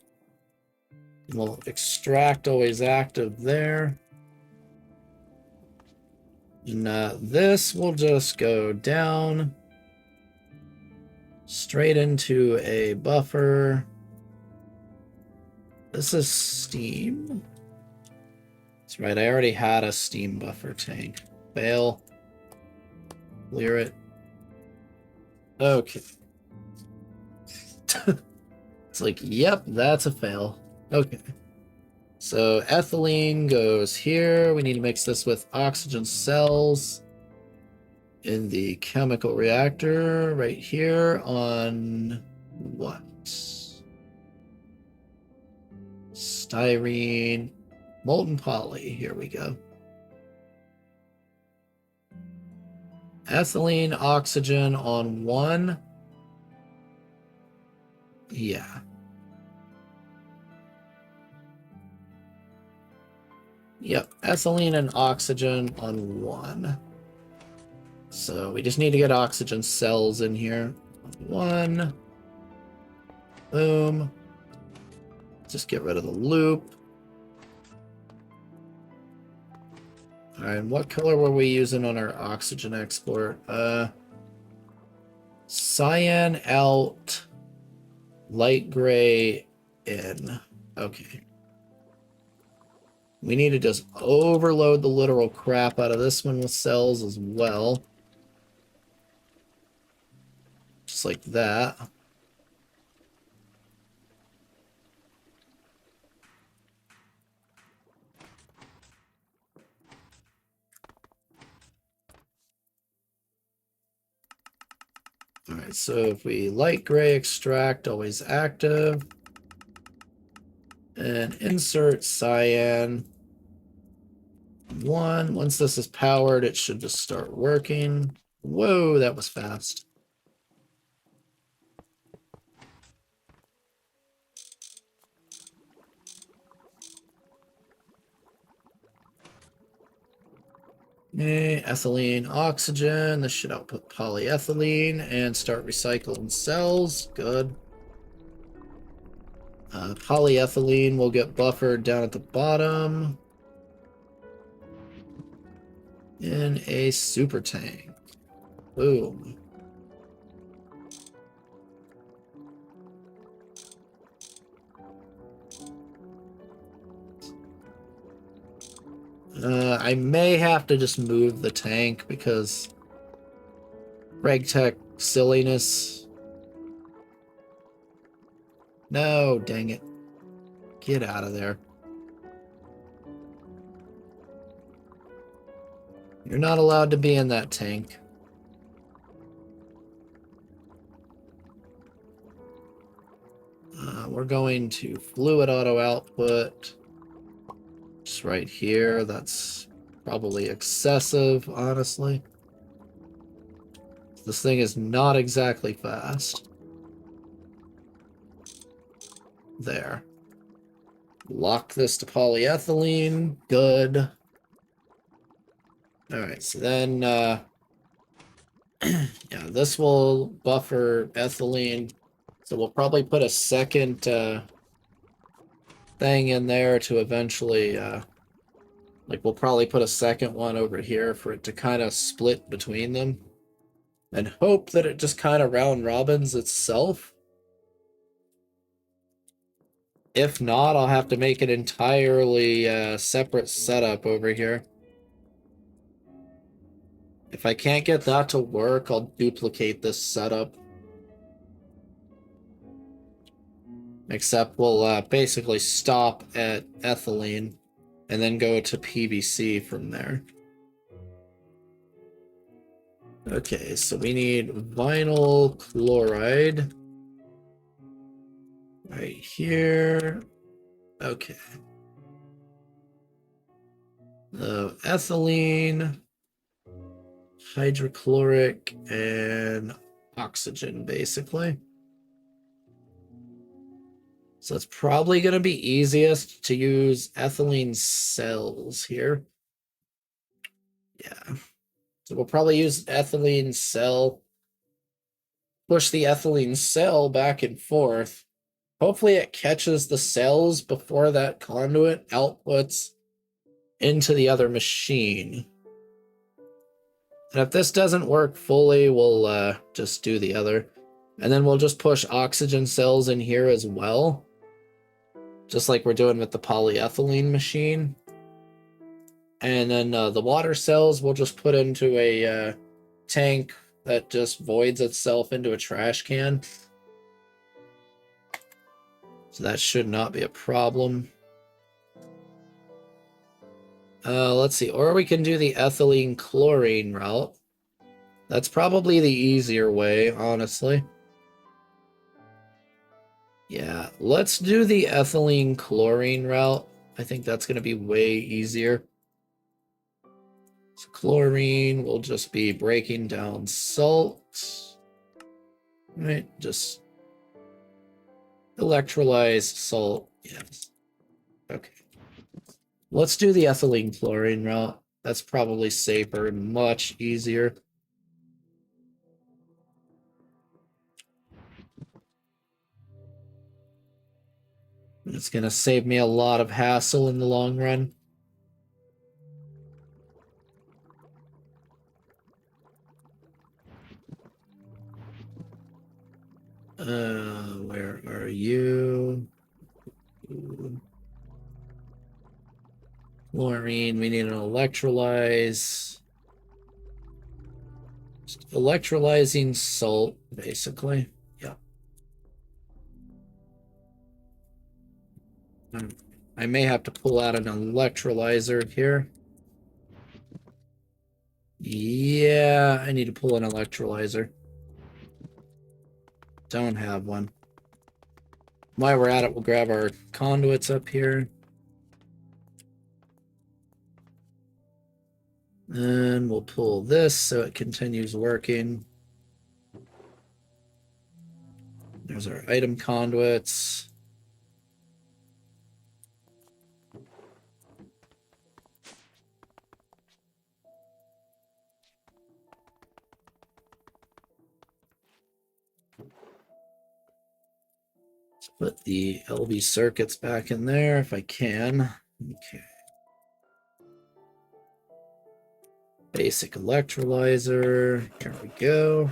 S1: We'll extract always active there. And this will just go down straight into a buffer. This is steam. That's right, I already had a steam buffer tank. Fail. Clear it. Okay. It's like, yep, that's a fail. Okay. So ethylene goes here. We need to mix this with oxygen cells in the chemical reactor right here on what? Styrene, molten poly. Here we go. Ethylene, oxygen on one. Yeah. Yep, ethylene and oxygen on one. So we just need to get oxygen cells in here. One. Boom. Just get rid of the loop. Alright, and what color were we using on our oxygen export? Cyan out, light gray in. Okay. We need to just overload the literal crap out of this one with cells as well. Just like that. Alright, so if we light gray extract, always active. And insert cyan. One. Once this is powered, it should just start working. Whoa, that was fast. Okay, ethylene, oxygen. This should output polyethylene and start recycling cells. Good. Polyethylene will get buffered down at the bottom in a super tank. Boom. I may have to just move the tank because GregTech silliness. No, dang it. Get out of there. You're not allowed to be in that tank. We're going to fluid auto output. Just right here. That's probably excessive, honestly. This thing is not exactly fast. There. Lock this to polyethylene. Good. Alright, so then, yeah, this will buffer ethylene. So we'll probably put a second thing in there to eventually, like, we'll probably put a second one over here for it to kind of split between them. And hope that it just kind of round robins itself. If not, I'll have to make an entirely separate setup over here. If I can't get that to work, I'll duplicate this setup. Except we'll basically stop at ethylene and then go to PVC from there. Okay, so we need vinyl chloride right here. Okay. ethylene, hydrochloric, and oxygen, basically. So it's probably going to be easiest to use ethylene cells here. Yeah. So we'll probably use ethylene cell, push the ethylene cell back and forth. Hopefully it catches the cells before that conduit outputs into the other machine. And if this doesn't work fully, we'll just do the other. And then we'll just push oxygen cells in here as well. Just like we're doing with the polyethylene machine. And then the water cells we'll just put into a tank that just voids itself into a trash can. So that should not be a problem. Let's see, or we can do the ethylene chlorine route. That's probably the easier way, honestly. Yeah, let's do the ethylene chlorine route. I think that's going to be way easier. So chlorine will just be breaking down salt. Right, just electrolyzed salt. Yes. Okay. Let's do the ethylene chlorine route. That's probably safer and much easier. It's going to save me a lot of hassle in the long run. Where are you? Chlorine, we need an electrolyze. Just electrolyzing salt, basically. Yeah. I may have to pull out an electrolyzer here. Yeah, I need to pull an electrolyzer. Don't have one. While we're at it, we'll grab our conduits up here. And we'll pull this so it continues working. There's our item conduits. Let's put the LV circuits back in there if I can. Okay. Basic electrolyzer. Here we go.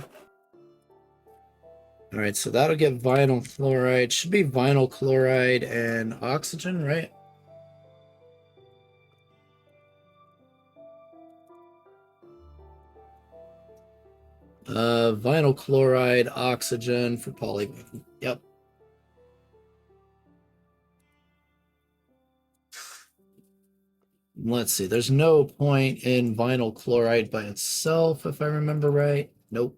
S1: All right, so that'll get vinyl chloride. Should be vinyl chloride and oxygen, right? Vinyl chloride, oxygen for poly. Yep. Let's see. There's no point in vinyl chloride by itself, if I remember right. Nope.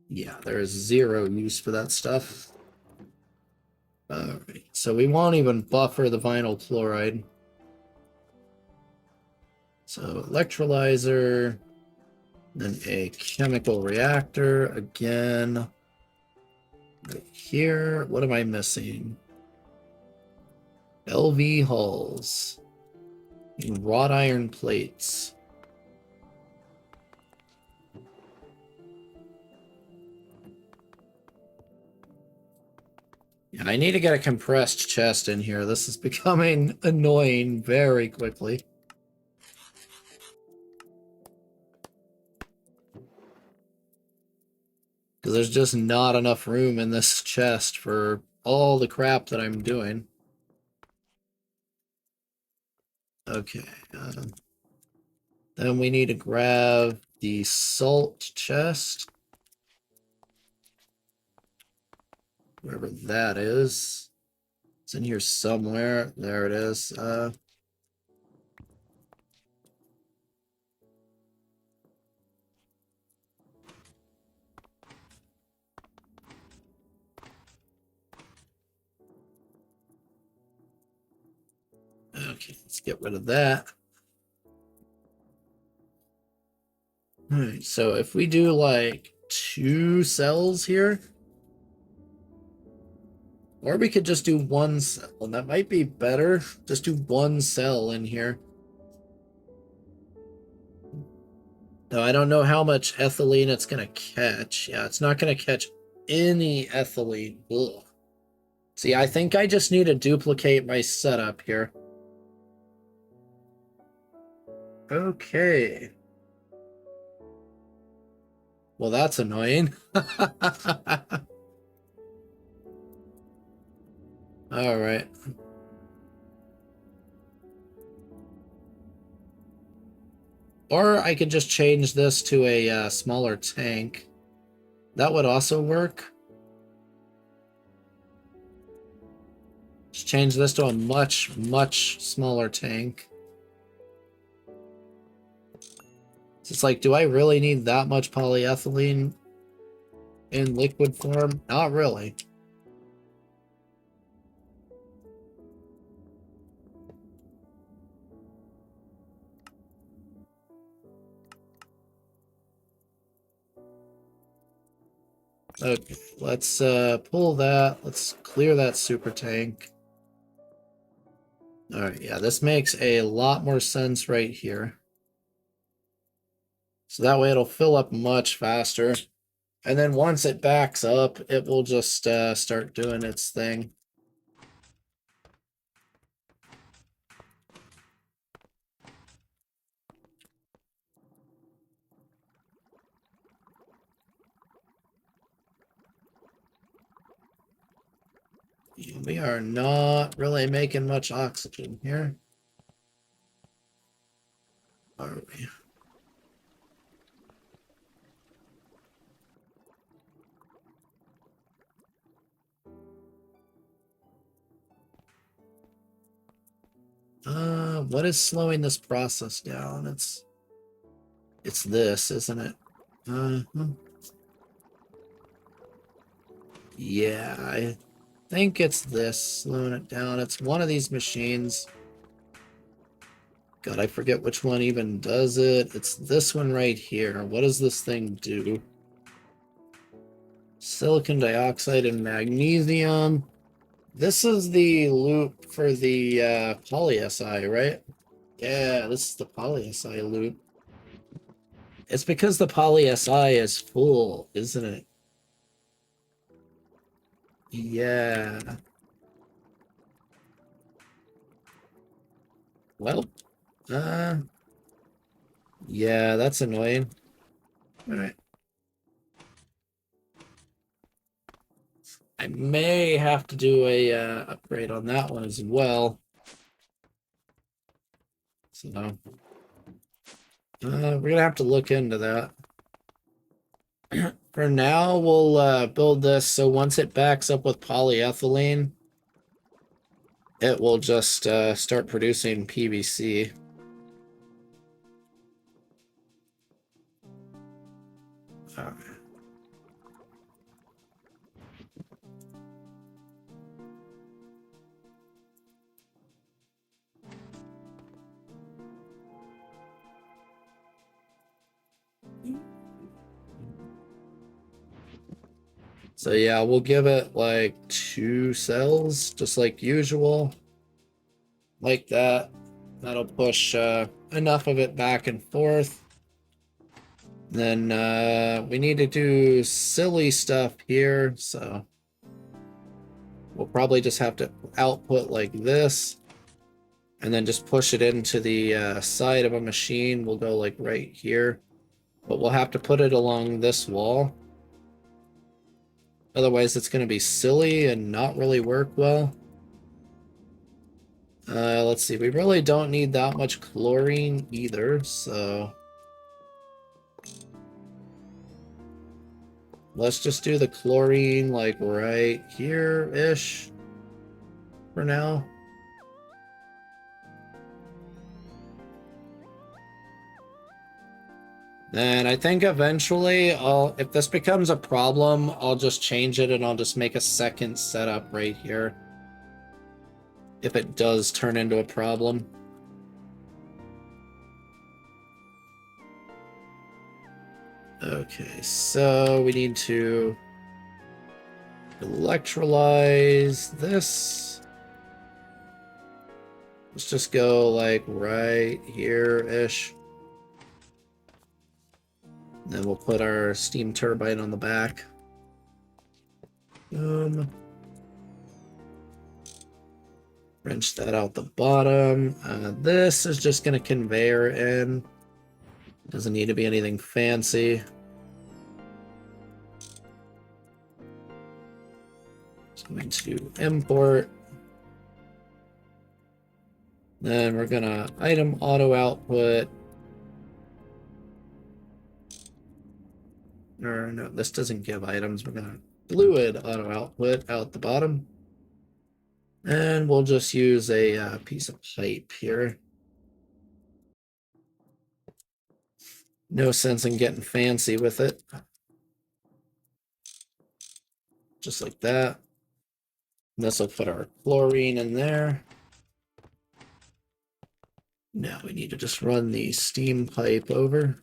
S1: Yeah, there is zero use for that stuff. All right, so we won't even buffer the vinyl chloride. So electrolyzer, then a chemical reactor again. Right here, what am I missing? LV hulls and wrought iron plates. Yeah, I need to get a compressed chest in here. This is becoming annoying very quickly. Because there's just not enough room in this chest for all the crap that I'm doing. Okay. Then we need to grab the salt chest. Wherever that is. It's in here somewhere. There it is. Okay, Okay, let's get rid of that. All right, so if we do like 2 cells here, or we could just do 1 cell, and that might be better. Just do 1 cell in here. Though I don't know how much ethylene it's going to catch. Yeah, it's not going to catch any ethylene. Ugh. See, I think I just need to duplicate my setup here. Okay. Well, that's annoying. All right. Or I could just change this to a smaller tank. That would also work. Just change this to a much, much smaller tank. It's like, do I really need that much polyethylene in liquid form? Not really. Okay, let's pull that. Let's clear that super tank. All right, yeah, this makes a lot more sense right here. So that way it'll fill up much faster. And then once it backs up, it will just start doing its thing. We are not really making much oxygen here. Are we? What is slowing this process down? It's this, isn't it? Yeah, I think it's this slowing it down. It's one of these machines. God, I forget which one even does it. It's this one right here. What does this thing do? Silicon dioxide and magnesium. This is the loop for the poly-SI, right? Yeah, this is the poly-SI loop. It's because the poly-SI is full, isn't it? Yeah. Well, yeah, that's annoying. All right. I may have to do a upgrade on that one as well. So we're gonna have to look into that. For now, we'll build this so once it backs up with polyethylene, it will just start producing PVC. All right. So yeah, we'll give it like 2 cells, just like usual. Like that. That'll push enough of it back and forth. Then we need to do silly stuff here, so we'll probably just have to output like this. And then just push it into the side of a machine. We'll go like right here. But we'll have to put it along this wall. Otherwise, it's going to be silly and not really work well. Let's see. We really don't need that much chlorine either, so let's just do the chlorine like right here-ish for now. And I think eventually, if this becomes a problem, I'll just change it and I'll just make a second setup right here. if it does turn into a problem. Okay, so we need to electrolyze this. Let's just go like right here-ish. Then we'll put our steam turbine on the back. Wrench that out the bottom. This is just going to conveyor in. Doesn't need to be anything fancy. Just going to import. Then we're going to item auto output. Or no, this doesn't give items. We're going to fluid auto output out the bottom. And we'll just use a piece of pipe here. No sense in getting fancy with it. Just like that. This will put our chlorine in there. Now we need to just run the steam pipe over.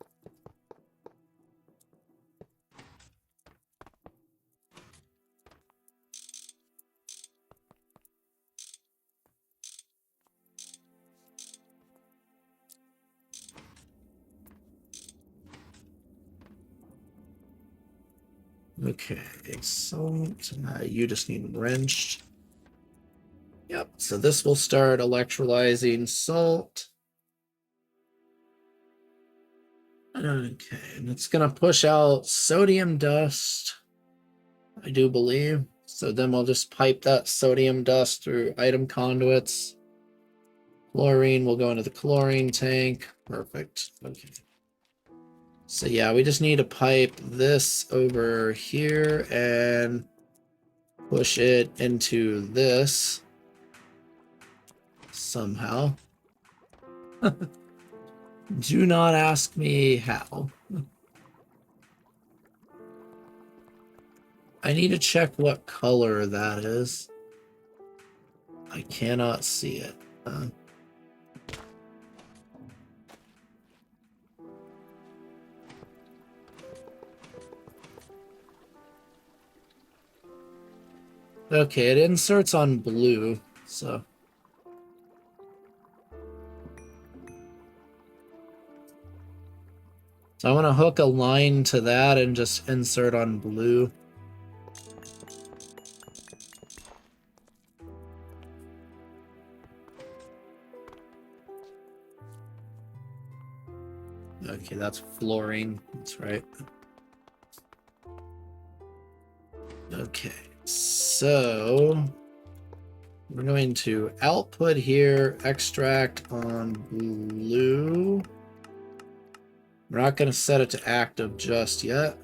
S1: Okay, so you just need wrenched. Yep, so this will start electrolyzing salt. Okay, and it's going to push out sodium dust, I do believe. So then we'll just pipe that sodium dust through item conduits. Chlorine will go into the chlorine tank. Perfect. Okay. So yeah, we just need to pipe this over here and push it into this somehow. Do not ask me how. I need to check what color that is. I cannot see it. Okay, it inserts on blue, so. So I want to hook a line to that and just insert on blue. Okay, that's fluorine. That's right. Okay, so we're going to output here, extract on blue. We're not going to set it to active just yet.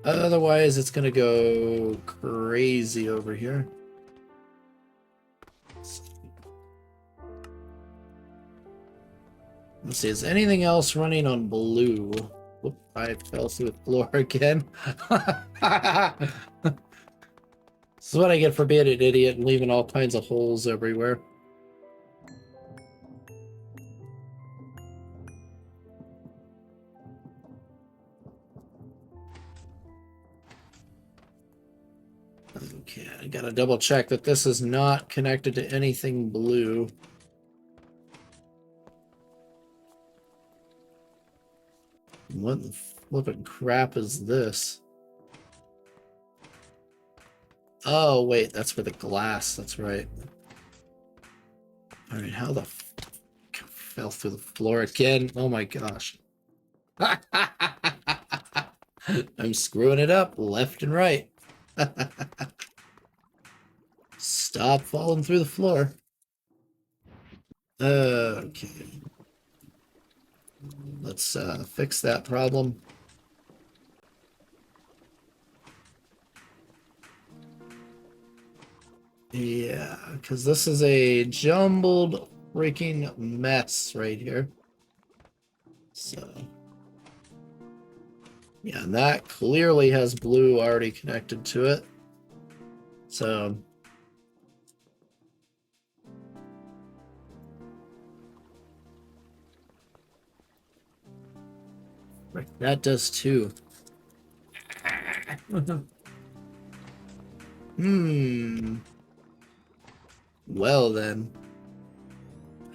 S1: Otherwise, it's going to go crazy over here. Let's see, is anything else running on blue? Whoop, I fell through the floor again. This is what I get for being an idiot and leaving all kinds of holes everywhere. Okay, I gotta double check that this is not connected to anything blue. What the flippin' crap is this? Oh, wait, that's for the glass. That's right. All right, how the fell through the floor again? Oh my gosh. I'm screwing it up left and right. Stop falling through the floor. Okay. Let's fix that problem. Yeah, because this is a jumbled freaking mess right here. So, yeah, and that clearly has blue already connected to it. So that does too. Well then.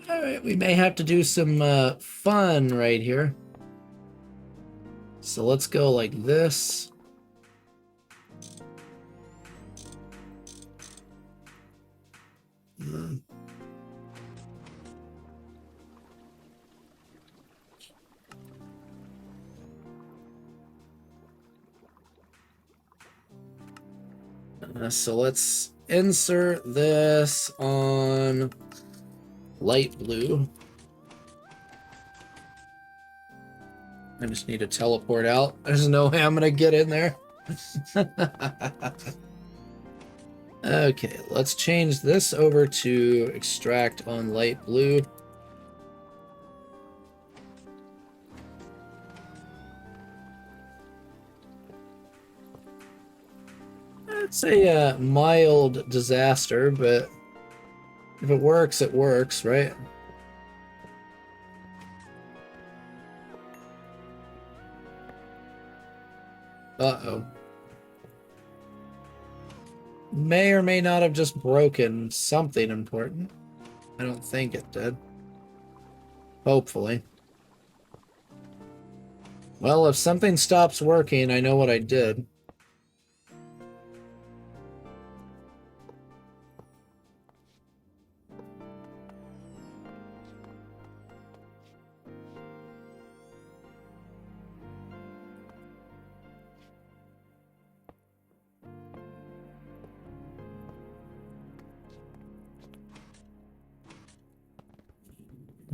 S1: Alright, we may have to do some fun right here. So let's go like this. So let's insert this on light blue. I just need to teleport out. There's no way I'm gonna get in there. Okay, let's change this over to extract on light blue. It's a mild disaster, but if it works, right? Uh-oh. May or may not have just broken something important. I don't think it did. Hopefully. Well, if something stops working, I know what I did.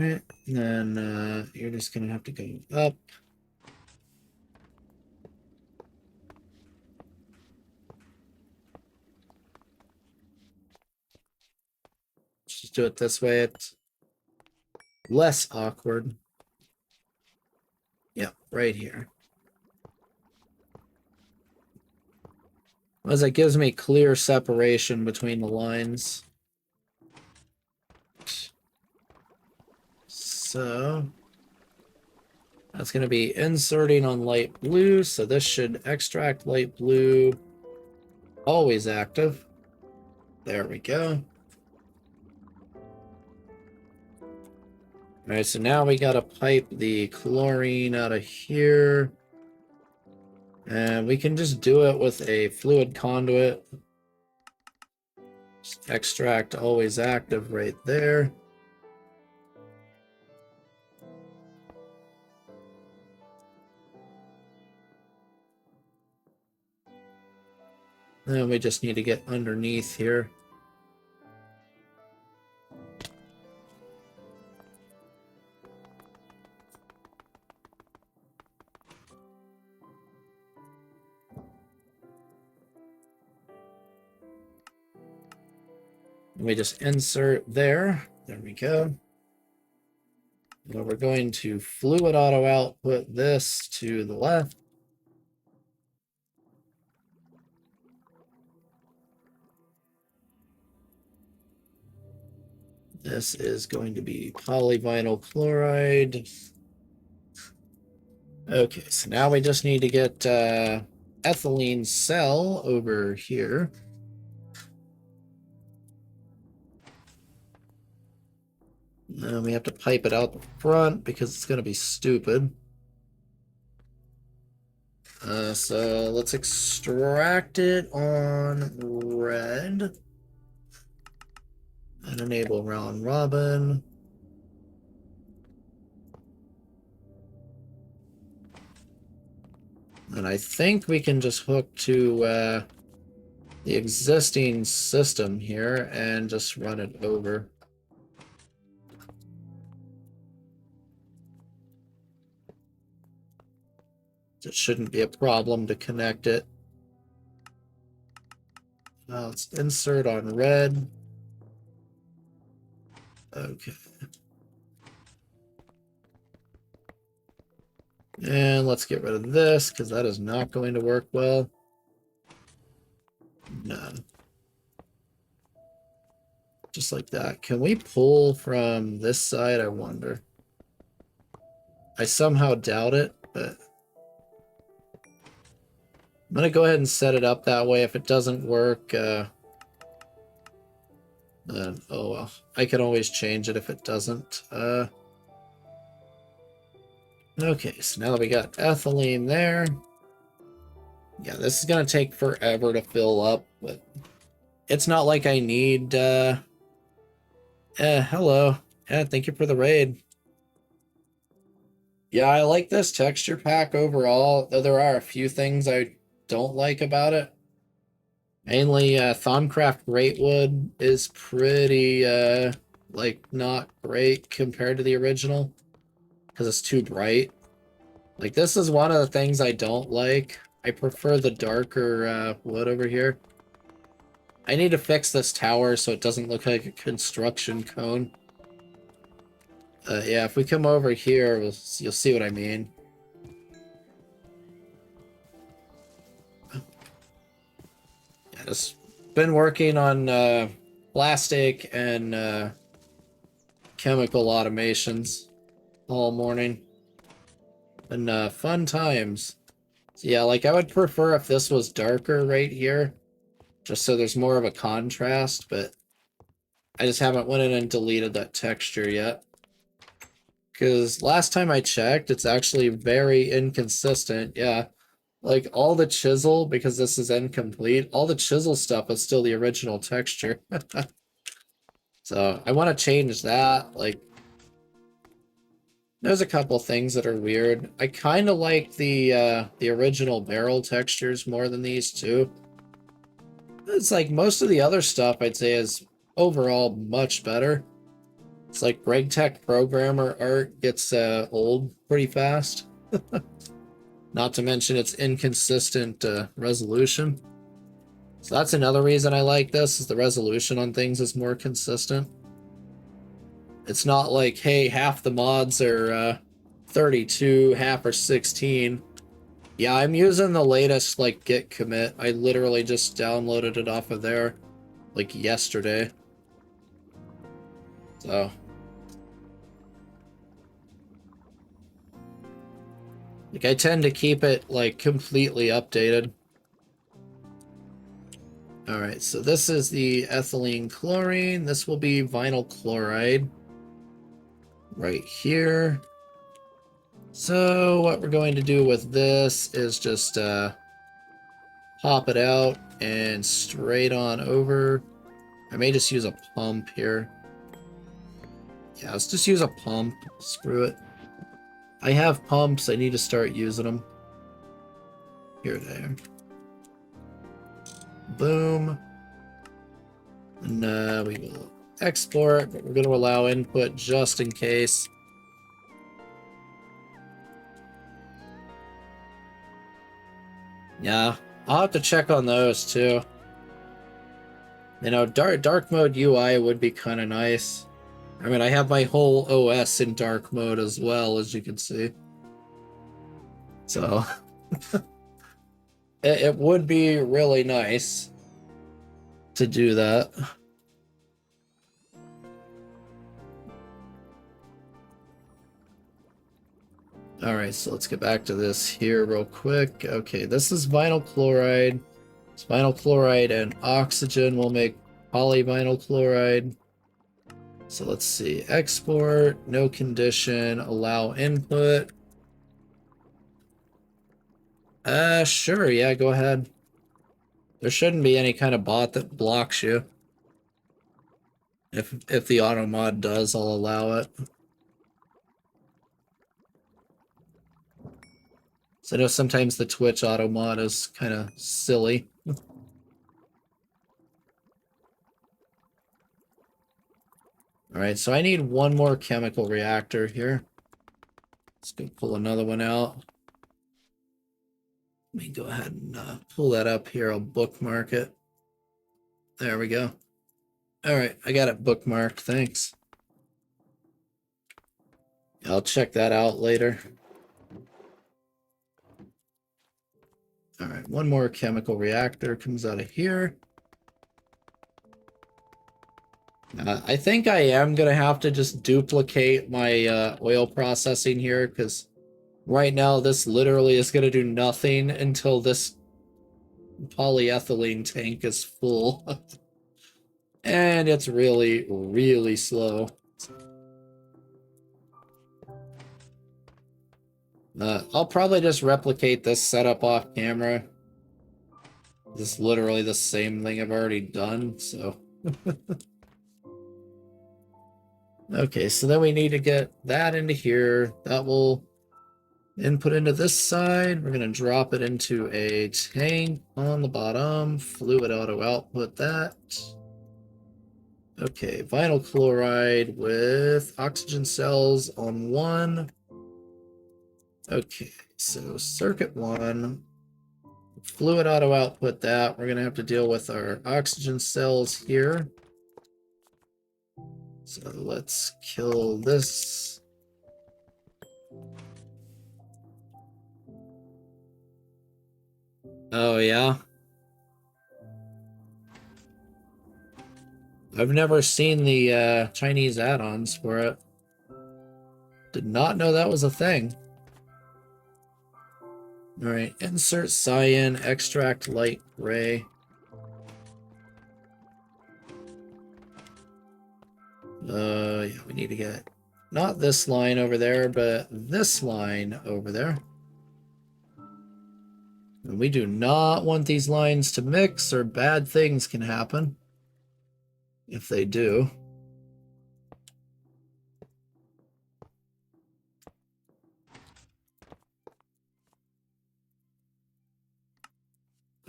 S1: And then you're just gonna have to go up. Just do it this way. It's less awkward. Yep, right here. As it gives me clear separation between the lines. So that's going to be inserting on light blue. So this should extract light blue. Always active. There we go. All right, so now we got to pipe the chlorine out of here. And we can just do it with a fluid conduit. Just extract always active right there. Then we just need to get underneath here. We just insert there. There we go. Now we're going to fluid auto output this to the left. This is going to be polyvinyl chloride. Okay, so now we just need to get ethylene cell over here. And we have to pipe it out the front because it's going to be stupid. So let's extract it on red. And enable round robin. And I think we can just hook to the existing system here and just run it over. It shouldn't be a problem to connect it. Now let's insert on red. Okay. And let's get rid of this because that is not going to work well. None. Just like that. Can we pull from this side? I wonder. I somehow doubt it, but I'm going to go ahead and set it up that way. If it doesn't work, then, oh well. I can always change it if it doesn't. Okay, so now that we got ethylene there. Yeah, this is going to take forever to fill up, but it's not like I need, hello. Yeah, thank you for the raid. Yeah, I like this texture pack overall, though there are a few things I don't like about it. Mainly, Thaumcraft Greatwood is pretty, like, not great compared to the original, because it's too bright. Like, this is one of the things I don't like. I prefer the darker, wood over here. I need to fix this tower so it doesn't look like a construction cone. Yeah, if we come over here, you'll see what I mean. Yeah, just been working on plastic and chemical automations all morning. And fun times. So yeah, like I would prefer if this was darker right here, just so there's more of a contrast, but I just haven't went in and deleted that texture yet. Because last time I checked, it's actually very inconsistent. Yeah, like all the chisel, because this is incomplete, all the chisel stuff is still the original texture. So I want to change that. Like, there's a couple things that are weird. I kind of like the original barrel textures more than these two. It's like most of the other stuff I'd say is overall much better. It's like GregTech programmer art gets old pretty fast. Not to mention its inconsistent resolution. So that's another reason I like this, is the resolution on things is more consistent. It's not like, hey, half the mods are 32, half are 16. Yeah, I'm using the latest like git commit. I literally just downloaded it off of there like yesterday. So like I tend to keep it like completely updated. All right, so this is the ethylene chlorine. This will be vinyl chloride right here. So what we're going to do with this is just pop it out and straight on over. I may just use a pump here. Yeah, let's just use a pump. Screw it. I have pumps. I need to start using them. Here they are. Boom. And we will export, but we're going to allow input just in case. Yeah, I'll have to check on those too. You know, dark mode UI would be kind of nice. I mean, I have my whole OS in dark mode as well, as you can see. So, it would be really nice to do that. Alright, so let's get back to this here real quick. Okay, this is vinyl chloride. It's vinyl chloride and oxygen will make polyvinyl chloride. So let's see. Export, no condition, allow input. Sure, yeah, go ahead. There shouldn't be any kind of bot that blocks you. If the auto mod does, I'll allow it. So I know sometimes the Twitch auto mod is kind of silly. Alright, so I need one more chemical reactor here. Let's go pull another one out. Let me go ahead and pull that up here. I'll bookmark it. There we go. Alright, I got it bookmarked. Thanks. I'll check that out later. Alright, one more chemical reactor comes out of here. I think I am gonna have to just duplicate my oil processing here, because right now this literally is gonna do nothing until this polyethylene tank is full. And it's really, really slow. I'll probably just replicate this setup off camera. This is literally the same thing I've already done, so... Okay, so then we need to get that into here. That will input into this side. We're going to drop it into a tank on the bottom. Fluid auto output that. Okay, vinyl chloride with oxygen cells on one. Okay, so circuit one. Fluid auto output that. We're going to have to deal with our oxygen cells here. So let's kill this. Oh, yeah? I've never seen the Chinese add-ons for it. Did not know that was a thing. Alright, insert cyan, extract light gray. Yeah, we need to get not this line over there, but this line over there. And we do not want these lines to mix, or bad things can happen if they do.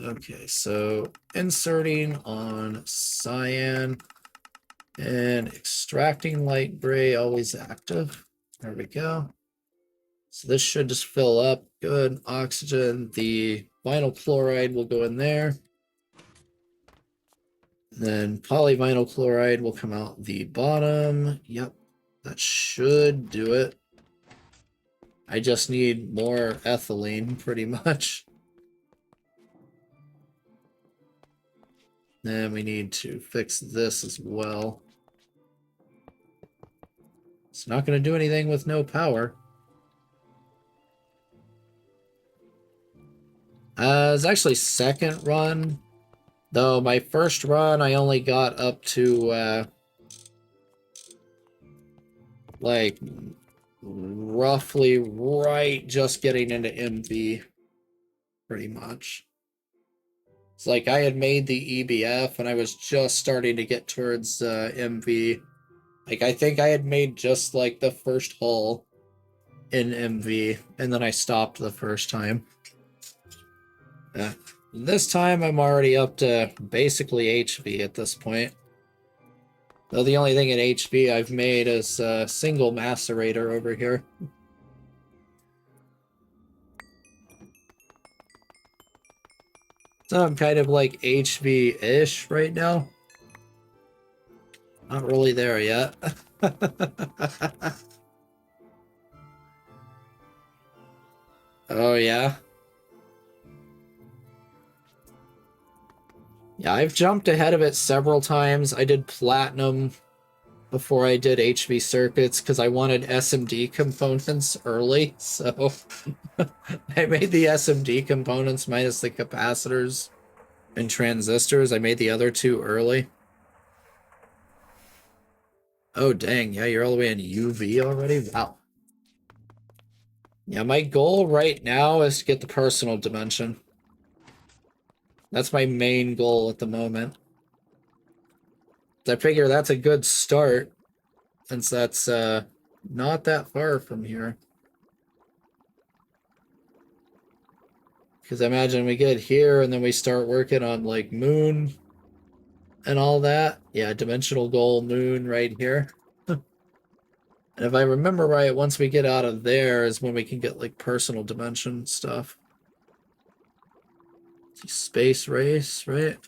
S1: Okay, so inserting on cyan and extracting light gray, always active. There we go. So this should just fill up. Good. Oxygen. The vinyl chloride will go in there. Then polyvinyl chloride will come out the bottom. Yep, that should do it. I just need more ethylene, pretty much. Then we need to fix this as well. It's not going to do anything with no power. It's actually second run. Though my first run, I only got up to, like, roughly right just getting into MV. Pretty much. It's like I had made the EBF and I was just starting to get towards MV. Like, I think I had made just, like, the first hull in MV, and then I stopped the first time. This time I'm already up to basically HV at this point. Though the only thing in HV I've made is a single macerator over here. So I'm kind of like HV-ish right now. Not really there yet. Oh, yeah? Yeah, I've jumped ahead of it several times. I did platinum before I did HV circuits because I wanted SMD components early, so I made the SMD components minus the capacitors and transistors. I made the other two early. Oh, dang. Yeah, you're all the way in UV already? Wow. Yeah, my goal right now is to get the personal dimension. That's my main goal at the moment. I figure that's a good start, since that's not that far from here. Because I imagine we get here and then we start working on like moon and all that. Yeah, dimensional goal moon right here. And if I remember right, once we get out of there is when we can get like personal dimension stuff. Space race, right?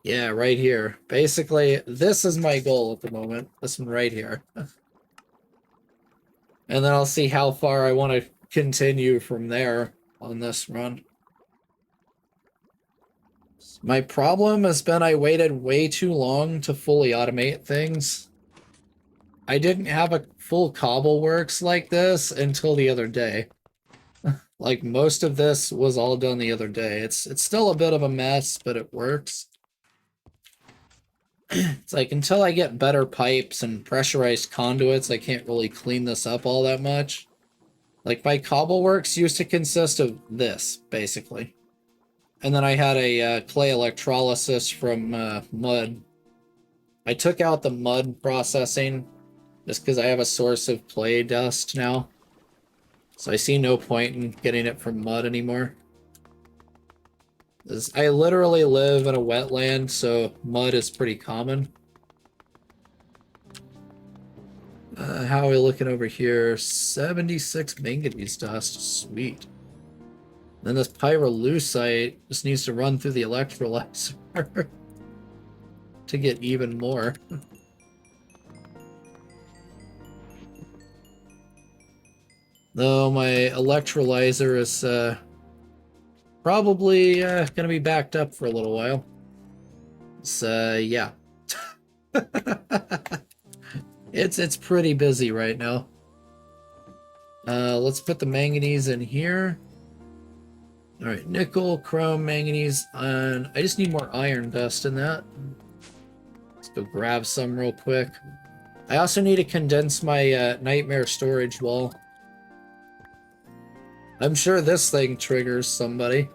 S1: Yeah, right here. Basically, this is my goal at the moment. This one right here. And then I'll see how far I want to continue from there on this run. My problem has been I waited way too long to fully automate things. I didn't have a full cobble works like this until the other day. Like most of this was all done the other day. It's still a bit of a mess, but it works. It's like until I get better pipes and pressurized conduits, I can't really clean this up all that much. Like my cobble works used to consist of this, basically. And then I had a clay electrolysis from mud. I took out the mud processing just because I have a source of clay dust now. So I see no point in getting it from mud anymore. I literally live in a wetland, so mud is pretty common. How are we looking over here? 76 manganese dust. Sweet. Then this pyrolusite just needs to run through the electrolyzer to get even more. Though my electrolyzer is probably going to be backed up for a little while. So, yeah. It's pretty busy right now. Let's put the manganese in here. All right, nickel, chrome, manganese, and I just need more iron dust in that. Let's go grab some real quick. I also need to condense my nightmare storage wall. I'm sure this thing triggers somebody.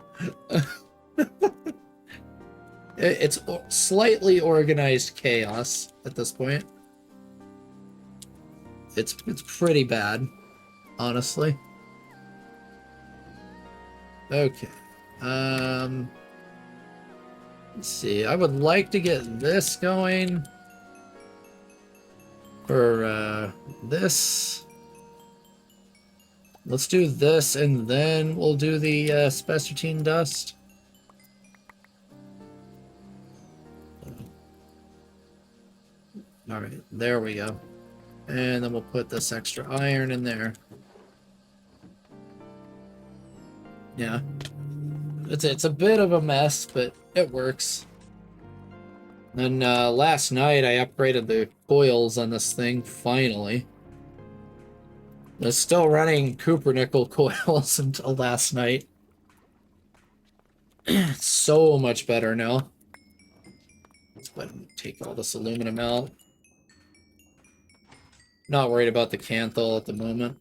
S1: It's slightly organized chaos at this point. It's pretty bad, honestly. Okay. Let's see. I would like to get this going for this. Let's do this, and then we'll do the spessartine dust. All right, there we go. And then we'll put this extra iron in there. Yeah. It's a bit of a mess, but it works. And last night I upgraded the coils on this thing, finally. It's still running cupronickel coils until last night. It's so much better now. Let's go ahead and take all this aluminum out. Not worried about the canthal at the moment.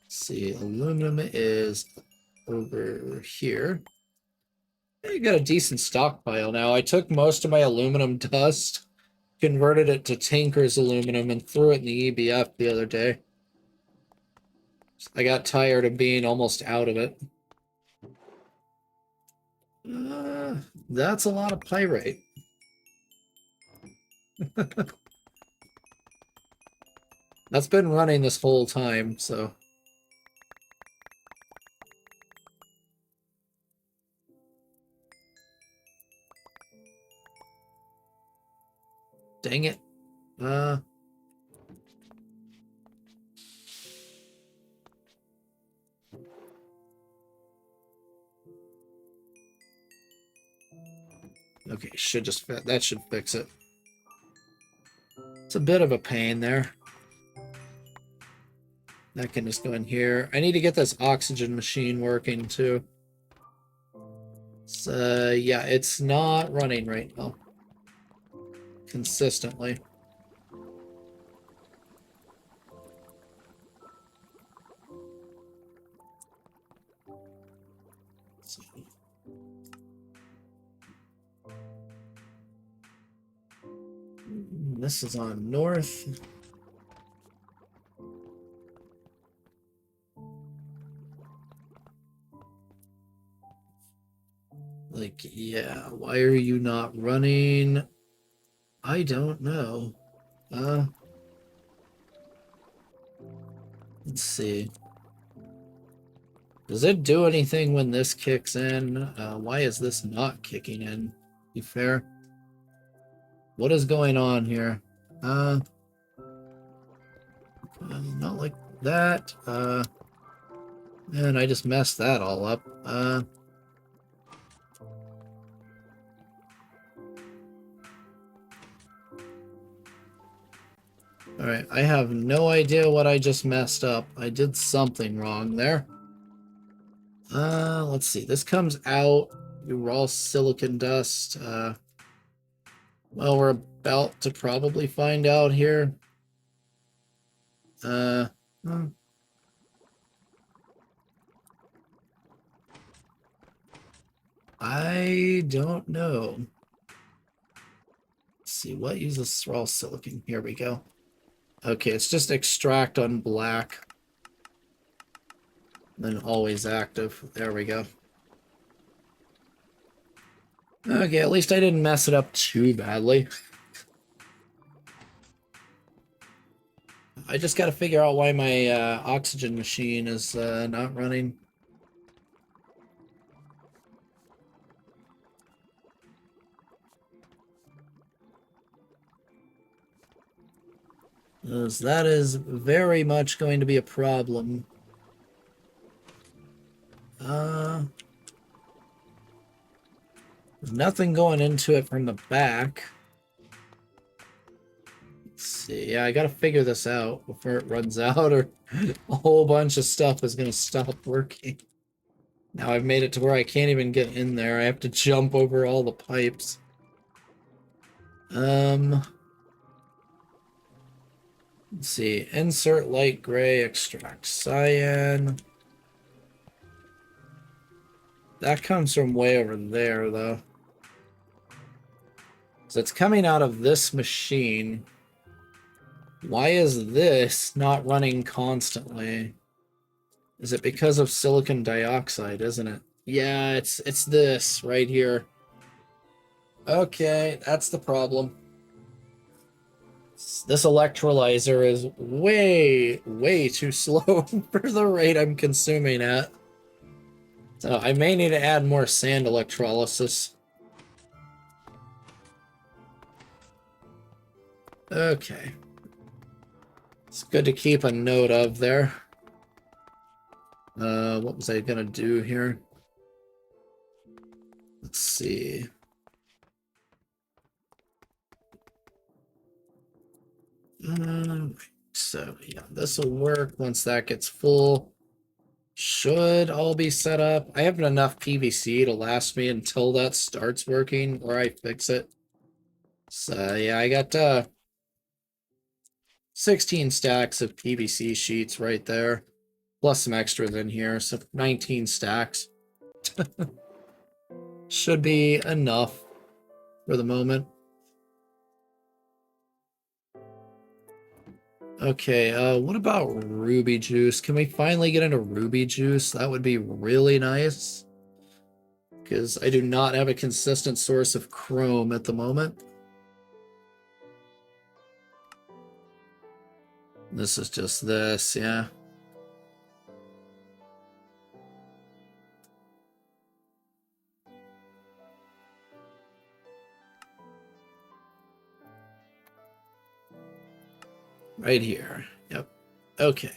S1: Let's see, aluminum is over here. I got a decent stockpile now. I took most of my aluminum dust, converted it to Tinker's aluminum, and threw it in the EBF the other day. I got tired of being almost out of it. That's a lot of pyrite. That's been running this whole time, so... Dang it. Okay, should just fit. That should fix it. It's a bit of a pain there. That can just go in here. I need to get this oxygen machine working too. So yeah, it's not running right now. Consistently. This is on north. Like, yeah, why are you not running? I don't know. Let's see. Does it do anything when this kicks in? Why is this not kicking in? Be fair. What is going on here? Not like that. And I just messed that all up. Alright, I have no idea what I just messed up. I did something wrong there. Let's see. This comes out. Do raw silicon dust. Well, we're about to probably find out here. Hmm. I don't know. Let's see, what uses raw silicon? Here we go. Okay, it's just extract on black. Then always active. There we go. Okay, at least I didn't mess it up too badly. I just gotta figure out why my oxygen machine is not running. As that is very much going to be a problem. There's nothing going into it from the back. Let's see. Yeah, I gotta figure this out before it runs out, or a whole bunch of stuff is gonna stop working. Now I've made it to where I can't even get in there. I have to jump over all the pipes. Let's see. Insert light gray, extract cyan. That comes from way over there, though. So it's coming out of this machine. Why is this not running constantly? Is it because of silicon dioxide, isn't it? Yeah, it's this right here. Okay, that's the problem. This electrolyzer is way too slow for the rate I'm consuming at. So I may need to add more sand electrolysis. Okay. It's good to keep a note of there. What was I gonna do here? Let's see. So yeah, this will work once that gets full. Should all be set up. I have enough PVC to last me until that starts working or I fix it. So yeah, I got 16 stacks of PVC sheets right there, plus some extras in here, so 19 stacks. Should be enough for the moment. Okay, what about ruby juice? Can we finally get into ruby juice? That would be really nice. Because I do not have a consistent source of chrome at the moment. This is just this, yeah. Right here. Yep. Okay.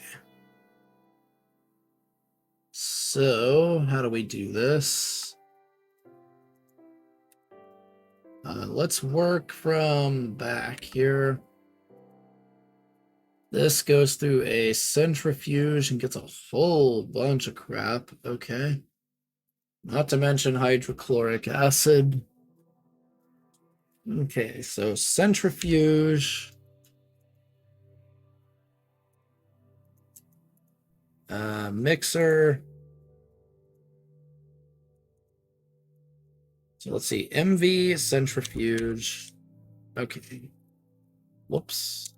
S1: So, how do we do this? Let's work from back here. This goes through a centrifuge and gets a whole bunch of crap. Okay. Not to mention hydrochloric acid. Okay, so centrifuge. Mixer. So let's see, MV centrifuge. Okay. Whoops.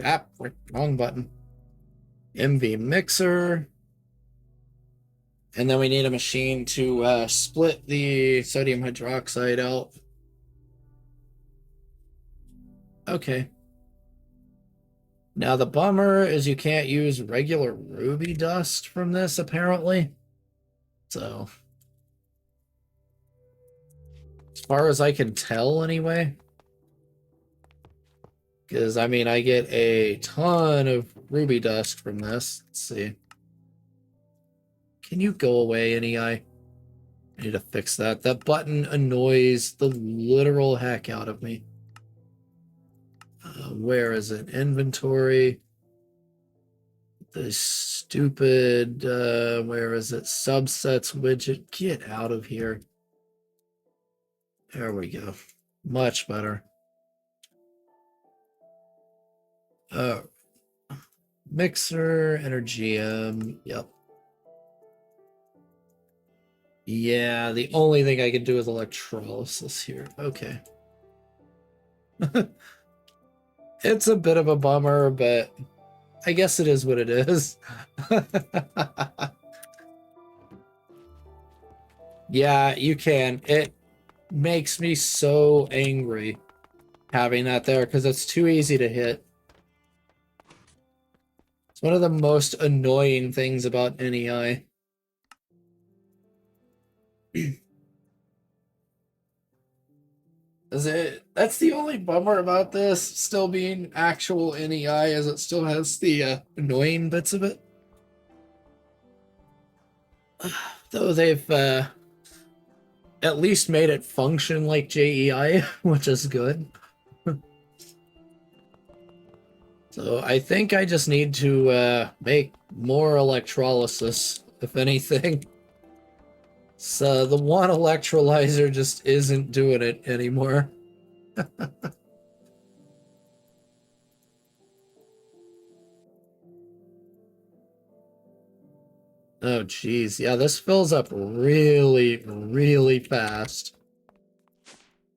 S1: Ah, wrong button. MV mixer. And then we need a machine to split the sodium hydroxide out. Okay. Now the bummer is you can't use regular ruby dust from this, apparently. So, as far as I can tell, anyway. Because, I mean, I get a ton of ruby dust from this. Let's see. Can you go away, NEI? I need to fix that. That button annoys the literal heck out of me. Where is it? Inventory. The stupid, where is it? Subsets widget. Get out of here. There we go. Much better. Mixer, Energium. Yep. Yeah, the only thing I can do is electrolysis here. Okay. It's a bit of a bummer, but I guess it is what it is. Yeah, you can. It makes me so angry having that there because it's too easy to hit. It's one of the most annoying things about NEI. That's the only bummer about this still being actual NEI, is it still has the annoying bits of it. Though they've at least made it function like JEI, which is good. So I think I just need to make more electrolysis, if anything. So the one electrolyzer just isn't doing it anymore. Oh, geez. Yeah, this fills up really, really fast.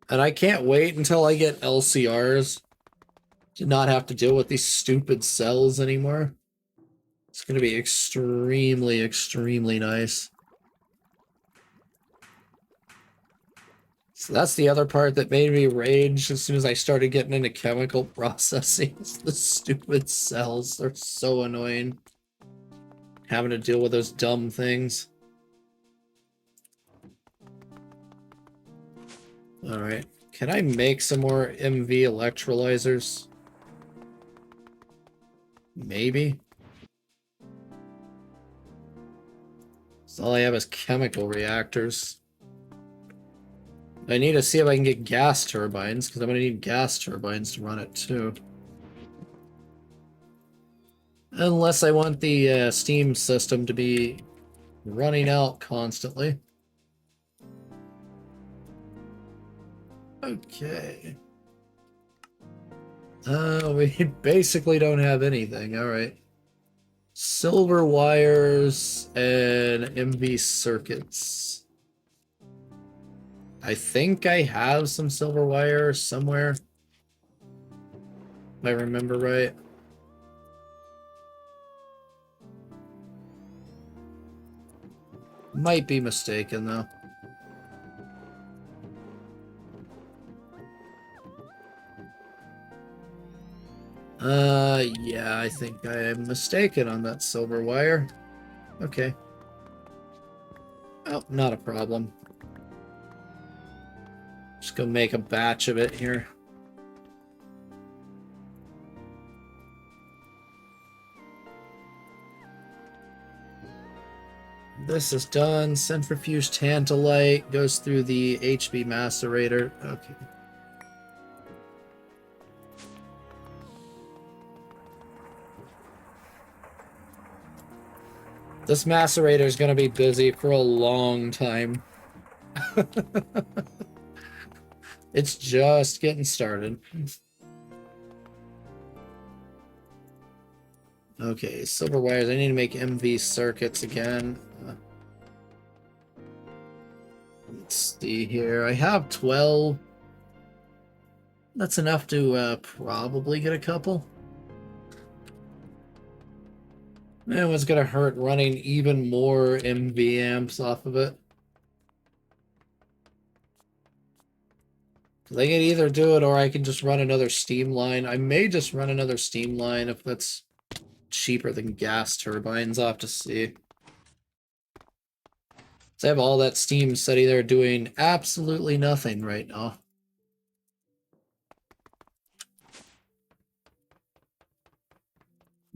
S1: And I can't wait until I get LCRs to not have to deal with these stupid cells anymore. It's going to be extremely, extremely nice. So that's the other part that made me rage as soon as I started getting into chemical processing. The stupid cells. They're so annoying. Having to deal with those dumb things. Alright. Can I make some more MV electrolyzers? Maybe. So all I have is chemical reactors. I need to see if I can get gas turbines, because I'm going to need gas turbines to run it too. Unless I want the steam system to be running out constantly. Okay. We basically don't have anything. Alright. Silver wires and MV circuits. I think I have some silver wire somewhere. If I remember right. Might be mistaken though. Yeah, I think I am mistaken on that silver wire. Okay. Oh, not a problem. Just go make a batch of it here. This is done. Centrifuge tantalite goes through the HB macerator. Okay. This macerator is going to be busy for a long time. It's just getting started. Okay, silver wires. I need to make MV circuits again. Let's see here. I have 12. That's enough to probably get a couple. It was going to hurt running even more MV amps off of it. Because I can either do it or I can just run another steam line. I may just run another steam line if that's cheaper than gas turbines. I'll have to see. So I have all that steam sitting there doing absolutely nothing right now.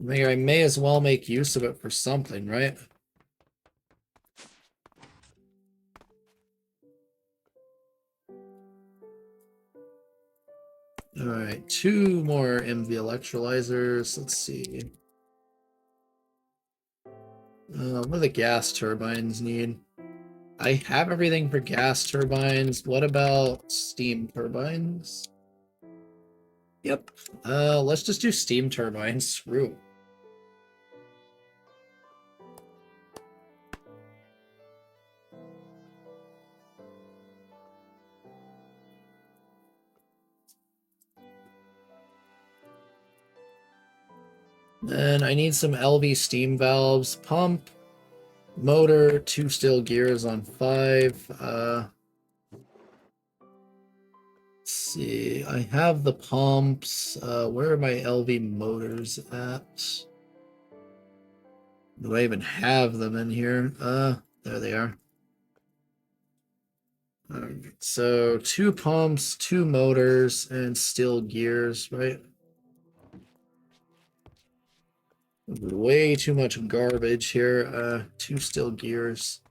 S1: I may as well make use of it for something, right? Alright, 2 more MV electrolyzers. Let's see. What do the gas turbines need? I have everything for gas turbines. What about steam turbines? Yep. Let's just do steam turbines. Screw. Then I need some LV steam valves, pump, motor, 2 steel gears on 5. Let's see. I have the pumps. Where are my LV motors at? Do I even have them in here? There they are. Alright, so 2 pumps, 2 motors, and steel gears, right? Way too much garbage here. 2 steel gears.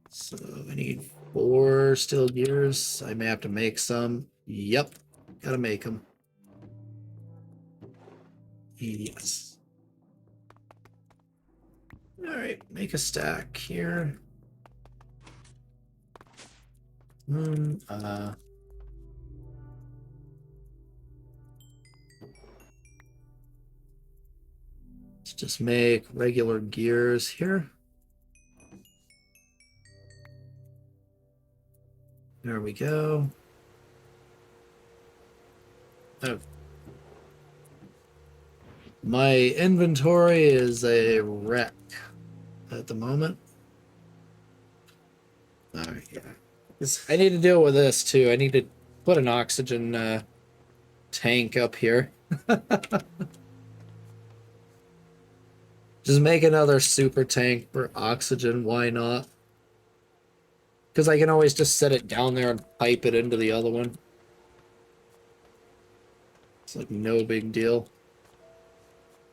S1: So I need 4 steel gears. I may have to make some. Yep, gotta make them. Yes. Alright, make a stack here. Let's just make regular gears here. There we go. Oh. My inventory is a wreck at the moment. Alright, yeah. I need to deal with this too. I need to put an oxygen tank up here. Just make another super tank for oxygen. Why not? Because I can always just set it down there and pipe it into the other one. It's like no big deal.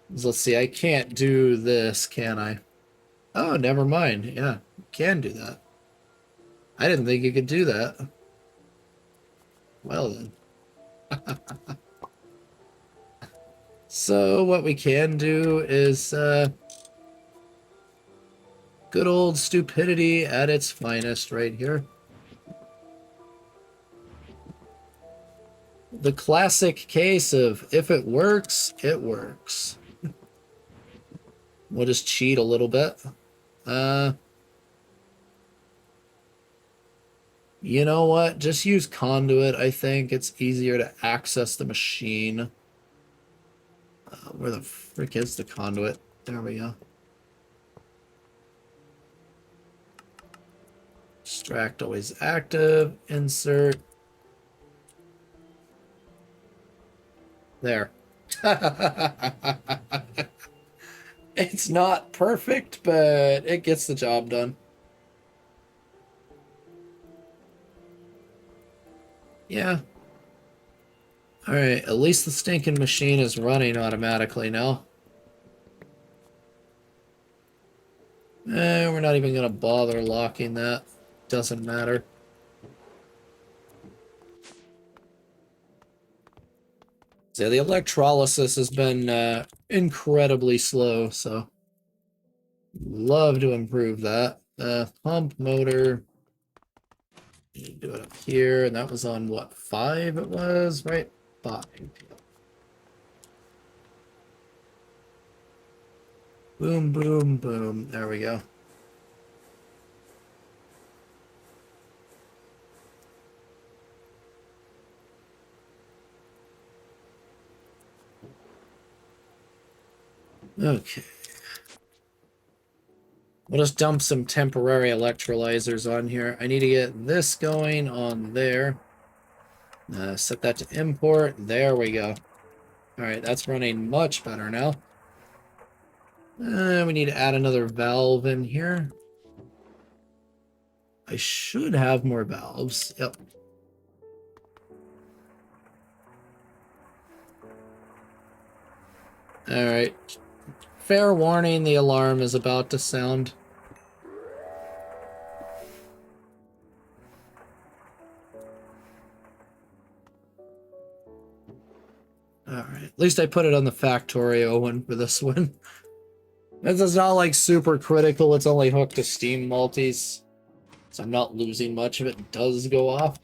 S1: Let's see, I can't do this, can I? Oh, never mind. Yeah, can do that. I didn't think you could do that. Well then. So what we can do is good old stupidity at its finest right here. The classic case of if it works, it works. We'll just cheat a little bit. You know what? Just use conduit. I think it's easier to access the machine. Where the frick is the conduit? There we go. Extract always active. Insert. There. It's not perfect, but it gets the job done. Yeah. Alright, at least the stinking machine is running automatically now. We're not even going to bother locking that. Doesn't matter. So the electrolysis has been incredibly slow, so love to improve that. Pump motor. Do it up here, and that was on what, 5 it was, right? 5. Boom, boom, boom. There we go. Okay. We'll just dump some temporary electrolyzers on here. I need to get this going on there. Set that to import. There we go. Alright, that's running much better now. We need to add another valve in here. I should have more valves. Yep. Alright. Fair warning, the alarm is about to sound. least I put it on the Factorio one for this one. This is not like super critical. It's only hooked to Steam multis, so I'm not losing much if it does go off.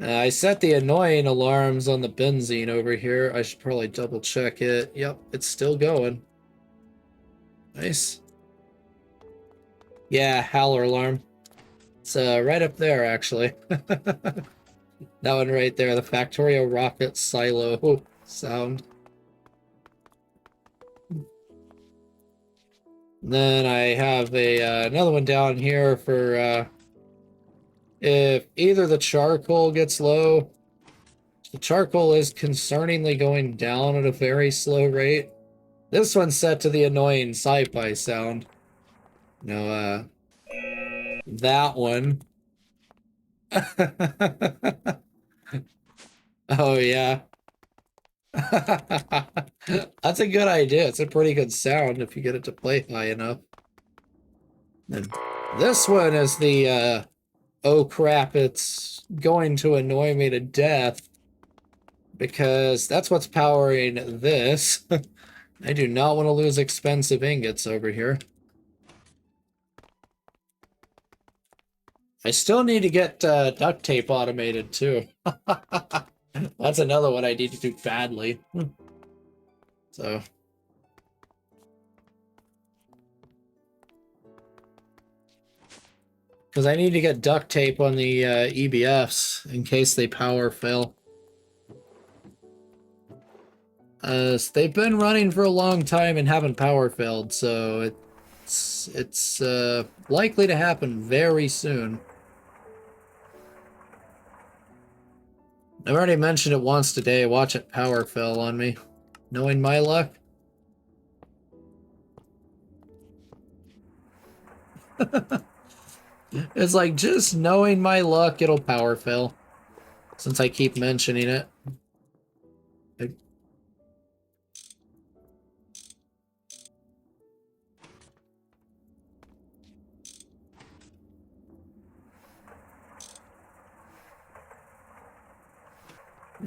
S1: I set the annoying alarms on the benzene over here. I should probably double check it. Yep, it's still going. Nice. Yeah, howler alarm. It's right up there, actually. That one right there, the Factorio rocket silo sound. And then I have a another one down here for if either the charcoal gets low. The charcoal is concerningly going down at a very slow rate. This one's set to the annoying sci-fi sound. No, that one. Oh, yeah. That's a good idea. It's a pretty good sound if you get it to play high enough. And this one is the, oh crap, it's going to annoy me to death. Because that's what's powering this. I do not want to lose expensive ingots over here. I still need to get duct tape automated too. That's another one I need to do badly. So. Because I need to get duct tape on the EBFs in case they power fail. They've been running for a long time and haven't power failed, so it's likely to happen very soon. I've already mentioned it once today. Watch it power fail on me. Knowing my luck. It's like, just knowing my luck, it'll power fail. Since I keep mentioning it.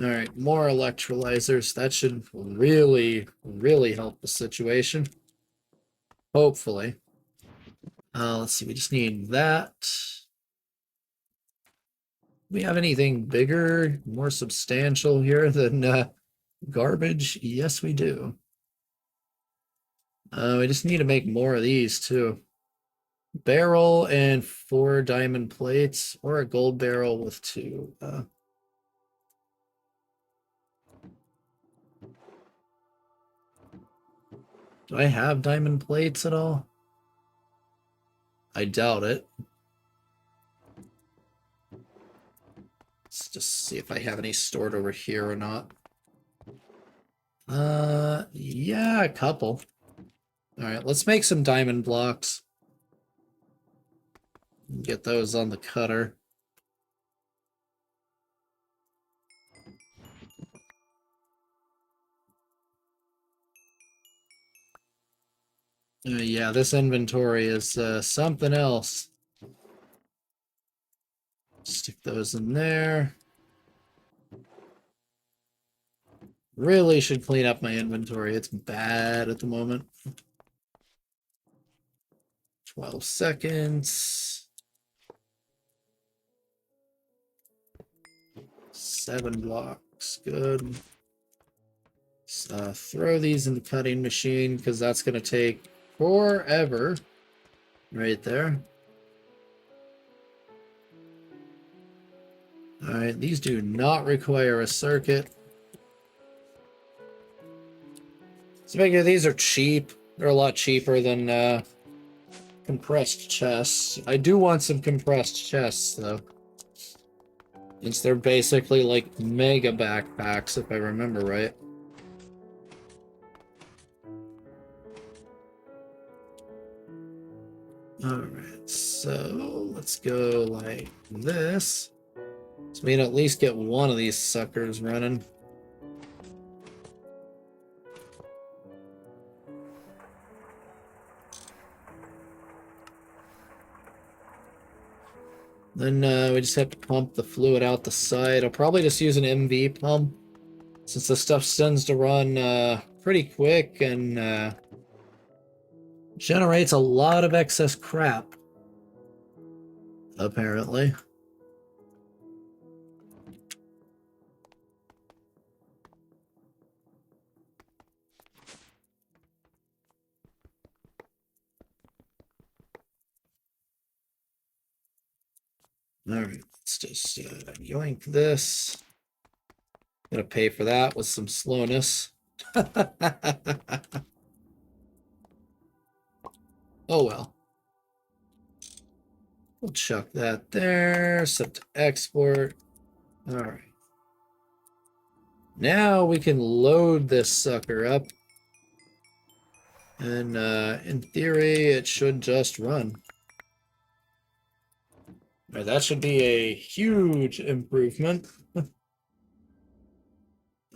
S1: Alright, more electrolyzers. That should really, really help the situation. Hopefully. Let's see, we just need that. Do we have anything bigger, more substantial here than garbage? Yes, we do. We just need to make more of these, too. Barrel and 4 diamond plates, or a gold barrel with 2. Do I have diamond plates at all? I doubt it. Let's just see if I have any stored over here or not. Yeah, a couple. Alright, let's make some diamond blocks. Get those on the cutter. Yeah, this inventory is something else. Stick those in there. Really should clean up my inventory. It's bad at the moment. 12 seconds. 7 blocks. Good. Throw these in the cutting machine because that's going to take forever. Right there. Alright, these do not require a circuit. So figure these are cheap. They're a lot cheaper than compressed chests. I do want some compressed chests, though. Since they're basically like mega backpacks, if I remember right. Alright, so let's go like this. So we can at least get one of these suckers running. Then we just have to pump the fluid out the side. I'll probably just use an MV pump since this stuff tends to run pretty quick and generates a lot of excess crap, apparently. Alright, let's just yoink this. Gonna pay for that with some slowness. Oh well. We'll chuck that there, set to export. Alright. Now we can load this sucker up. And in theory, it should just run. Right, that should be a huge improvement.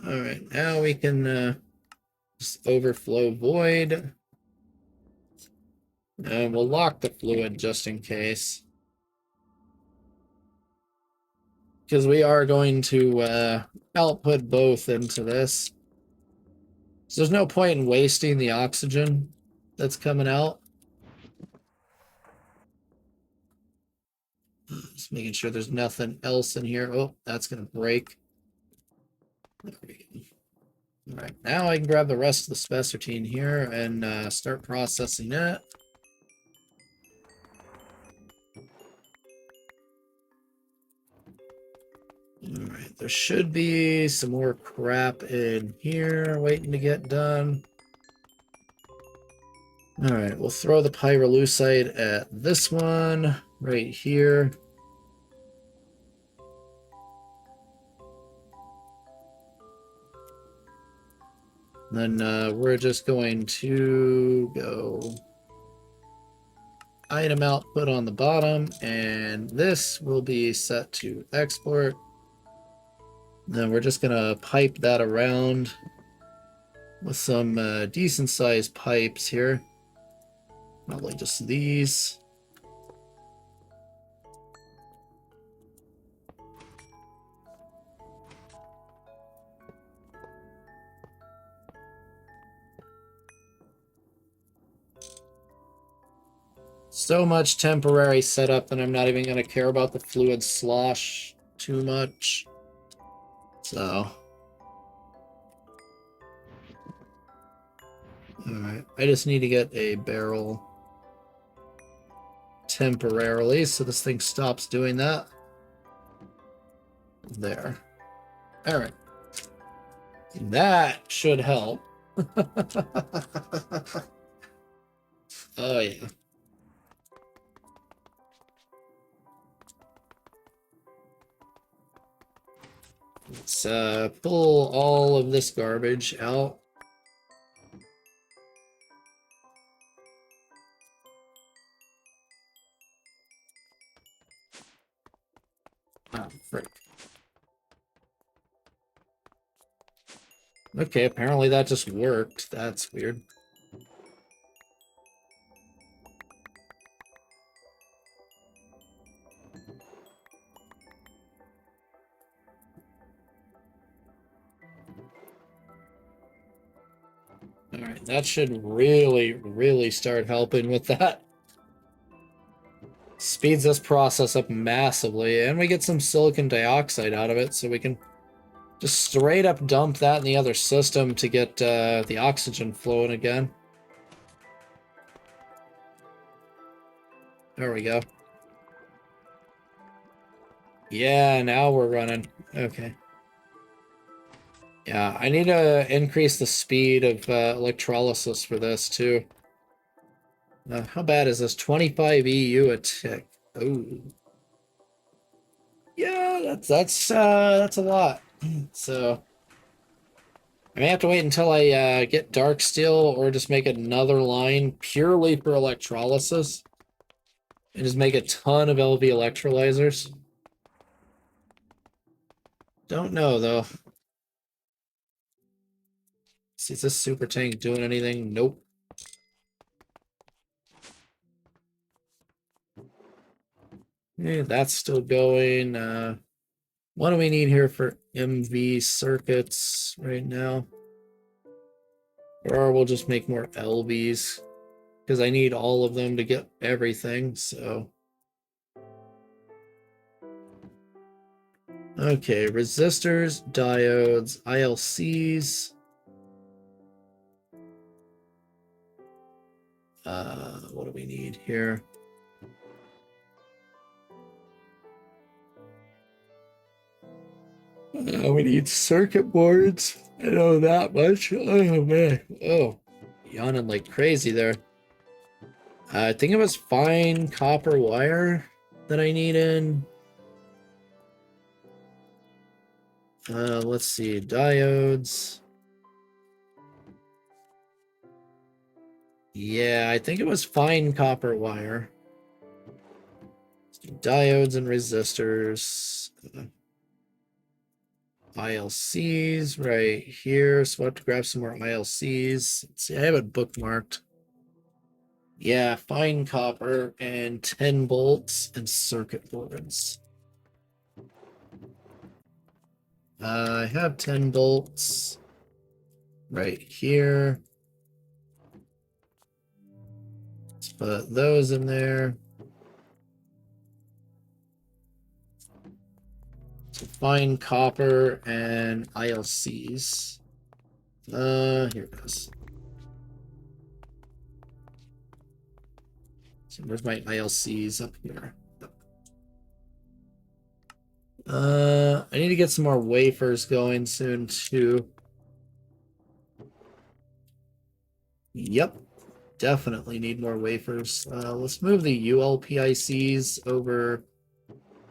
S1: Alright, now we can just overflow void. And we'll lock the fluid just in case. Because we are going to output both into this. So there's no point in wasting the oxygen that's coming out. Just making sure there's nothing else in here. Oh, that's going to break. There we go. All right, now I can grab the rest of the spessartine here and start processing it. All right, there should be some more crap in here waiting to get done. All right, we'll throw the pyrolusite at this one right here. Then we're just going to go item output on the bottom, and this will be set to export. Then we're just gonna pipe that around with some decent sized pipes here. Probably just these. So much temporary setup that I'm not even going to care about the fluid slosh too much. So. Alright, I just need to get a barrel temporarily so this thing stops doing that. There. Alright. That should help. Oh yeah. Let's pull all of this garbage out. Ah, frick. Okay, apparently that just worked. That's weird. Alright, that should really start helping with that. Speeds this process up massively, and we get some silicon dioxide out of it, so we can just straight up dump that in the other system to get the oxygen flowing again. There we go. Yeah, now we're running. Okay. Yeah, I need to increase the speed of electrolysis for this too. How bad is this? 25 EU a tick. Oh. Yeah, that's a lot. So I may have to wait until I get dark steel or just make another line purely for electrolysis and just make a ton of LV electrolyzers. Don't know though. See, is this super tank doing anything? Nope. Okay, that's still going. What do we need here for MV circuits right now? Or we'll just make more LVs because I need all of them to get everything. So, okay, resistors, diodes, ILCs. What do we need here? We need circuit boards. I know that much. Oh man. Oh, yawning like crazy there. I think it was fine copper wire that I needed. Let's see, diodes. Yeah, I think it was fine copper wire. Diodes and resistors. ILCs right here. So I have to grab some more ILCs. Let's see, I have it bookmarked. Yeah, fine copper and 10 bolts and circuit boards. I have 10 bolts right here. Let's put those in there. So fine copper and ILCs. Here it goes. So where's my ILCs up here? I need to get some more wafers going soon too. Yep, definitely need more wafers. Let's move the ULPICs over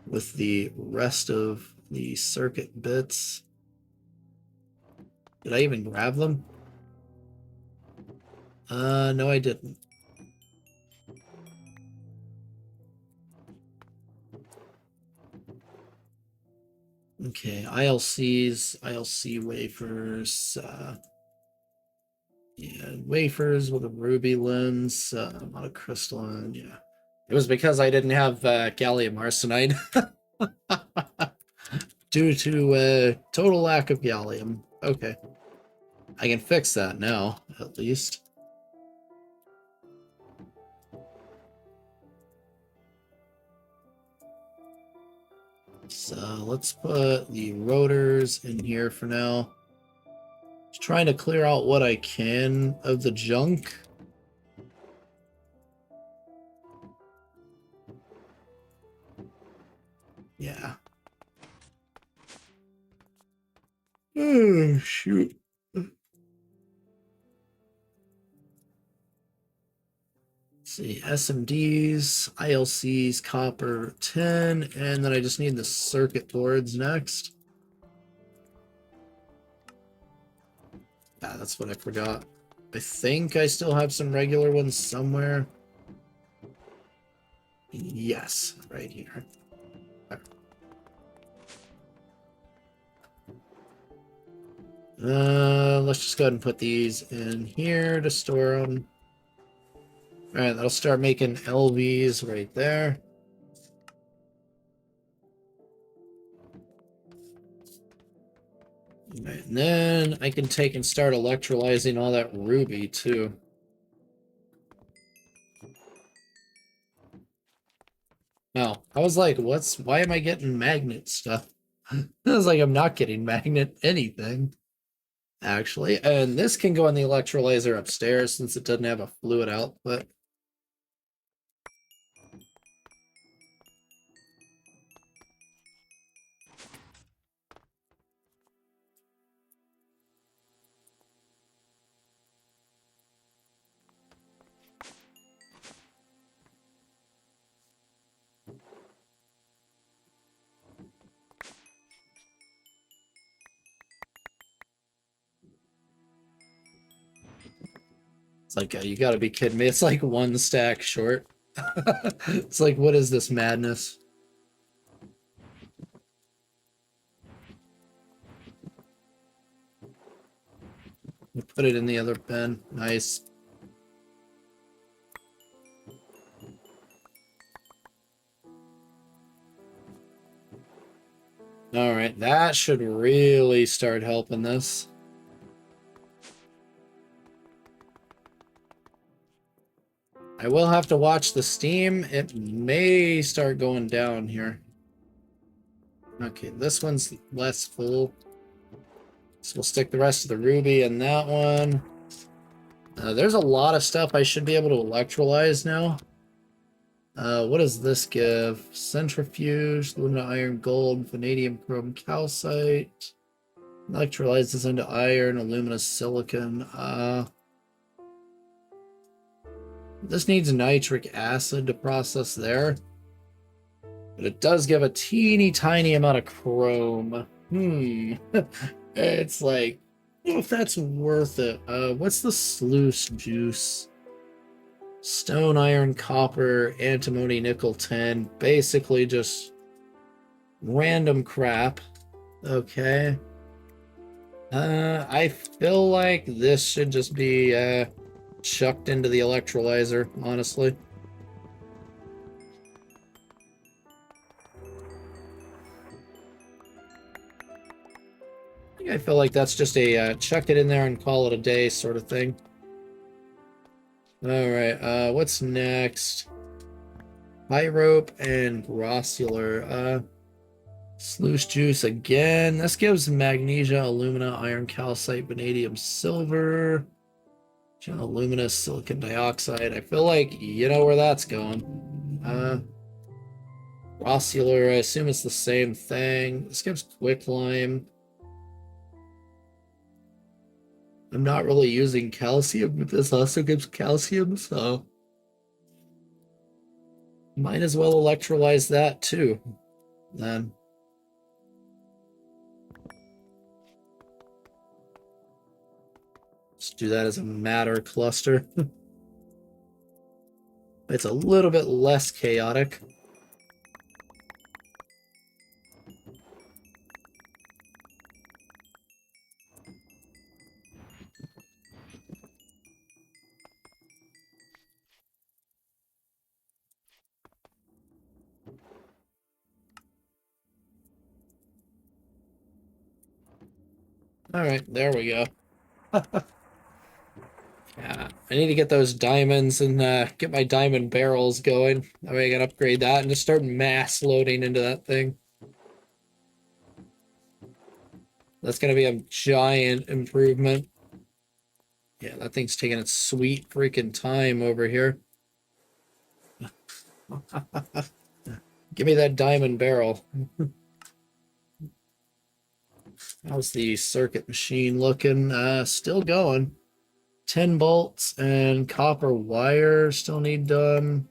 S1: with the rest of the circuit bits. Did I even grab them? No, I didn't. Okay, ILCs, ILC wafers, yeah, wafers with a ruby lens, monocrystalline, yeah. It was because I didn't have gallium arsenide due to total lack of gallium. Okay, I can fix that now, at least. So let's put the rotors in here for now. Just trying to clear out what I can of the junk. Yeah. Oh, shoot. Let's see, SMDs, ILCs, copper 10, and then I just need the circuit boards next. Ah, that's what I forgot. I think I still have some regular ones somewhere. Yes, right here. Let's just go ahead and put these in here to store them. All right, that'll start making LVs right there. Right, and then I can take and start electrolyzing all that ruby too. No, I was like, why am I getting magnet stuff? I was like, I'm not getting magnet anything, actually. And this can go in the electrolyzer upstairs since it doesn't have a fluid output. It's like, you gotta be kidding me. It's like one stack short. It's like, what is this madness? Put it in the other bin. Nice. Alright, that should really start helping this. I will have to watch the steam. It may start going down here. Okay, this one's less full. So we'll stick the rest of the ruby in that one. There's a lot of stuff I should be able to electrolyze now. What does this give? Centrifuge, alumina, iron, gold, vanadium, chrome, calcite. Electrolyzes into iron, alumina, silicon. This needs nitric acid to process there. But it does give a teeny tiny amount of chrome. It's like, I don't know if that's worth it. What's the sluice juice? Stone, iron, copper, antimony, nickel, tin. Basically just random crap. Okay. I feel like this should just be chucked into the electrolyzer, honestly. I feel like that's just a chuck it in there and call it a day sort of thing. Alright, what's next? Pyrope and grossular. Sluice juice again. This gives magnesia, alumina, iron, calcite, vanadium, silver, alumina, silicon dioxide. I feel like you know where that's going. Grossular, I assume it's the same thing. This gives quicklime. I'm not really using calcium, but this also gives calcium, so might as well electrolyze that too. Then let's do that as a matter cluster. It's a little bit less chaotic. Alright, there we go. Yeah, I need to get those diamonds and get my diamond barrels going. That way I can upgrade that and just start mass loading into that thing. That's going to be a giant improvement. Yeah, that thing's taking its sweet freaking time over here. Give me that diamond barrel. How's the circuit machine looking? Still going. 10 bolts and copper wire still need done.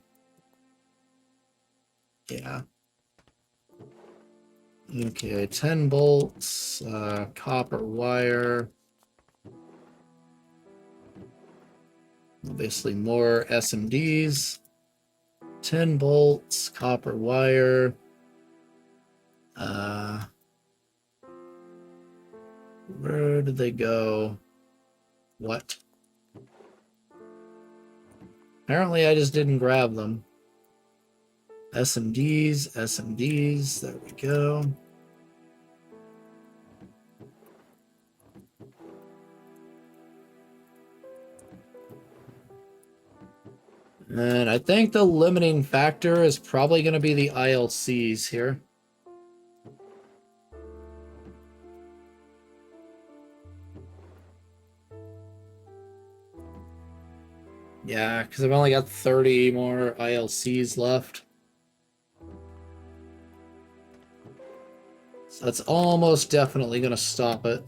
S1: Yeah. Okay, 10 bolts, copper wire. Obviously more SMDs. 10 bolts, copper wire. Where did they go? What? Apparently I just didn't grab them. SMDs, SMDs, there we go. And I think the limiting factor is probably going to be the ILCs here. Yeah, because I've only got 30 more ILCs left. So that's almost definitely going to stop it.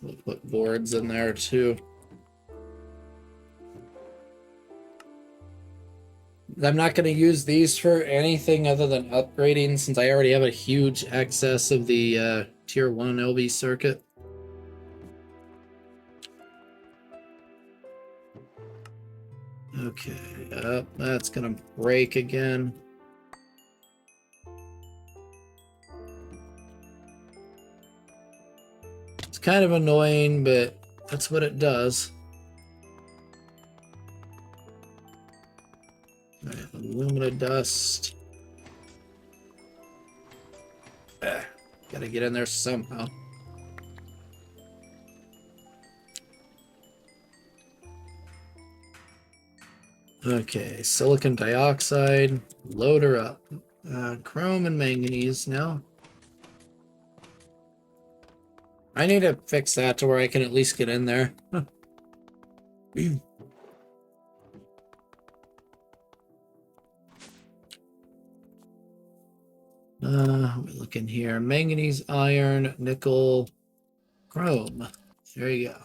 S1: We'll put boards in there too. I'm not going to use these for anything other than upgrading since I already have a huge excess of the tier 1 LV circuit. Okay, that's going to break again. It's kind of annoying, but that's what it does. Alright, alumina dust. Gotta get in there somehow. Okay, silicon dioxide, load her up. Chrome and manganese now. I need to fix that to where I can at least get in there. We're looking here. Manganese, iron, nickel, chrome. There you go.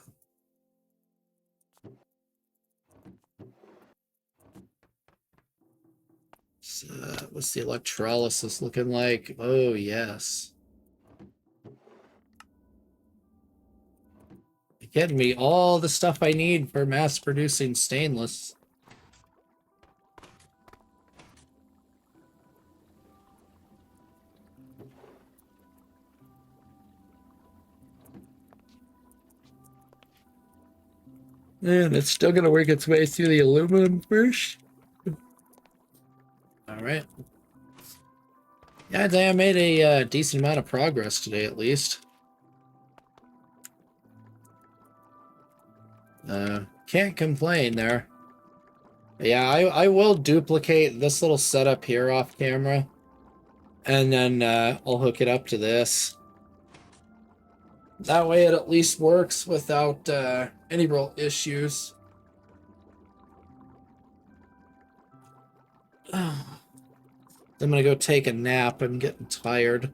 S1: So, what's the electrolysis looking like? Oh, yes. You're getting me all the stuff I need for mass producing stainless. And it's still gonna work its way through the aluminum first. Alright. Yeah, I think I made a decent amount of progress today, at least. Can't complain there. Yeah, I will duplicate this little setup here off camera. And then I'll hook it up to this. That way it at least works without any real issues. I'm gonna go take a nap. I'm getting tired.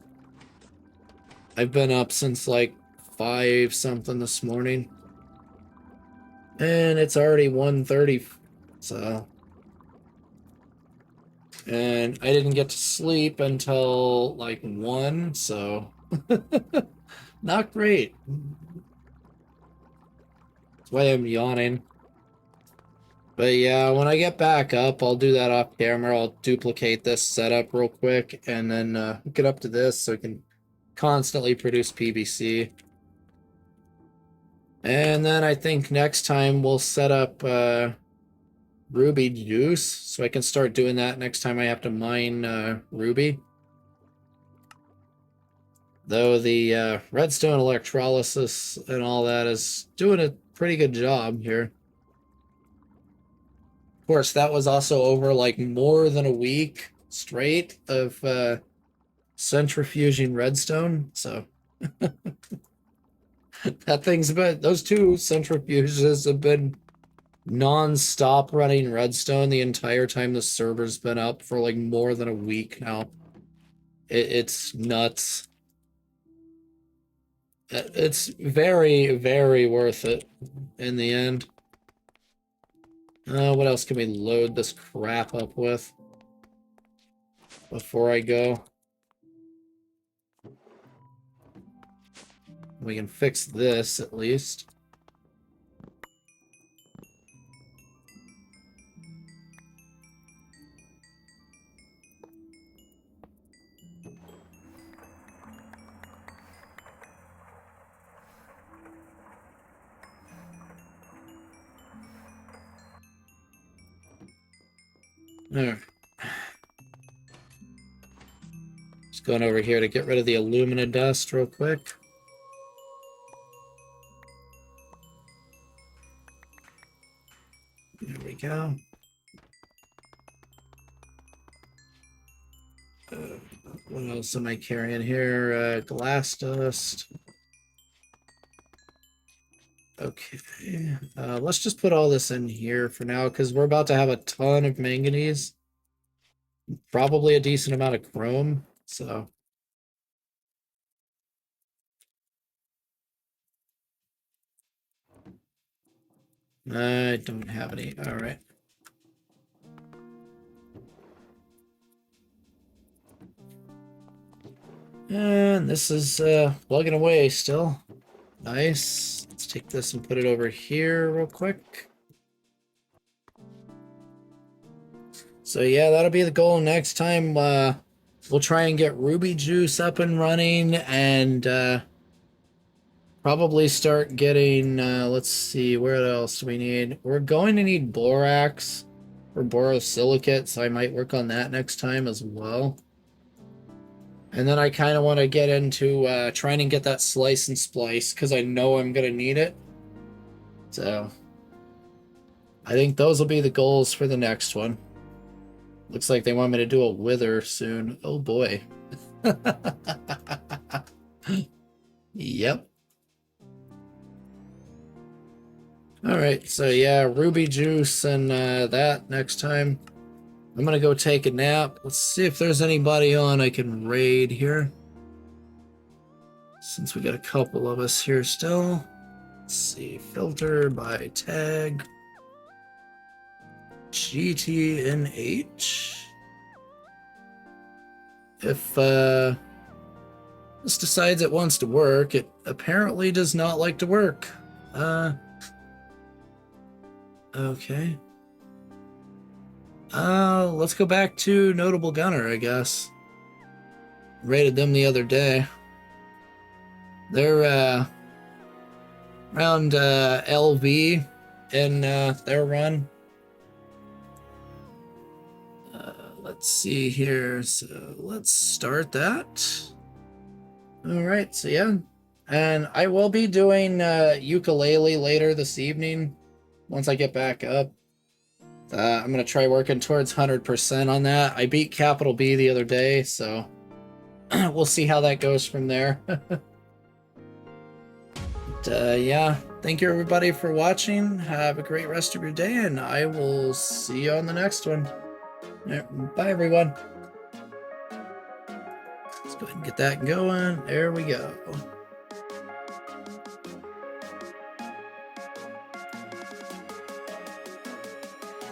S1: I've been up since like 5 something this morning. And it's already 1:30, so... And I didn't get to sleep until like 1, so... Not great. That's why I'm yawning. But yeah, when I get back up, I'll do that off camera. I'll duplicate this setup real quick and then hook it up to this so I can constantly produce PVC. And then I think next time we'll set up ruby juice so I can start doing that next time I have to mine ruby. Though the redstone electrolysis and all that is doing a pretty good job here. Of course, that was also over like more than a week straight of centrifuging redstone, so that thing's been, those 2 centrifuges have been non-stop running redstone the entire time the server's been up for like more than a week now. It's nuts. It's very, very worth it in the end. What else can we load this crap up with before I go? We can fix this at least. There. Just going over here to get rid of the alumina dust real quick. There we go. What else am I carrying here? Glass dust. Okay. Let's just put all this in here for now because we're about to have a ton of manganese. Probably a decent amount of chrome, so... I don't have any. All right. And this is plugging away still. Nice. Let's take this and put it over here real quick. So yeah, that'll be the goal next time. We'll try and get ruby juice up and running and probably start getting, let's see, where else do we need? We're going to need borax or borosilicate, so I might work on that next time as well. And then I kind of want to get into trying to get that slice and splice because I know I'm going to need it. So I think those will be the goals for the next one. Looks like they want me to do a wither soon. Oh boy. Yep. Alright, so yeah, ruby juice and that next time. I'm gonna go take a nap. Let's see if there's anybody on I can raid here. Since we got a couple of us here still. Let's see, filter by tag. GTNH. If this decides it wants to work, it apparently does not like to work. Okay. Let's go back to Notable Gunner, I guess. Rated them the other day. They're around LV in their run. Let's see here. So let's start that. All right, so yeah. And I will be doing ukulele later this evening once I get back up. I'm going to try working towards 100% on that. I beat Capital B the other day, so we'll see how that goes from there. But, yeah, thank you everybody for watching. Have a great rest of your day, and I will see you on the next one. Bye, everyone. Let's go ahead and get that going. There we go.